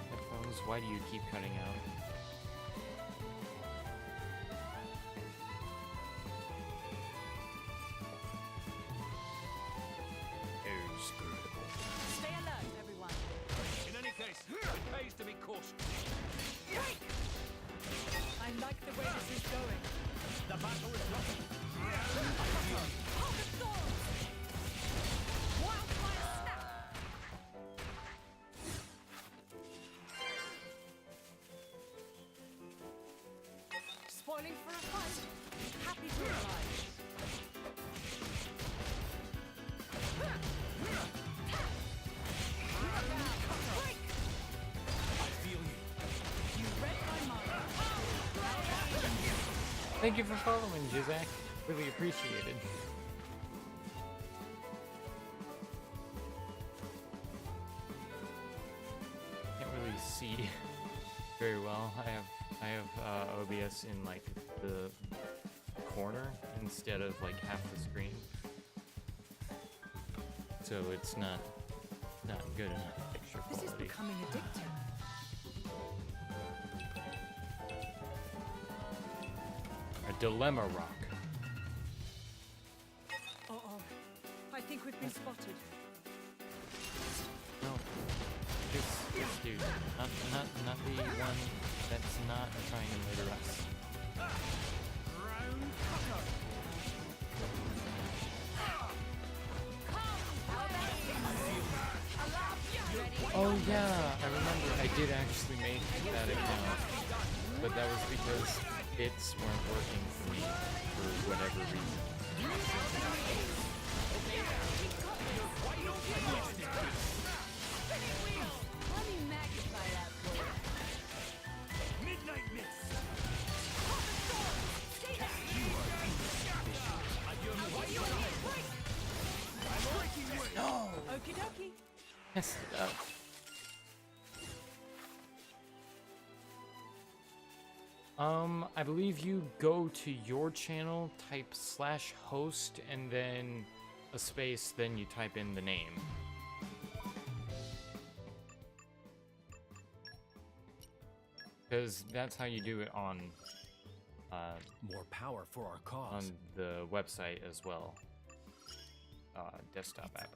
[SPEAKER 1] Headphones, why do you keep cutting out?
[SPEAKER 7] Stay alert, everyone.
[SPEAKER 4] In any case, it pays to be cautious.
[SPEAKER 7] I like the way this is going.
[SPEAKER 4] The battle is not.
[SPEAKER 7] Pocket thorns! Wildfire snap! Spoiling for a fight. Happy to oblige.
[SPEAKER 1] Thank you for following, Jizak. Really appreciated. Can't really see very well. I have OBS in like the corner instead of like half the screen, so it's not good enough picture quality.
[SPEAKER 2] This is becoming addictive.
[SPEAKER 1] A dilemma rock.
[SPEAKER 7] Uh-oh. I think we've been spotted.
[SPEAKER 1] No, this dude, not the one that's not trying to murder us. Oh yeah, I remember I did actually make that account, but that was because bits weren't working for me for whatever reason.
[SPEAKER 7] Let me magnify that for you.
[SPEAKER 4] Midnight Mist.
[SPEAKER 7] Stay down.
[SPEAKER 1] No!
[SPEAKER 7] Okie dokie.
[SPEAKER 1] Messed it up. I believe you go to your channel, type /host, and then a space, then you type in the name. Because that's how you do it on
[SPEAKER 3] more power for our cause.
[SPEAKER 1] On the website as well. Desktop app.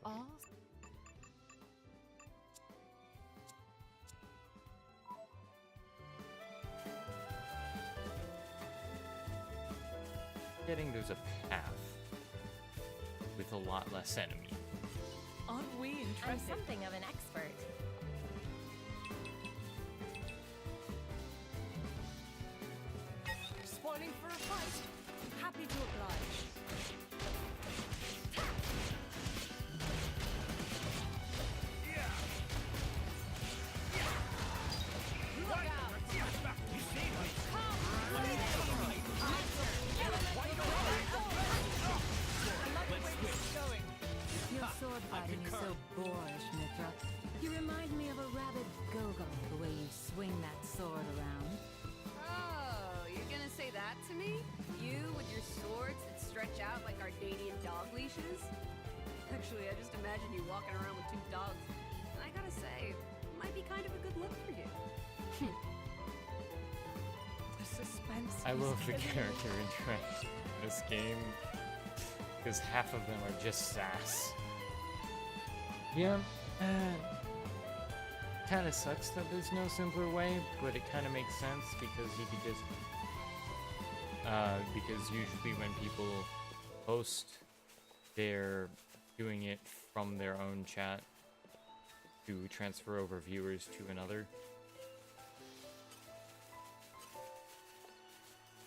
[SPEAKER 1] Getting there's a path with a lot less enemy.
[SPEAKER 7] Aren't we interested?
[SPEAKER 5] I'm something of an expert.
[SPEAKER 7] Spoiling for a fight. Happy to oblige. Look out!
[SPEAKER 6] Your sword fighting is so boorish, Mithra. You remind me of a rabid Gogol, the way you swing that sword around.
[SPEAKER 7] Oh, you're gonna say that to me? You with your swords that stretch out like Ardanian dog leashes? Actually, I just imagine you walking around with two dogs. And I gotta say, it might be kind of a good look for you.
[SPEAKER 2] The suspense.
[SPEAKER 1] I
[SPEAKER 2] is
[SPEAKER 1] love the
[SPEAKER 2] killing me.
[SPEAKER 1] character interaction in this game because half of them are just sass. Yeah, kind of sucks that there's no simpler way, but it kind of makes sense because you could just because usually when people post, they're doing it from their own chat to transfer over viewers to another.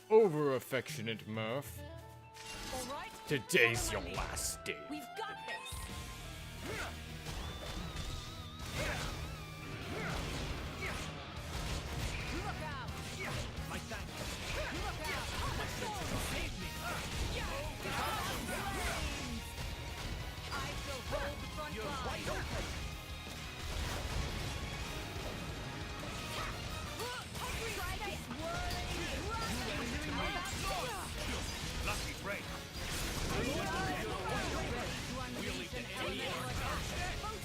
[SPEAKER 1] Over affectionate Murph.
[SPEAKER 6] All right.
[SPEAKER 1] Today's your last day.
[SPEAKER 6] We've got this. Look out! My thanks. Look out! My sword saved me. I shall hold the front line. You're wide open. Try this whirling.
[SPEAKER 4] Lucky break.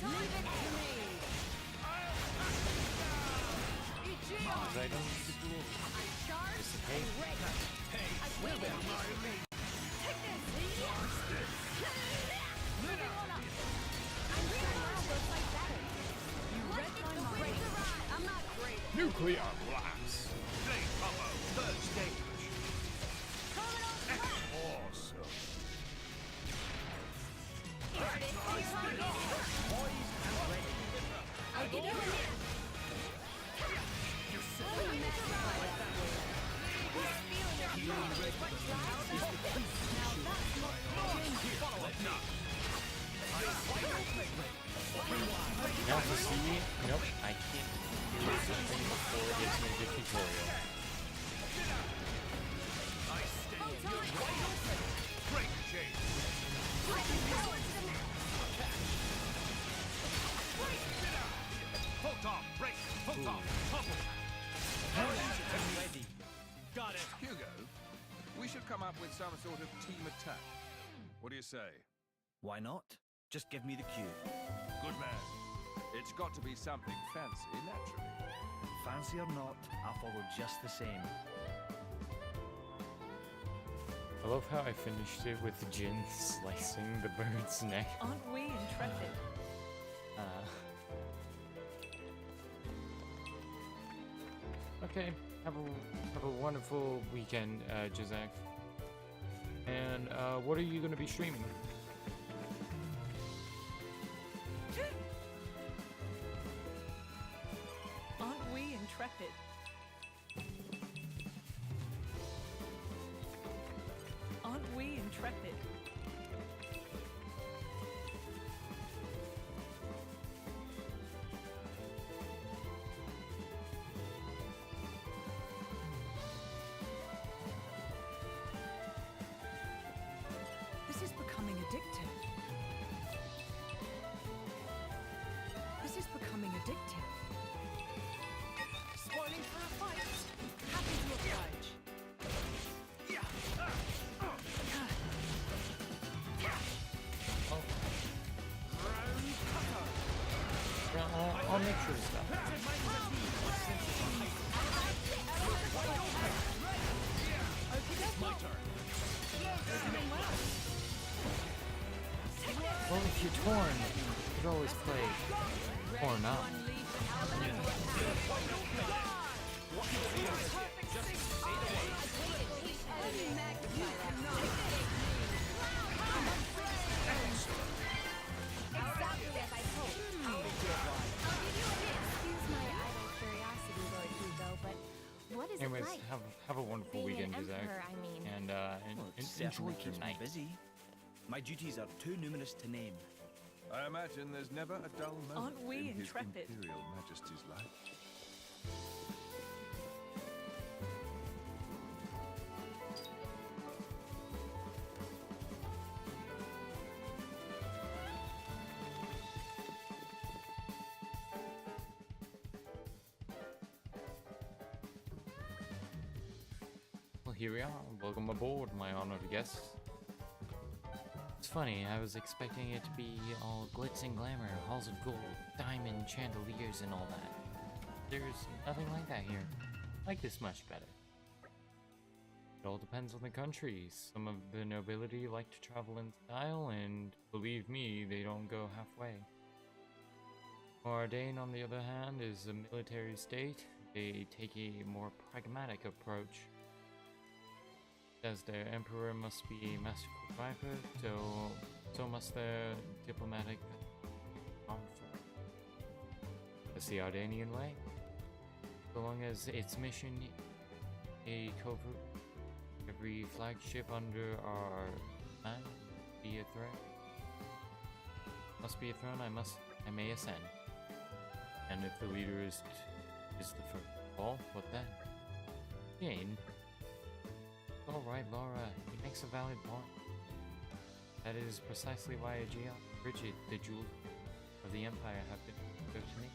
[SPEAKER 6] Leave it to me.
[SPEAKER 1] Those items
[SPEAKER 6] I'm charged
[SPEAKER 1] dissipate.
[SPEAKER 6] and ready. I will take this. Moving on up. I'm sure now will fight better. You read my mind. I'm not great.
[SPEAKER 1] Nuclear blast.
[SPEAKER 4] Blade combo. Third stage. Awesome.
[SPEAKER 6] I'll give you a hand.
[SPEAKER 1] Now to see, nope, I can't do this thing before it gets into the tutorial.
[SPEAKER 4] Break change. Hold on, break, hold on, topple.
[SPEAKER 10] Ready. Got it. Hugo, we should come up with some sort of team attack. What do you say?
[SPEAKER 9] Why not? Just give me the cue.
[SPEAKER 10] Good man. It's got to be something fancy, naturally.
[SPEAKER 9] Fancy or not, I'll follow just the same.
[SPEAKER 1] I love how I finished it with Jin slicing the bird's neck.
[SPEAKER 2] Aren't we intrepid?
[SPEAKER 1] Okay, have a wonderful weekend, Jazak. And what are you going to be streaming?
[SPEAKER 2] Aren't we intrepid? Aren't we intrepid? This is becoming addictive. This is becoming addictive. Spoiling for a fight. Happy to oblige.
[SPEAKER 1] I'll make sure to stop.
[SPEAKER 4] My turn.
[SPEAKER 1] Well, if you're torn, you could always play Torna.
[SPEAKER 5] Exactly as I hoped. I'll give you a hint. Excuse my idle curiosity, Lord Hugo, but what is
[SPEAKER 1] Anyways,
[SPEAKER 5] it like?
[SPEAKER 1] have a wonderful
[SPEAKER 5] Being
[SPEAKER 1] weekend,
[SPEAKER 5] an
[SPEAKER 1] Jazak.
[SPEAKER 5] emperor, I mean.
[SPEAKER 1] And
[SPEAKER 9] Well, it
[SPEAKER 1] enjoy
[SPEAKER 9] certainly
[SPEAKER 1] your
[SPEAKER 9] keeps me
[SPEAKER 1] night.
[SPEAKER 9] busy. My duties are too numerous to name.
[SPEAKER 10] I imagine there's never a dull moment
[SPEAKER 2] Aren't we
[SPEAKER 10] in
[SPEAKER 2] intrepid?
[SPEAKER 10] His Imperial Majesty's life.
[SPEAKER 1] Well, here we are. Welcome aboard, my honored guests. It's funny, I was expecting it to be all glitz and glamour, halls of gold, diamond chandeliers and all that. There's nothing like that here. I like this much better. It all depends on the country. Some of the nobility like to travel in style, and believe me, they don't go halfway. Mordane, on the other hand, is a military state. They take a more pragmatic approach. As their emperor must be a masterful driver, so must their diplomatic harmful. That's the Ardanian way. So long as its mission a covert, every flagship under our command be a threat. Must be a throne I may ascend. And if the leader is the first fall, what then? Jane. Alright, Laura, he makes a valid point. That is precisely why Aegeon, Bridget, the jewel of the Empire, have been given to me.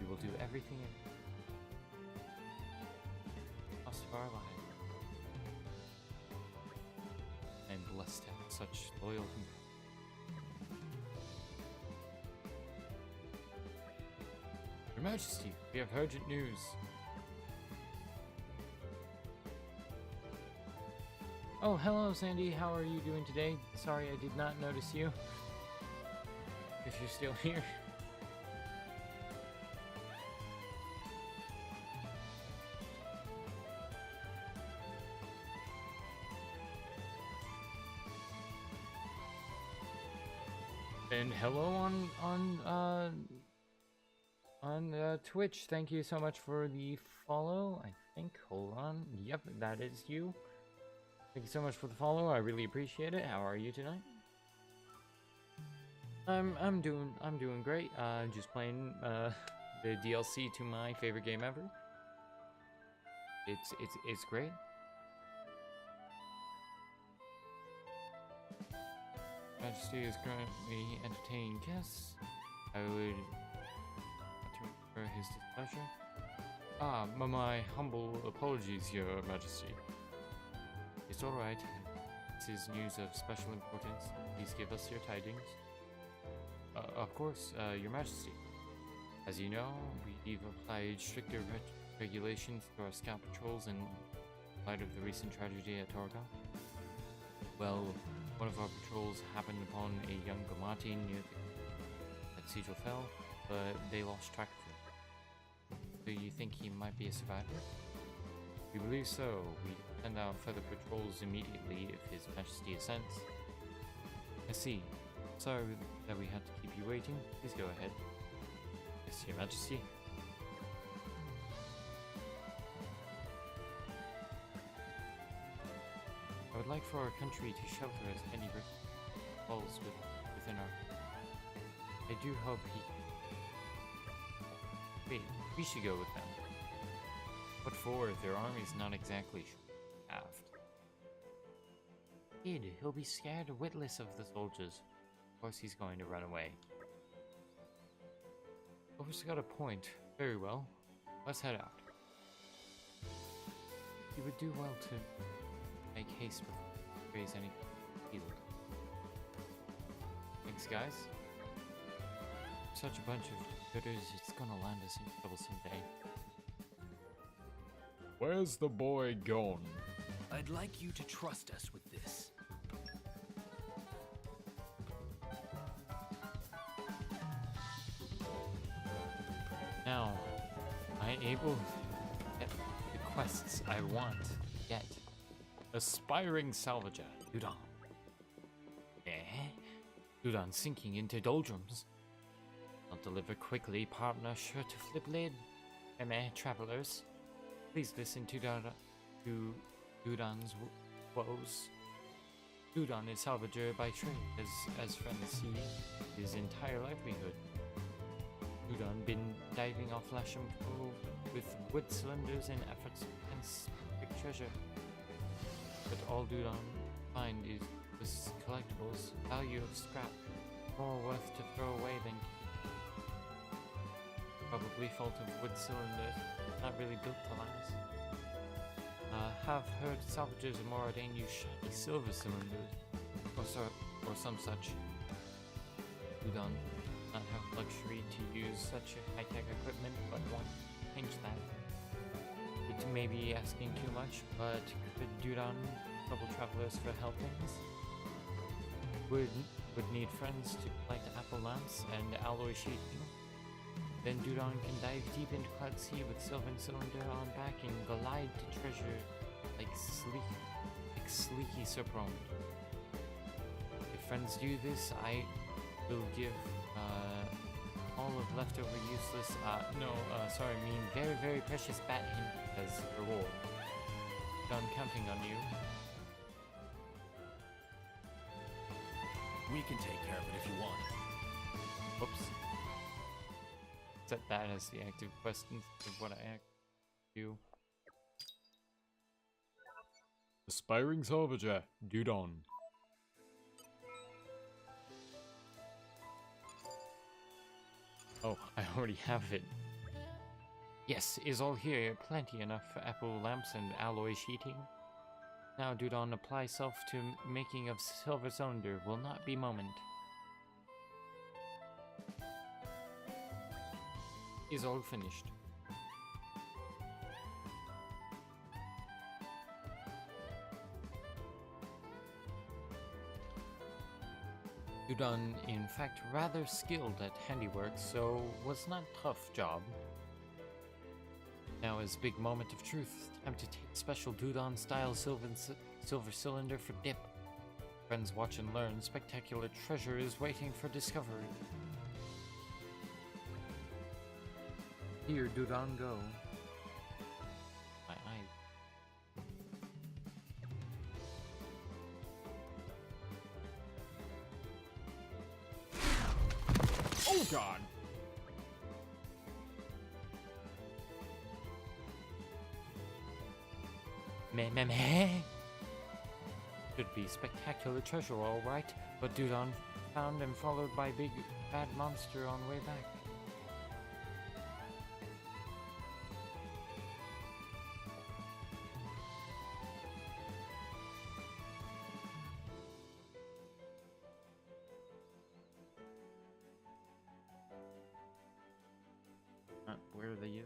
[SPEAKER 1] We will do everything in cost of our lives. I am blessed to have such loyal companions. Your Majesty, we have urgent news. Oh, hello, Sandy. How are you doing today? Sorry, I did not notice you. If you're still here. And hello on Twitch. Thank you so much for the follow. I think. Hold on. Yep, that is you. Thank you so much for the follow. I really appreciate it. How are you tonight? I'm doing great. Just playing the DLC to my favorite game ever. It's great. Majesty is currently entertaining guests. I would like to refer his displeasure. My humble apologies, Your Majesty. It's alright. This is news of special importance. Please give us your tidings. Of course, Your Majesty. As you know, we've applied stricter regulations to our scout patrols in light of the recent tragedy at Torna. Well, one of our patrols happened upon a young Gamati near that Sigil fell, but they lost track of him. Do you think he might be a survivor? We believe so. We send out further patrols immediately if His Majesty assents. I see. Sorry that we had to keep you waiting. Please go ahead. Yes, Your Majesty. I would like for our country to shelter as many falls within our... I do hope he... Wait, we should go with them. What for? Their army's not exactly halved. Kid, he'll be scared witless of the soldiers. Of course he's going to run away. Over's got a point. Very well. Let's head out. You would do well to make haste before you raise any field. Thanks, guys. Such a bunch of critters, it's gonna land us in trouble someday.
[SPEAKER 10] Where's the boy gone?
[SPEAKER 3] I'd like you to trust us with this.
[SPEAKER 1] Now, am I able to get the quests I want yet? Aspiring salvager, Udon. Udon sinking into doldrums. I'll deliver quickly, partner, sure to flip lid. Travelers. Please listen to Udon's woes. Udon is salvager by trade, as friends see his entire livelihood. Udon been diving off Lasham with wood cylinders in efforts to find treasure. But all Udon find is collectibles, value of scrap, more worth to throw away than probably fault of wood cylinders, not really built to last. Have heard salvagers of Moradane use shiny silver cylinders, or some such. Udon not have luxury to use such high-tech equipment, but want to change that. It may be asking too much, but could Udon trouble travelers for helpings? Would need friends to light apple lamps and alloy sheeting. Then Dudon can dive deep into Cloud Sea with Sylvan Cylinder on back and glide to treasure like sleeky Serpent. If friends do this, I will give all of leftover useless, very, very precious bat hint as reward. I'm counting on you.
[SPEAKER 14] We can take care of it if you want.
[SPEAKER 1] Whoops. Set that as the active question of what I do. Aspiring Salvager, Dudon. Oh, I already have it. Yes, is all here. Plenty enough for apple lamps and alloy sheeting. Now, Dudon, apply self to making of silver cylinder. Will not be moment. Is all finished. Dudon, in fact, rather skilled at handiwork, so was not tough job. Now is big moment of truth. Time to take special Dudon style silver cylinder for dip. Friends watch and learn. Spectacular treasure is waiting for discovery. Here, Dudon, go. My eye. Oh God! Meh. Should be spectacular treasure, all right. But Dudon found and followed by big bad monster on way back. Where are they?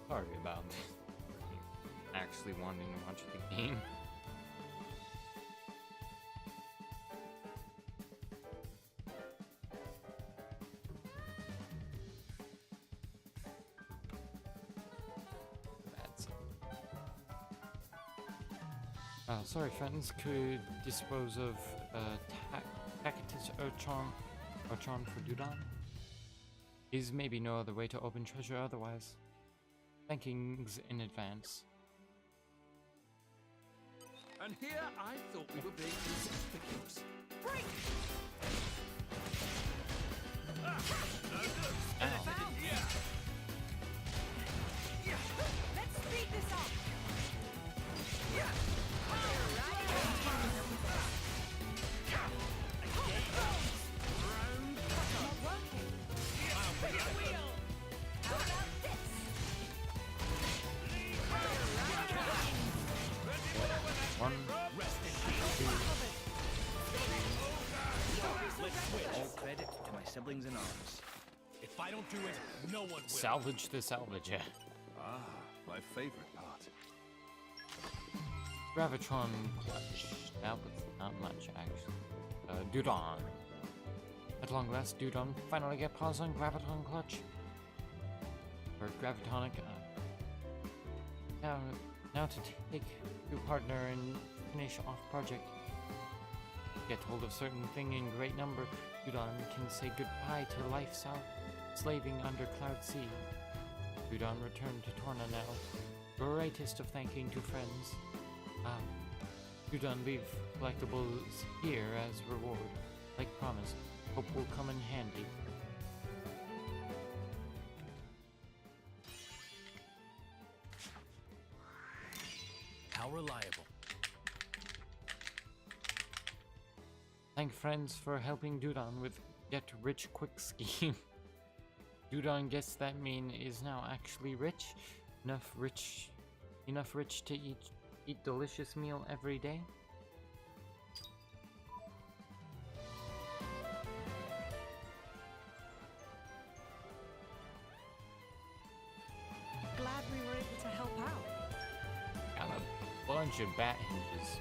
[SPEAKER 1] Sorry about actually wanting to watch the game. Sorry friends, could dispose of Tacitus Urchon for Dudon? Is maybe no other way to open treasure otherwise. Thankings in advance.
[SPEAKER 4] And here I thought we were being conspicuous. Break! No good.
[SPEAKER 7] Let's speed this up!
[SPEAKER 1] One,
[SPEAKER 9] all credit to my siblings in arms.
[SPEAKER 14] If I don't do it, no one will.
[SPEAKER 1] Salvage the salvager.
[SPEAKER 8] Ah, my favorite part.
[SPEAKER 1] Gravitron clutch. That was not much, actually. Dudon. At long last, Dudon finally get paws on Graviton clutch. Or Gravitonic. Now to take your partner and finish off project. Get hold of certain thing in great number. Dudon can say goodbye to life slaving under Cloud Sea. Dudon returned to Torna now. Greatest of thanking to friends. Dudon leave collectibles here as reward. Like promised. Hope will come in handy.
[SPEAKER 14] How reliable.
[SPEAKER 1] Thank friends for helping Dudon with get rich quick scheme. Dudon guess that mean is now actually rich. Enough rich to eat delicious meal every day.
[SPEAKER 2] Glad we were able to help out.
[SPEAKER 1] bunch of bat hinges.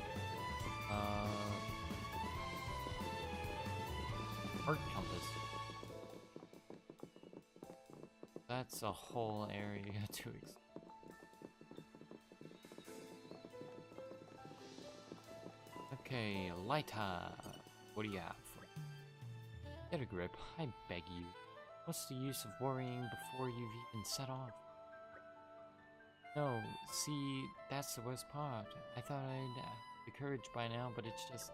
[SPEAKER 1] Heart compass. That's a whole area to Okay, lighter. What do you have? Get a grip, I beg you. What's the use of worrying before you've even set off? No, see, that's the worst part. I thought I'd have the courage by now, but it's just...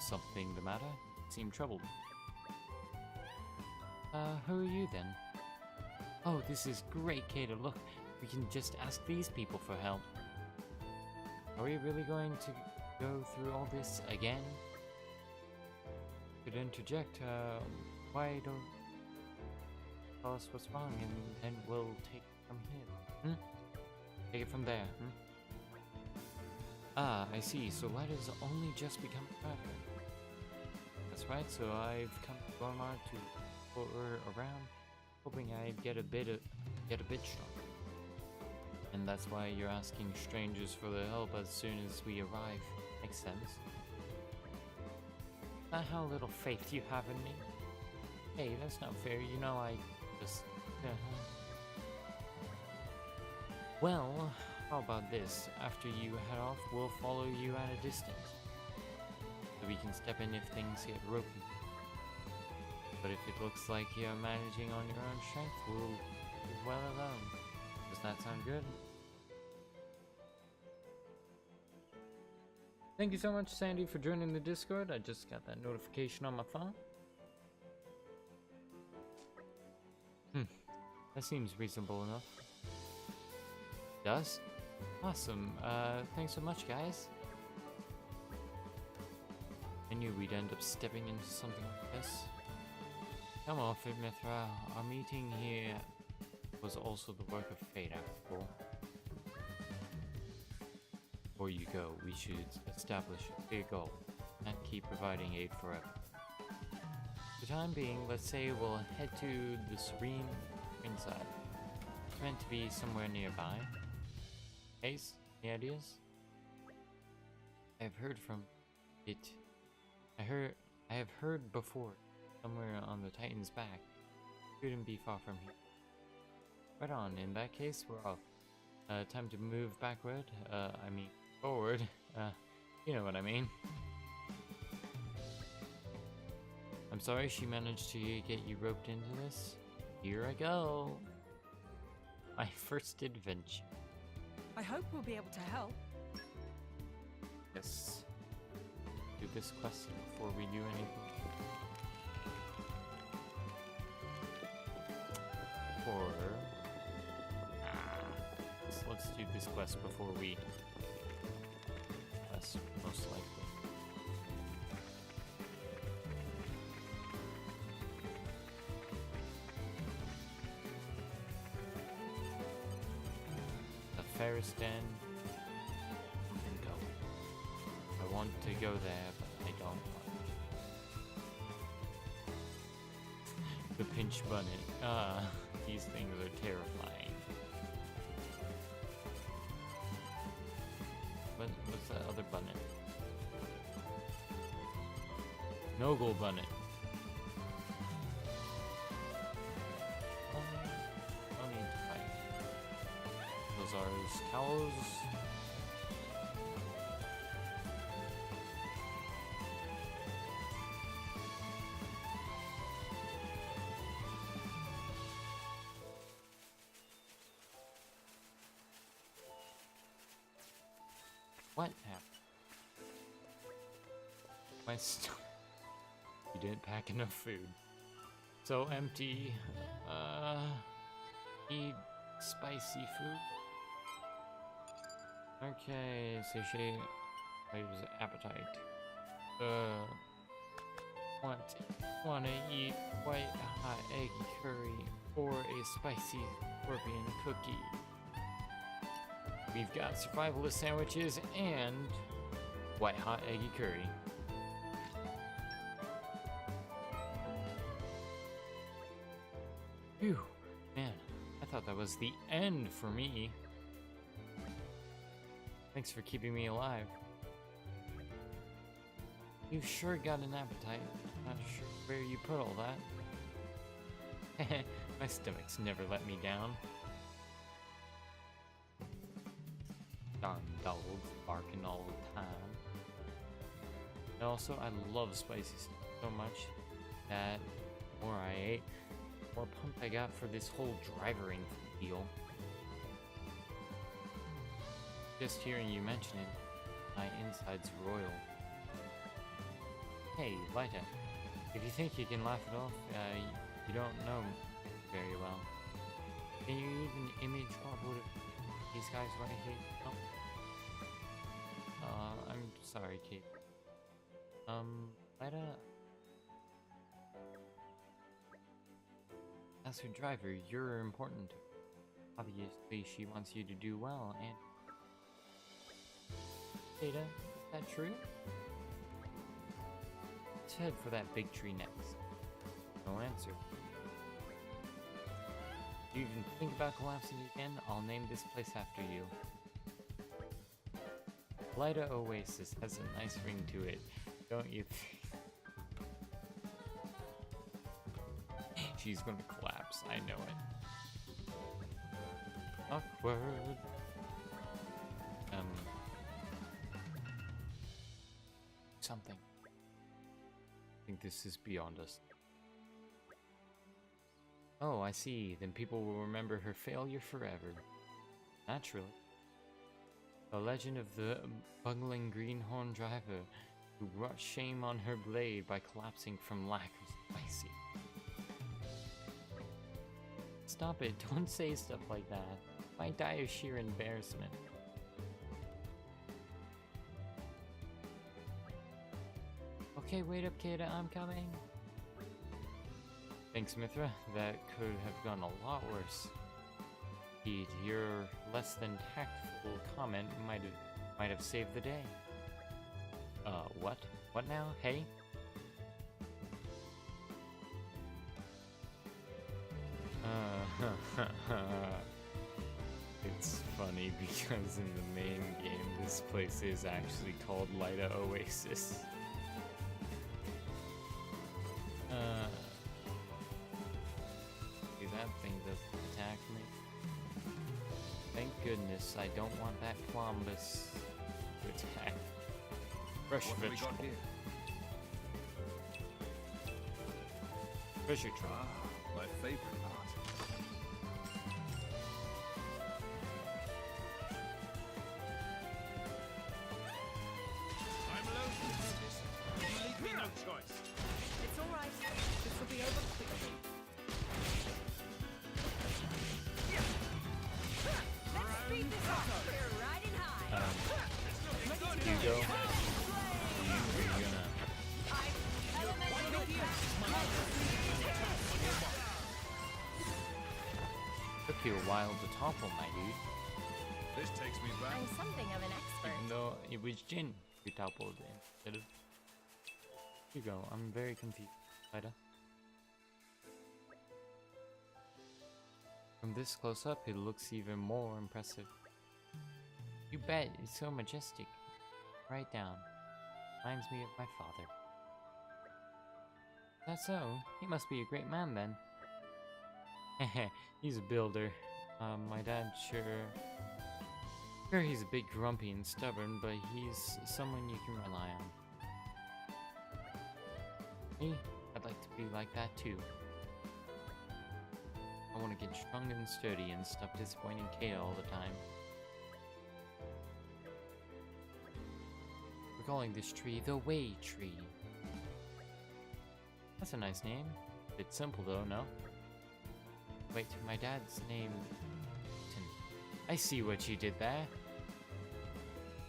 [SPEAKER 1] Something the matter? Seem troubled. Who are you then? Oh, this is great, Kato. Look, we can just ask these people for help. Are we really going to go through all this again? Could interject, why don't tell us what's wrong and then we'll take it from here. Take it from there, Ah, I see, so light has only just become private. That's right, so I've come to Gormar to tour around, hoping I'd get a bit stronger. And that's why you're asking strangers for their help as soon as we arrive. Makes sense. Not how little faith you have in me. Hey, that's not fair, you know I just... Well, how about this? After you head off, we'll follow you at a distance. So we can step in if things get ropey. But if it looks like you're managing on your own strength, we'll be well alone. Does that sound good? Thank you so much, Sandy, for joining the Discord. I just got that notification on my phone. That seems reasonable enough. Does? Awesome. Thanks so much, guys. I knew we'd end up stepping into something like this. Come off it, Mithra. Our meeting here was also the work of fate, after all. Before you go, we should establish a clear goal and keep providing aid forever. For the time being, let's say we'll head to the Serene inside. It's meant to be somewhere nearby. Ace, any ideas? I've heard from it. I have heard before, somewhere on the Titan's back. Couldn't be far from here. Right on, in that case, we're off. Time to move backward, I mean forward. You know what I mean. I'm sorry she managed to get you roped into this. Here I go. My first adventure.
[SPEAKER 2] I hope we'll be able to help.
[SPEAKER 1] Yes. Do this quest before we do anything. Or... let's do this quest before we... That's most likely. The Ferris Den. And go. I want to go there, but I don't want to. The pinch bunny. These things are terrifying. What's that other bunny? Noggle bunny. No need to fight. Those are his cows. What happened? My stomach. You didn't pack enough food. So empty. Eat spicy food. Okay, satiate. Wait, was it appetite? Wanna eat white hot egg curry or a spicy scorpion cookie? We've got survivalist sandwiches and white hot eggy curry. Phew, man, I thought that was the end for me. Thanks for keeping me alive. You've sure got an appetite. Not sure where you put all that. My stomach's never let me down. Darn dogs barking all the time. And also, I love spicy stuff so much that the more I ate, the more pumped I got for this whole drivering deal. Just hearing you mention it, my inside's royal. Hey, Lyta, if you think you can laugh it off, you don't know very well. Can you even image what would these guys right here? Oh. I'm sorry, Kate. Lyta. As her driver, you're important. Obviously, she wants you to do well, and... Data, is that true? Let's head for that big tree next. No answer. Do you even think about collapsing again? I'll name this place after you. Lyta Oasis has a nice ring to it, don't you think? She's gonna collapse, I know it. Awkward. Something. I think this is beyond us. Oh, I see. Then people will remember her failure forever. Naturally. The legend of the bungling greenhorn driver who brought shame on her blade by collapsing from lack of spicy. Stop it, don't say stuff like that. I might die of sheer embarrassment. Okay, wait up, Kata, I'm coming. Thanks, Mithra. That could have gone a lot worse. Indeed, your less than tactful comment might have saved the day. What? What now? Hey? It's funny because in the main game, this place is actually called Lyta Oasis. See, that thing doesn't attack me. Thank goodness I don't want that Columbus to attack. Fresh vegetable. Treasure trove.
[SPEAKER 8] Ah, my favorite part.
[SPEAKER 4] I'm alone to do this. You leave me no choice.
[SPEAKER 2] It's all right. This will be over quickly.
[SPEAKER 7] Let's speed this up. We're riding high.
[SPEAKER 1] Hugo, are you gonna... Took you a while to topple, my dude.
[SPEAKER 8] This takes me back.
[SPEAKER 5] I'm something of an expert.
[SPEAKER 1] Even though it was Jin who toppled instead of Hugo. I'm very confused. Lyta. From this close up, it looks even more impressive. You bet, it's so majestic. Right down. Reminds me of my father. That's so? He must be a great man then. Heh, he's a builder. My dad sure he's a bit grumpy and stubborn, but he's someone you can rely on. Me? I'd like to be like that too. I want to get strong and sturdy and stop disappointing Kate all the time. We're calling this tree the Way Tree. That's a nice name. Bit simple though, no? Wait, my dad's name... I see what you did there.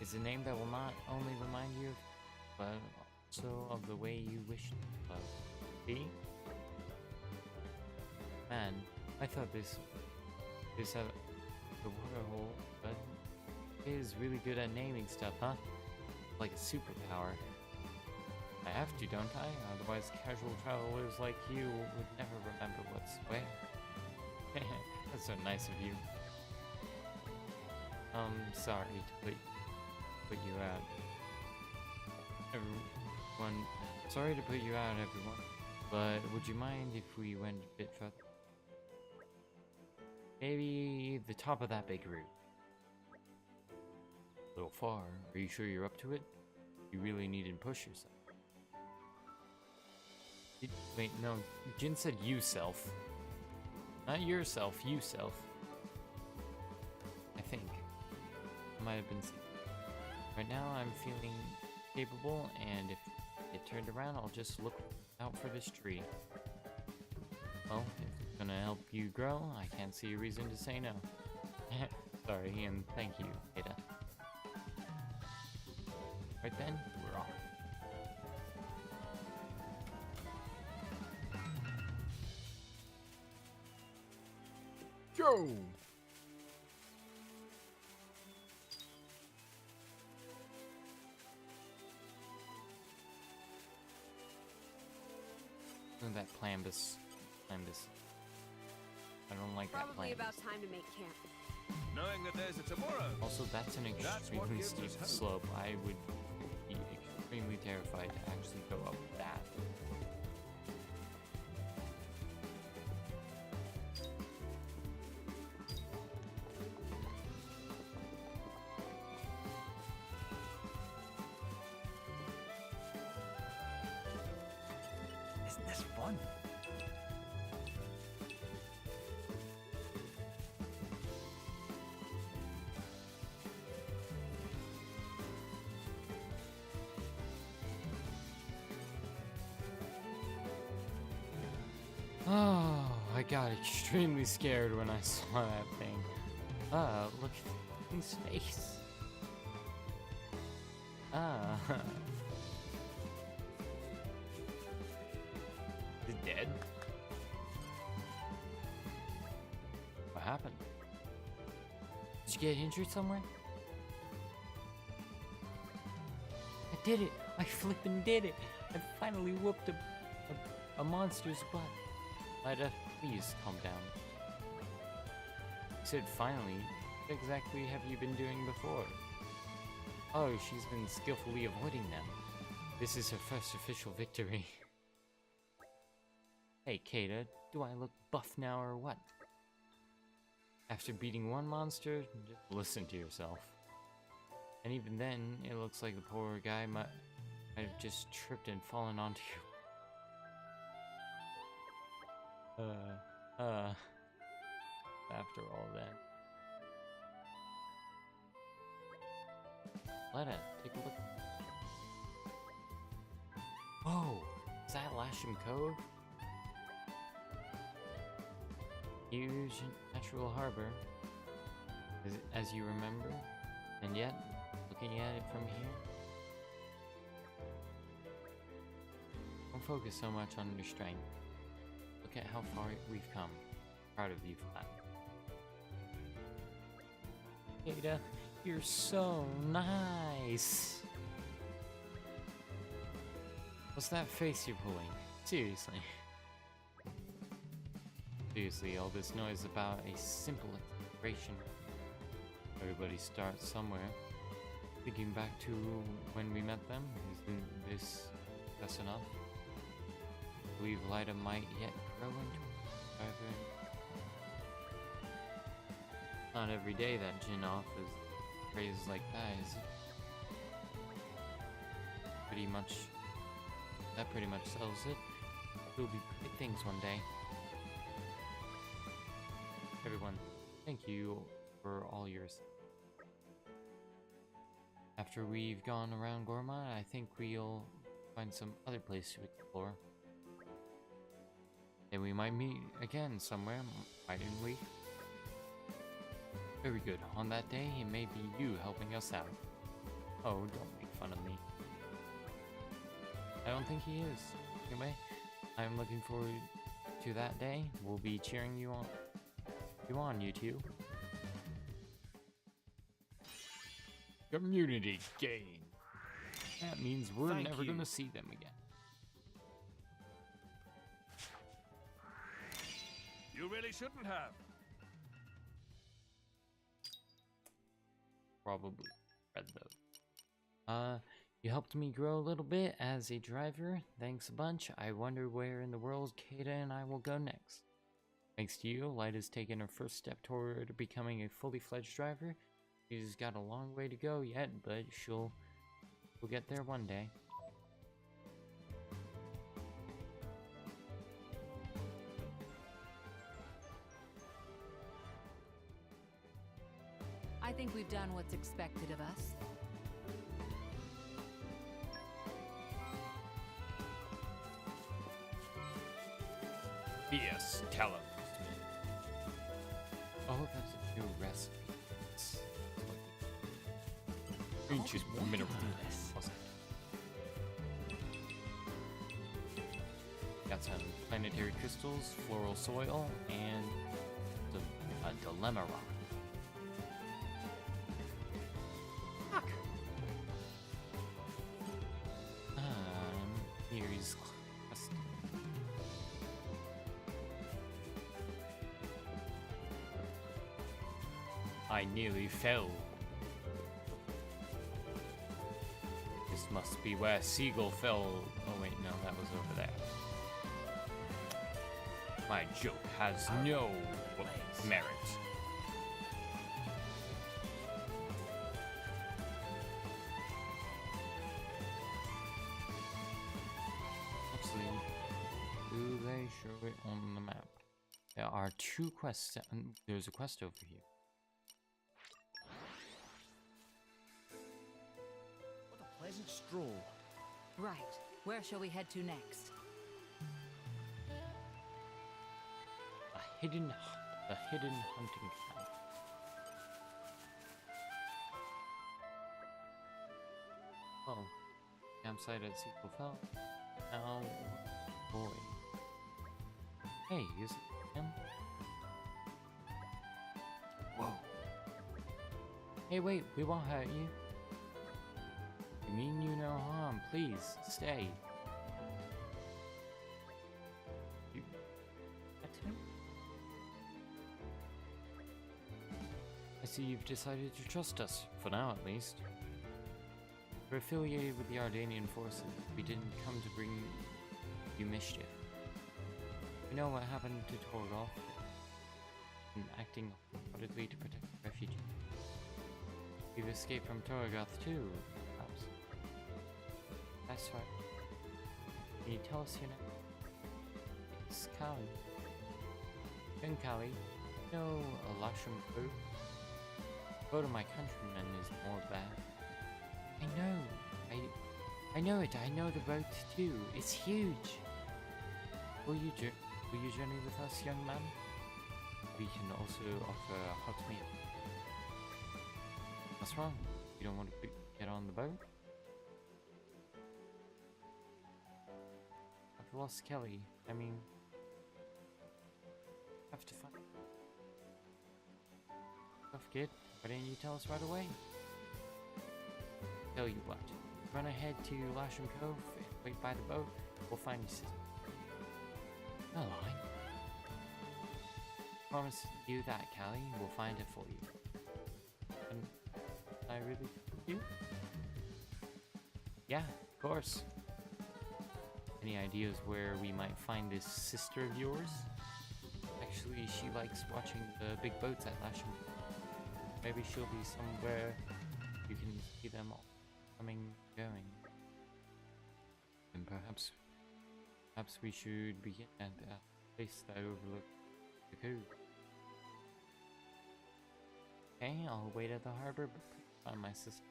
[SPEAKER 1] It's a name that will not only remind you of, but also of the way you wish to love. See? Man, I thought this had the water hole, but it is really good at naming stuff, huh? Like a superpower. I have to, don't I? Otherwise casual travelers like you would never remember what's where. That's so nice of you. Sorry to put put you out. Everyone, sorry to put you out, everyone. But would you mind if we went a bit further? Maybe the top of that big route. A little far. Are you sure you're up to it? You really need to push yourself. Wait, no. Jin said you self. Not yourself, you self. I think. Might have been. Right now I'm feeling capable, and if I get turned around, I'll just look out for this tree. Well, if it's gonna help you grow, I can't see a reason to say no. Sorry, and thank you, Ada. Right then, we're off.
[SPEAKER 12] Go!
[SPEAKER 1] Oh, that Plambus. I don't like that
[SPEAKER 7] Probably
[SPEAKER 1] Plambus.
[SPEAKER 7] about time to make camp.
[SPEAKER 10] Knowing that there's a tomorrow.
[SPEAKER 1] Also, that's an
[SPEAKER 10] That's what
[SPEAKER 1] extremely
[SPEAKER 10] gives
[SPEAKER 1] steep
[SPEAKER 10] us hope.
[SPEAKER 1] slope. I would be extremely terrified to actually go up that.
[SPEAKER 9] Isn't this fun?
[SPEAKER 1] Oh, I got extremely scared when I saw that thing. Look at his face. Is it dead? What happened? Did you get injured somewhere? I did it! I flippin' did it! I finally whooped a monster's butt. Lida, please calm down. You said finally. What exactly have you been doing before? Oh, she's been skillfully avoiding them. This is her first official victory. Hey, Kata, do I look buff now or what? After beating one monster, just listen to yourself. And even then, it looks like the poor guy might have just tripped and fallen onto you. After all that. Letta, take a look. Oh, is that Lasham Cove? Huge natural harbor, as you remember, and yet, looking at it from here, don't focus so much on your strength. Look at how far we've come. Proud of you for that. Ada, you're so nice. What's that face you're pulling? Seriously. Seriously, all this noise about a simple exploration. Everybody starts somewhere. Thinking back to when we met them, isn't this just enough? I believe Lida might yet grow into a survivor. Not every day that Jin offers phrases like that, is it? That pretty much sells it. It'll be big things one day. Everyone, thank you for all yours. After we've gone around Gorma, I think we'll find some other place to explore. Then we might meet again somewhere, mightn't we? Very good. On that day, it may be you helping us out. Oh, don't make fun of me. I don't think he is. Anyway, I'm looking forward to that day. We'll be cheering you on, you two. Community gain. That means we're never gonna see them again.
[SPEAKER 4] You really shouldn't have.
[SPEAKER 1] Probably read those. You helped me grow a little bit as a driver. Thanks a bunch. I wonder where in the world Kata and I will go next. Thanks to you, Light has taken her first step toward becoming a fully fledged driver. She's got a long way to go yet, but we'll get there one day.
[SPEAKER 6] I think we've done what's expected of us.
[SPEAKER 1] Yes, tell him. Oh, that's a new recipe. Ancient mineral. Got some planetary crystals, floral soil, and a dilemma rock. Fuck. Here's quest. I nearly fell. This must be where Seagull fell. Oh wait, no, that was over there. My joke has no merit. Actually, do they show it on the map? There are 2 quests, and there's a quest over here.
[SPEAKER 9] What a pleasant stroll.
[SPEAKER 6] Right. Where shall we head to next?
[SPEAKER 1] The hidden hunting camp. Oh, campsite at Sequel Fell. Oh boy. Hey, is it him? Whoa. Hey, wait, we won't hurt you. We mean you no harm. Please stay. You. That's him? I see you've decided to trust us, for now at least. We're affiliated with the Ardanian forces. We didn't come to bring you mischief. We know what happened to Torgoth and acting wholeheartedly to protect the refugees. You've escaped from Torgoth too, perhaps. That's right. Can you tell us your name? It's Kali. Young Kali, you know Lasham Crew? Vote of my countrymen is more bad. I know it. I know the boat too. It's huge. Will you journey with us, young man? We can also offer a hot meal. What's wrong? You don't want to get on the boat? I've lost Kelly. I mean, have to find. Tough kid. Why didn't you tell us right away? Tell you what, run ahead to Lasham Cove and wait by the boat. We'll find your sister. No lie. Promise you that, Callie. We'll find it for you. And I really do? Yeah, of course. Any ideas where we might find this sister of yours? Actually, she likes watching the big boats at Lasham. Maybe she'll be somewhere you can see them all coming, going. And perhaps we should begin at a place that overlooks the cove. Okay, I'll wait at the harbor, but find my sister.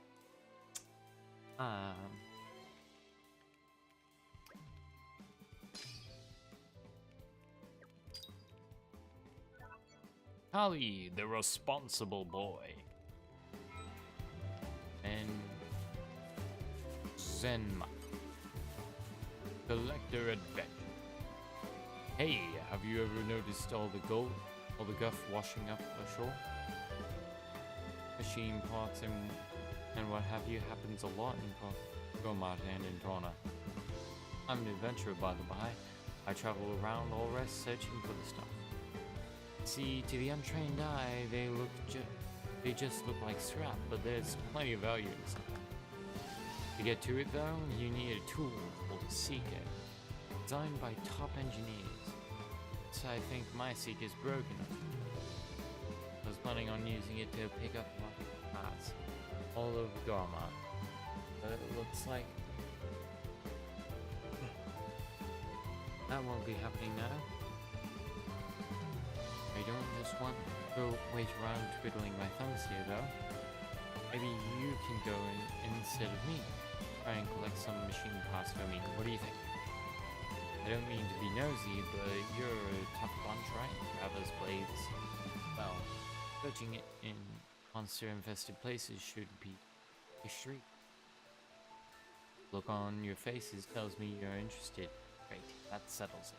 [SPEAKER 1] Kali, the responsible boy. And Zenma, collector adventure. Hey, have you ever noticed all the guff washing up ashore? Machine parts and what have you happens a lot in Gomart and in Torna. I'm an adventurer, by the by. I travel around all rest searching for the stuff. See, to the untrained eye, they just look like scrap, but there's plenty of value inside. To get to it though, you need a tool called a Seeker, designed by top engineers. So I think my Seeker's broken. I was planning on using it to pick up parts all over Gorma, but it looks like that won't be happening now. I don't just want to wait around twiddling my thumbs here though. Maybe you can go in instead of me. Try and collect some machine parts for me. What do you think? I don't mean to be nosy, but you're a tough bunch, right? Travelers blades. Well, searching it in monster-infested places should be a street. Look on your faces tells me you're interested. Great, that settles it.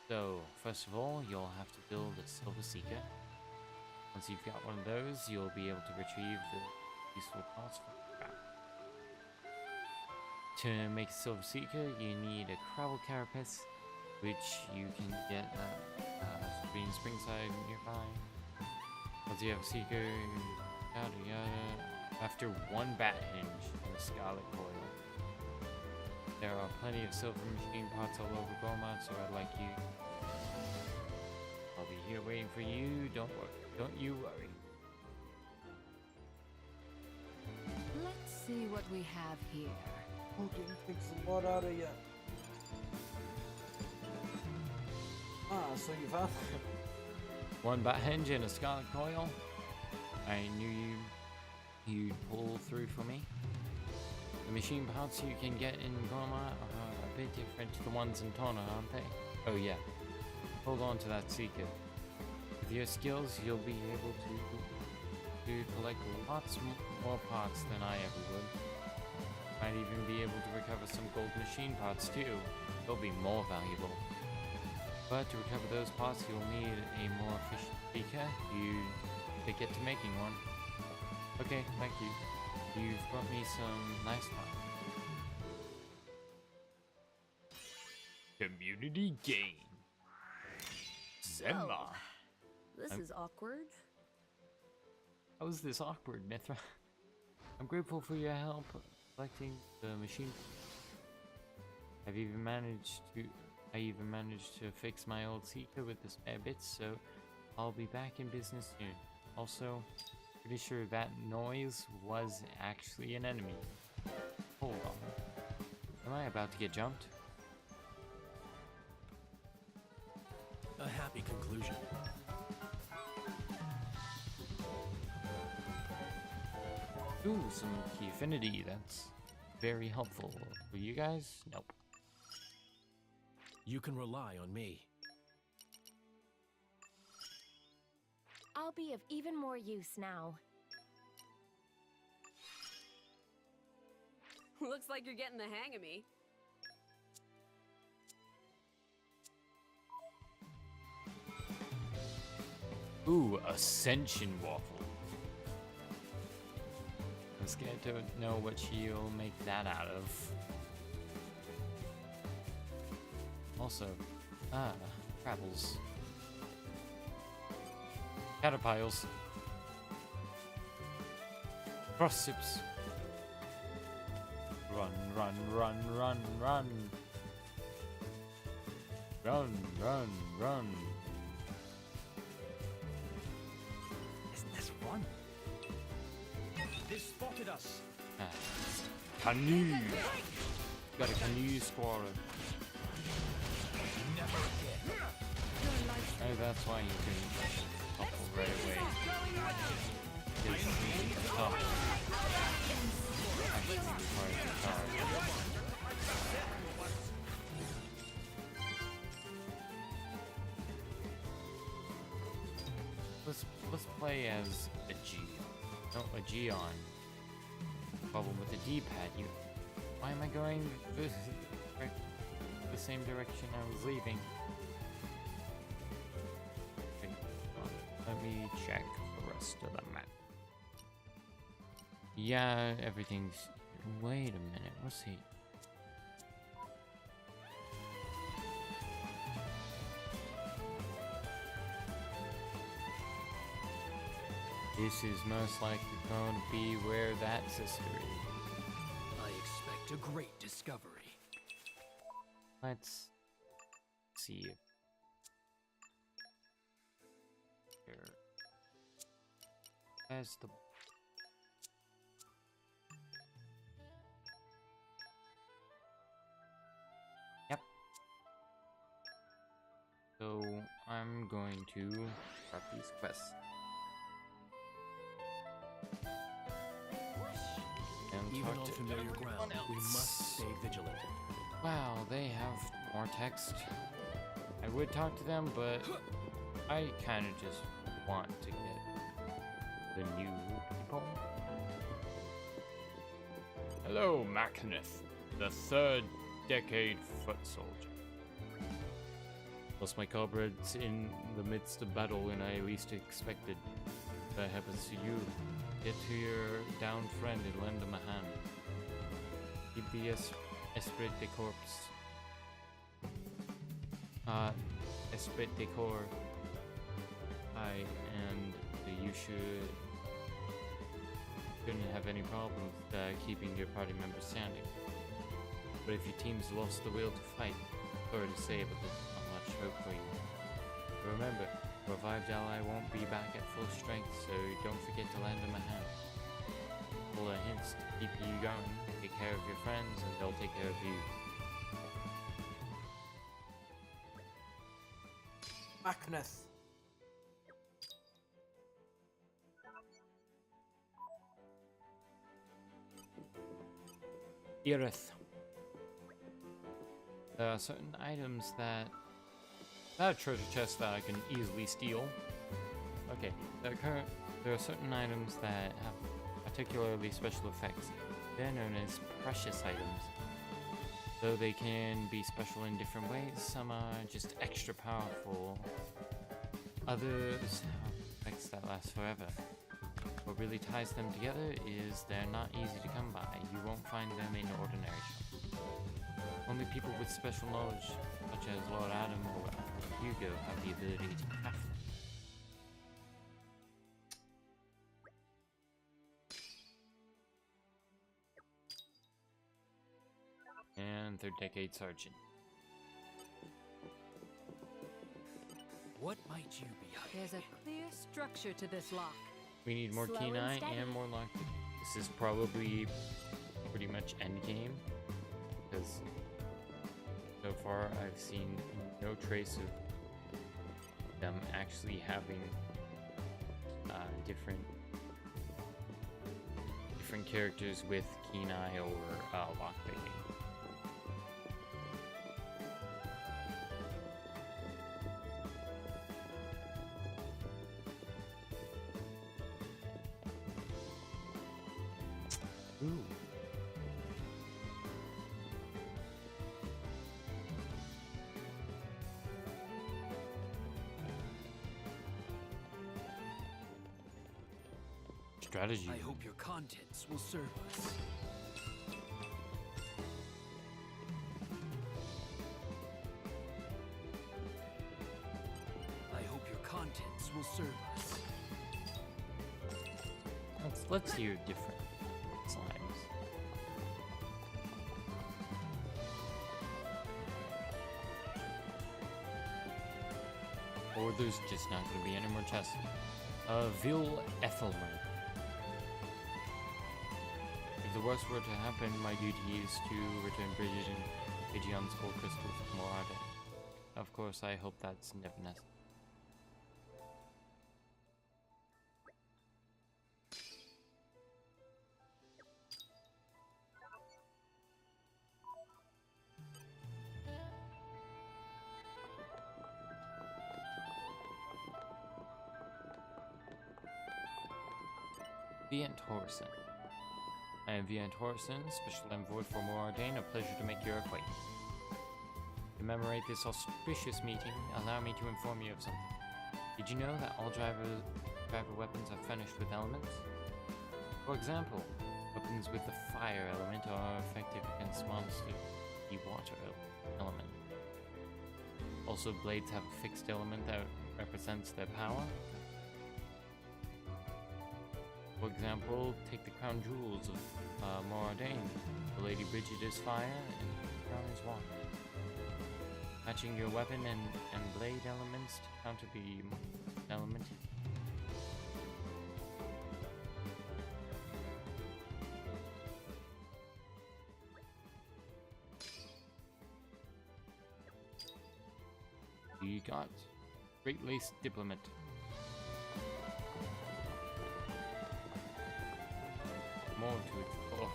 [SPEAKER 1] So, first of all, you'll have to build a Silver Seeker. Once you've got one of those, you'll be able to retrieve the useful parts from the crap. To make a Silver Seeker, you need a Gravel Carapace, which you can get at Green Springside nearby. Once you have a Seeker, yada yada. After one bat hinge and a Scarlet Coil. There are plenty of silver machine parts all over Gorma, so I'd like you. I'll be here waiting for you. Don't worry. Don't you worry.
[SPEAKER 6] Let's see what we have here.
[SPEAKER 9] Okay, takes a lot out of you. So you've had
[SPEAKER 1] one bat hinge and a Scarlet Coil. I knew you'd pull through for me. The machine parts you can get in Gorma are a bit different to the ones in Torna, aren't they? Oh yeah. Hold on to that Seeker. With your skills, you'll be able to collect lots more parts than I ever would. Might even be able to recover some gold machine parts too. They'll be more valuable. But to recover those parts, you'll need a more efficient Seeker. To get to making one. Okay, thank you. You've brought me some nice time. Community gain. Zemma.
[SPEAKER 7] Oh, this is awkward.
[SPEAKER 1] How is this awkward, Mithra? I'm grateful for your help collecting the machine. I even managed to fix my old Seeker with the spare bits, so I'll be back in business soon. Also, pretty sure that noise was actually an enemy. Hold on. Am I about to get jumped?
[SPEAKER 3] A happy conclusion.
[SPEAKER 1] Ooh, some key affinity. That's very helpful. For you guys? Nope.
[SPEAKER 3] You can rely on me.
[SPEAKER 5] I'll be of even more use now.
[SPEAKER 7] Looks like you're getting the hang of me.
[SPEAKER 1] Ooh, Ascension Waffle. I'm scared to know what she'll make that out of. Also, Travels. Caterpiles. Frost sips. Run, run, run, run, run. Run, run, run.
[SPEAKER 9] Isn't this fun? They spotted us.
[SPEAKER 1] Canoe. Got a canoe squad.
[SPEAKER 15] Never again.
[SPEAKER 1] Oh, that's why you can topple right away. It's tough. Actually requires a charge. Let's play as a G. No, a Geon. Problem with the D-pad. Why am I going the same direction I was leaving? Okay, let me check the rest of the map. Yeah, everything's... Wait a minute, what's he... This is most likely going to be where that sister is.
[SPEAKER 3] to great discovery.
[SPEAKER 1] Let's see if here. Where's the Yep. So I'm going to start these quests. And
[SPEAKER 3] Even
[SPEAKER 1] talk
[SPEAKER 3] on
[SPEAKER 1] to
[SPEAKER 3] familiar
[SPEAKER 1] everyone
[SPEAKER 3] ground, we
[SPEAKER 1] else.
[SPEAKER 3] must stay vigilant.
[SPEAKER 1] Wow, they have more text. I would talk to them, but I kind of just want to get the new people. Hello, Machneth, the third decade foot soldier. Lost my comrades in the midst of battle when I least expected. If that happens to you, get to your downed friend and lend him a hand. Keep the esprit de corps. Esprit de corps high, and you shouldn't have any problems keeping your party members standing. But if your team's lost the will to fight, sorry to say, but there's not much hope for you. Remember, a revived ally won't be back at full strength, so don't forget to lend them a hand. Full of hints to keep you going. Take care of your friends, and they'll take care of you.
[SPEAKER 16] Machneth.
[SPEAKER 1] Irith. There are certain items that... Not a treasure chest that I can easily steal. Okay, there are certain items that have particularly special effects. They're known as precious items. Though they can be special in different ways, some are just extra powerful. Others have effects that last forever. What really ties them together is they're not easy to come by. You won't find them in ordinary shops. Only people with special knowledge, such as Lord Adam or Hugo, have the ability to craft them. And third decade sergeant.
[SPEAKER 3] What might you be hiding?
[SPEAKER 6] There's a clear structure to this lock.
[SPEAKER 1] We need more
[SPEAKER 6] Slow
[SPEAKER 1] keen
[SPEAKER 6] and
[SPEAKER 1] eye
[SPEAKER 6] steady.
[SPEAKER 1] and more lock. This is probably pretty much endgame, because so far I've seen no trace of them actually having different characters with keen eye or lockpicking. Ooh. Strategy.
[SPEAKER 3] I hope your contents will serve us. I hope your contents will serve us.
[SPEAKER 1] Let's hear different slimes. Or there's just not going to be any more chests. Vil Ethelmer. If the worst were to happen, my duty is to return Brigion's gold crystals to Morade. Of course, I hope that's never necessary. Viant Horson. I am Viant Horson, Special Envoy for Morardain. A pleasure to make your acquaintance. To commemorate this auspicious meeting, allow me to inform you of something. Did you know that all driver weapons are furnished with elements? For example, weapons with the fire element are effective against monsters with the water element. Also, blades have a fixed element that represents their power. For example, take the crown jewels of Morardain. The Lady Bridget is fire, and the crown is water. Matching your weapon and blade elements to counter the element. You got Great Lace Diplomat. More to it. Oh.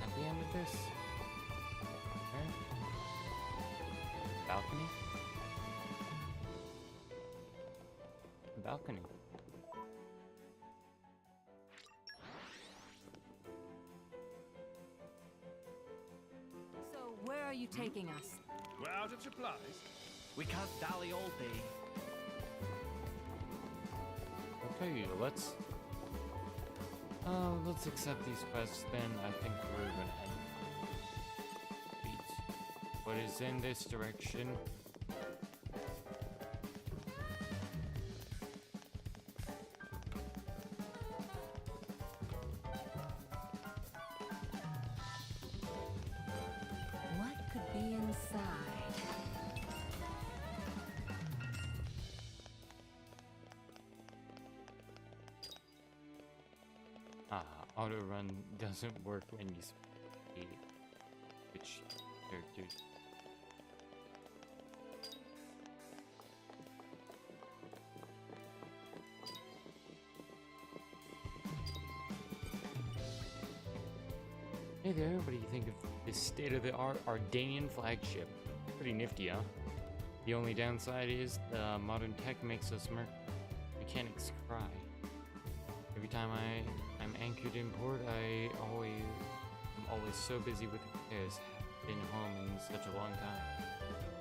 [SPEAKER 1] At the end of this, okay. Balcony. Balcony.
[SPEAKER 6] So, where are you taking us?
[SPEAKER 10] We're out of supplies.
[SPEAKER 9] We can't dally all day.
[SPEAKER 1] Okay, let's accept these quests then. I think we're gonna end. Beat. What is in this direction?
[SPEAKER 6] What could be inside?
[SPEAKER 1] Auto run doesn't work when you switch characters. Hey there, what do you think of this state-of-the-art Ardanian flagship? Pretty nifty, huh? The only downside is the modern tech makes us mechanics cry. Every time I'm anchored in port, I'm always so busy with repairs. Haven't been home in such a long time.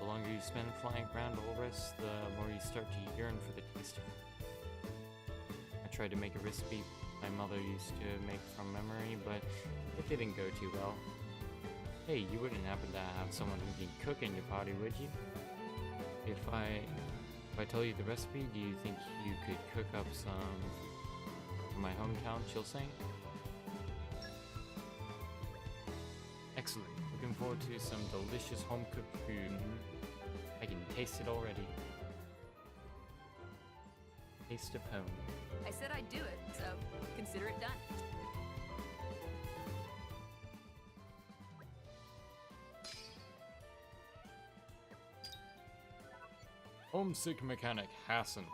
[SPEAKER 1] The longer you spend flying around all rest, the more you start to yearn for the taste of it. I tried to make a recipe my mother used to make from memory, but it didn't go too well. Hey, you wouldn't happen to have someone who can cook in your party, would you? If I tell you the recipe, do you think you could cook up some from my hometown, Chilsang? Excellent. Looking forward to some delicious home-cooked food. I can taste it already. Taste of home.
[SPEAKER 7] I said I'd do it, so consider it done.
[SPEAKER 1] Homesick mechanic Hassan.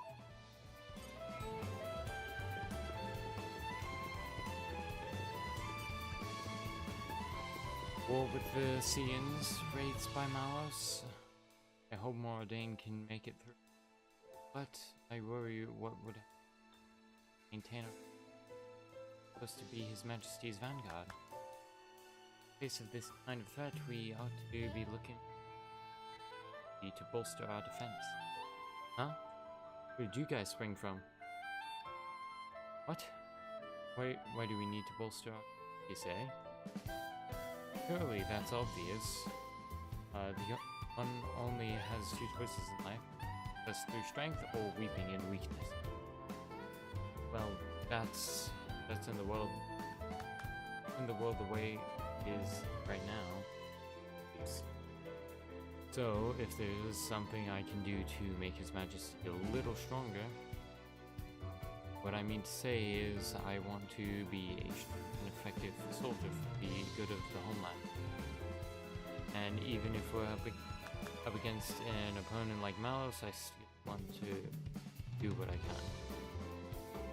[SPEAKER 1] War with the Seans, raids by Malos. I hope Moradane can make it through. But I worry what would maintain supposed to be His Majesty's vanguard. In face of this kind of threat, we ought to be looking to bolster our defense. Huh? Where did you guys spring from? What? Why do we need to bolster our, you say? Surely that's obvious. The one only has two choices in life. Just through strength or weeping in weakness. Well, that's in the world the way it is right now. So, if there's something I can do to make His Majesty a little stronger, what I mean to say is I want to be an effective soldier for the good of the homeland. And even if we're up against an opponent like Malos, I still want to do what I can.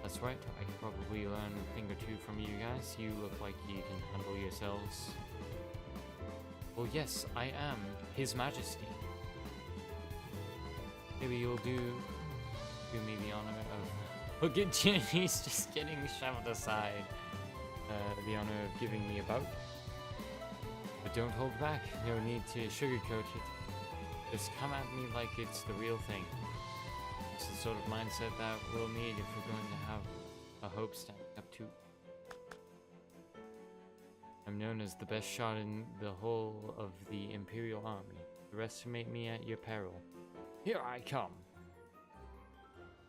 [SPEAKER 1] That's right, I can probably learn a thing or two from you guys. You look like you can handle yourselves. Well, yes, I am His Majesty. Maybe you'll do me the honor of... Look at Ginny's just getting shoved aside. The honor of giving me a bout. But don't hold back. No need to sugarcoat it. Just come at me like it's the real thing. It's the sort of mindset that we'll need if we're going to have a hope standing up to. I'm known as the best shot in the whole of the Imperial Army. Underestimate me at your peril. Here I come!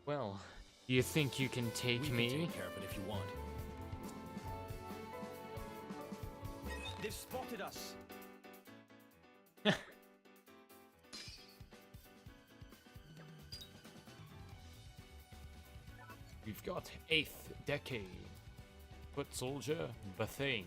[SPEAKER 1] Well, You think you can take
[SPEAKER 3] We
[SPEAKER 1] me?
[SPEAKER 3] can take care of it if you want.
[SPEAKER 9] They've spotted us.
[SPEAKER 1] We've got 8th decade. Foot soldier, Bethane.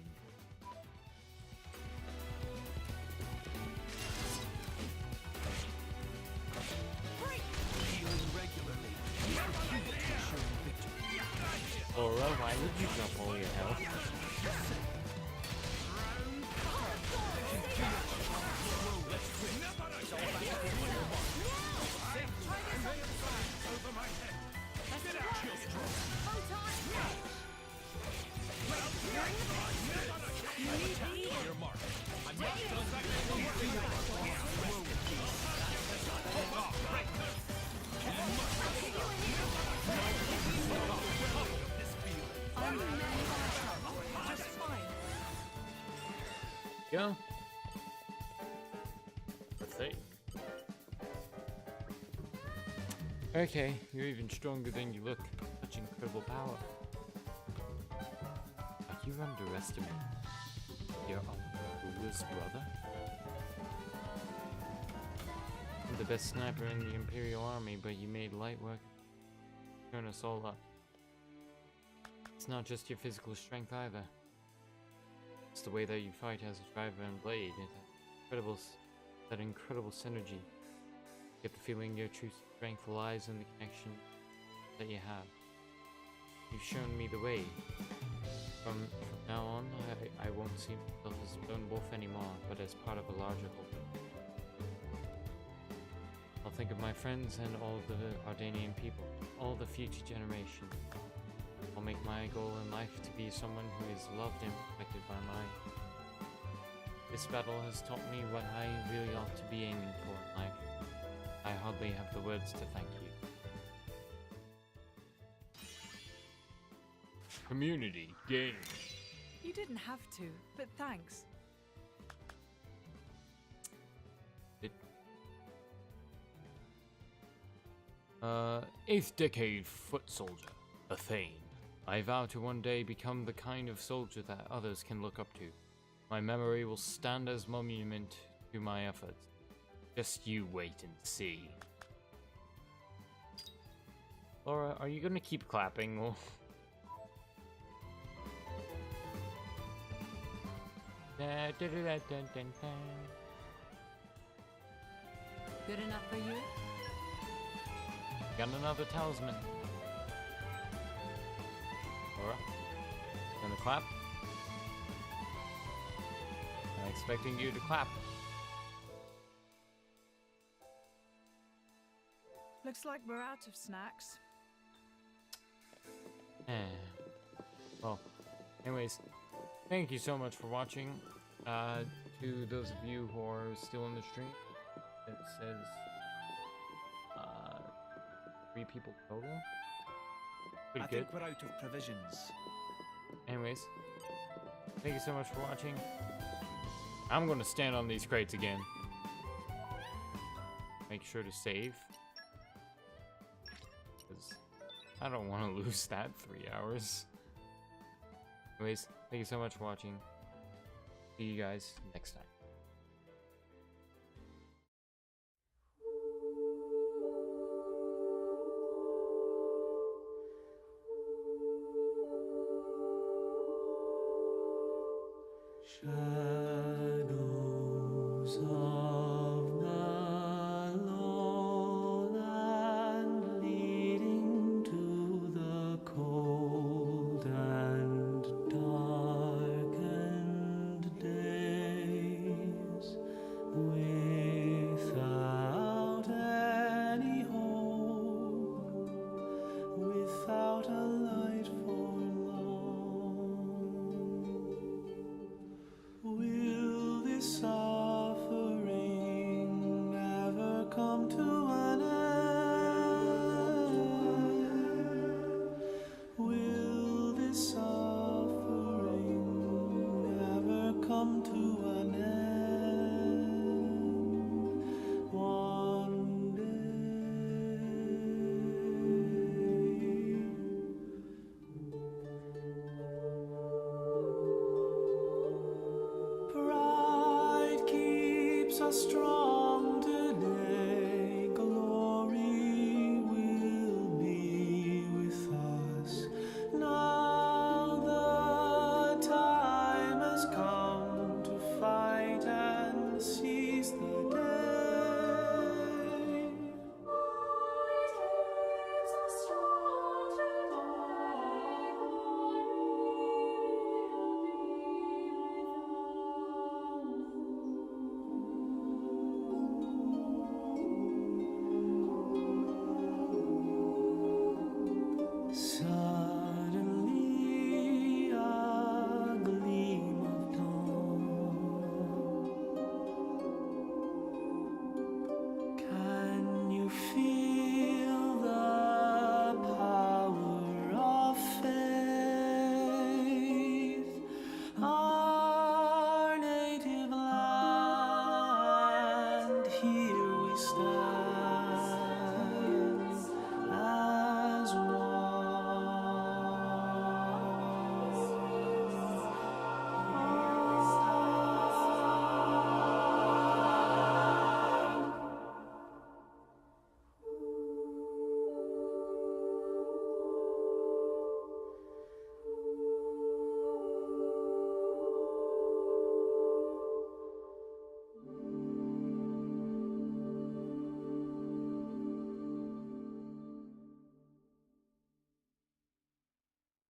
[SPEAKER 1] Laura, why would you drop all your health? Go. Bethane. Okay, you're even stronger than you look. Such incredible power. Are you underestimating your ruler's brother? I'm the best sniper in the Imperial Army, but you made light work. Turn us all up. It's not just your physical strength either. It's the way that you fight as a driver and blade. That incredible synergy. Get the feeling your true strength lies in the connection that you have. You've shown me the way. From now on, I won't see myself as a lone wolf anymore, but as part of a larger whole. I'll think of my friends and all the Ardanian people, all the future generations. I'll make my goal in life to be someone who is loved and protected by mine. This battle has taught me what I really ought to be aiming for in life. I hardly have the words to thank you. Community game.
[SPEAKER 2] You didn't have to, but thanks.
[SPEAKER 1] It 8th decade foot soldier, Bethane. I vow to one day become the kind of soldier that others can look up to. My memory will stand as monument to my efforts. Just you wait and see. Laura, are you gonna keep clapping or?
[SPEAKER 6] Good enough for you?
[SPEAKER 1] Got another talisman. Laura, gonna clap? I'm expecting you to clap.
[SPEAKER 2] Looks like we're out of snacks.
[SPEAKER 1] Well, anyways, thank you so much for watching. To those of you who are still in the stream, it says 3 people total. Pretty
[SPEAKER 9] I
[SPEAKER 1] good.
[SPEAKER 9] think we're out of provisions.
[SPEAKER 1] Anyways, thank you so much for watching. I'm gonna stand on these crates again. Make sure to save, because I don't want to lose that 3 hours. Anyways, thank you so much for watching. See you guys next time.
[SPEAKER 11] Shine.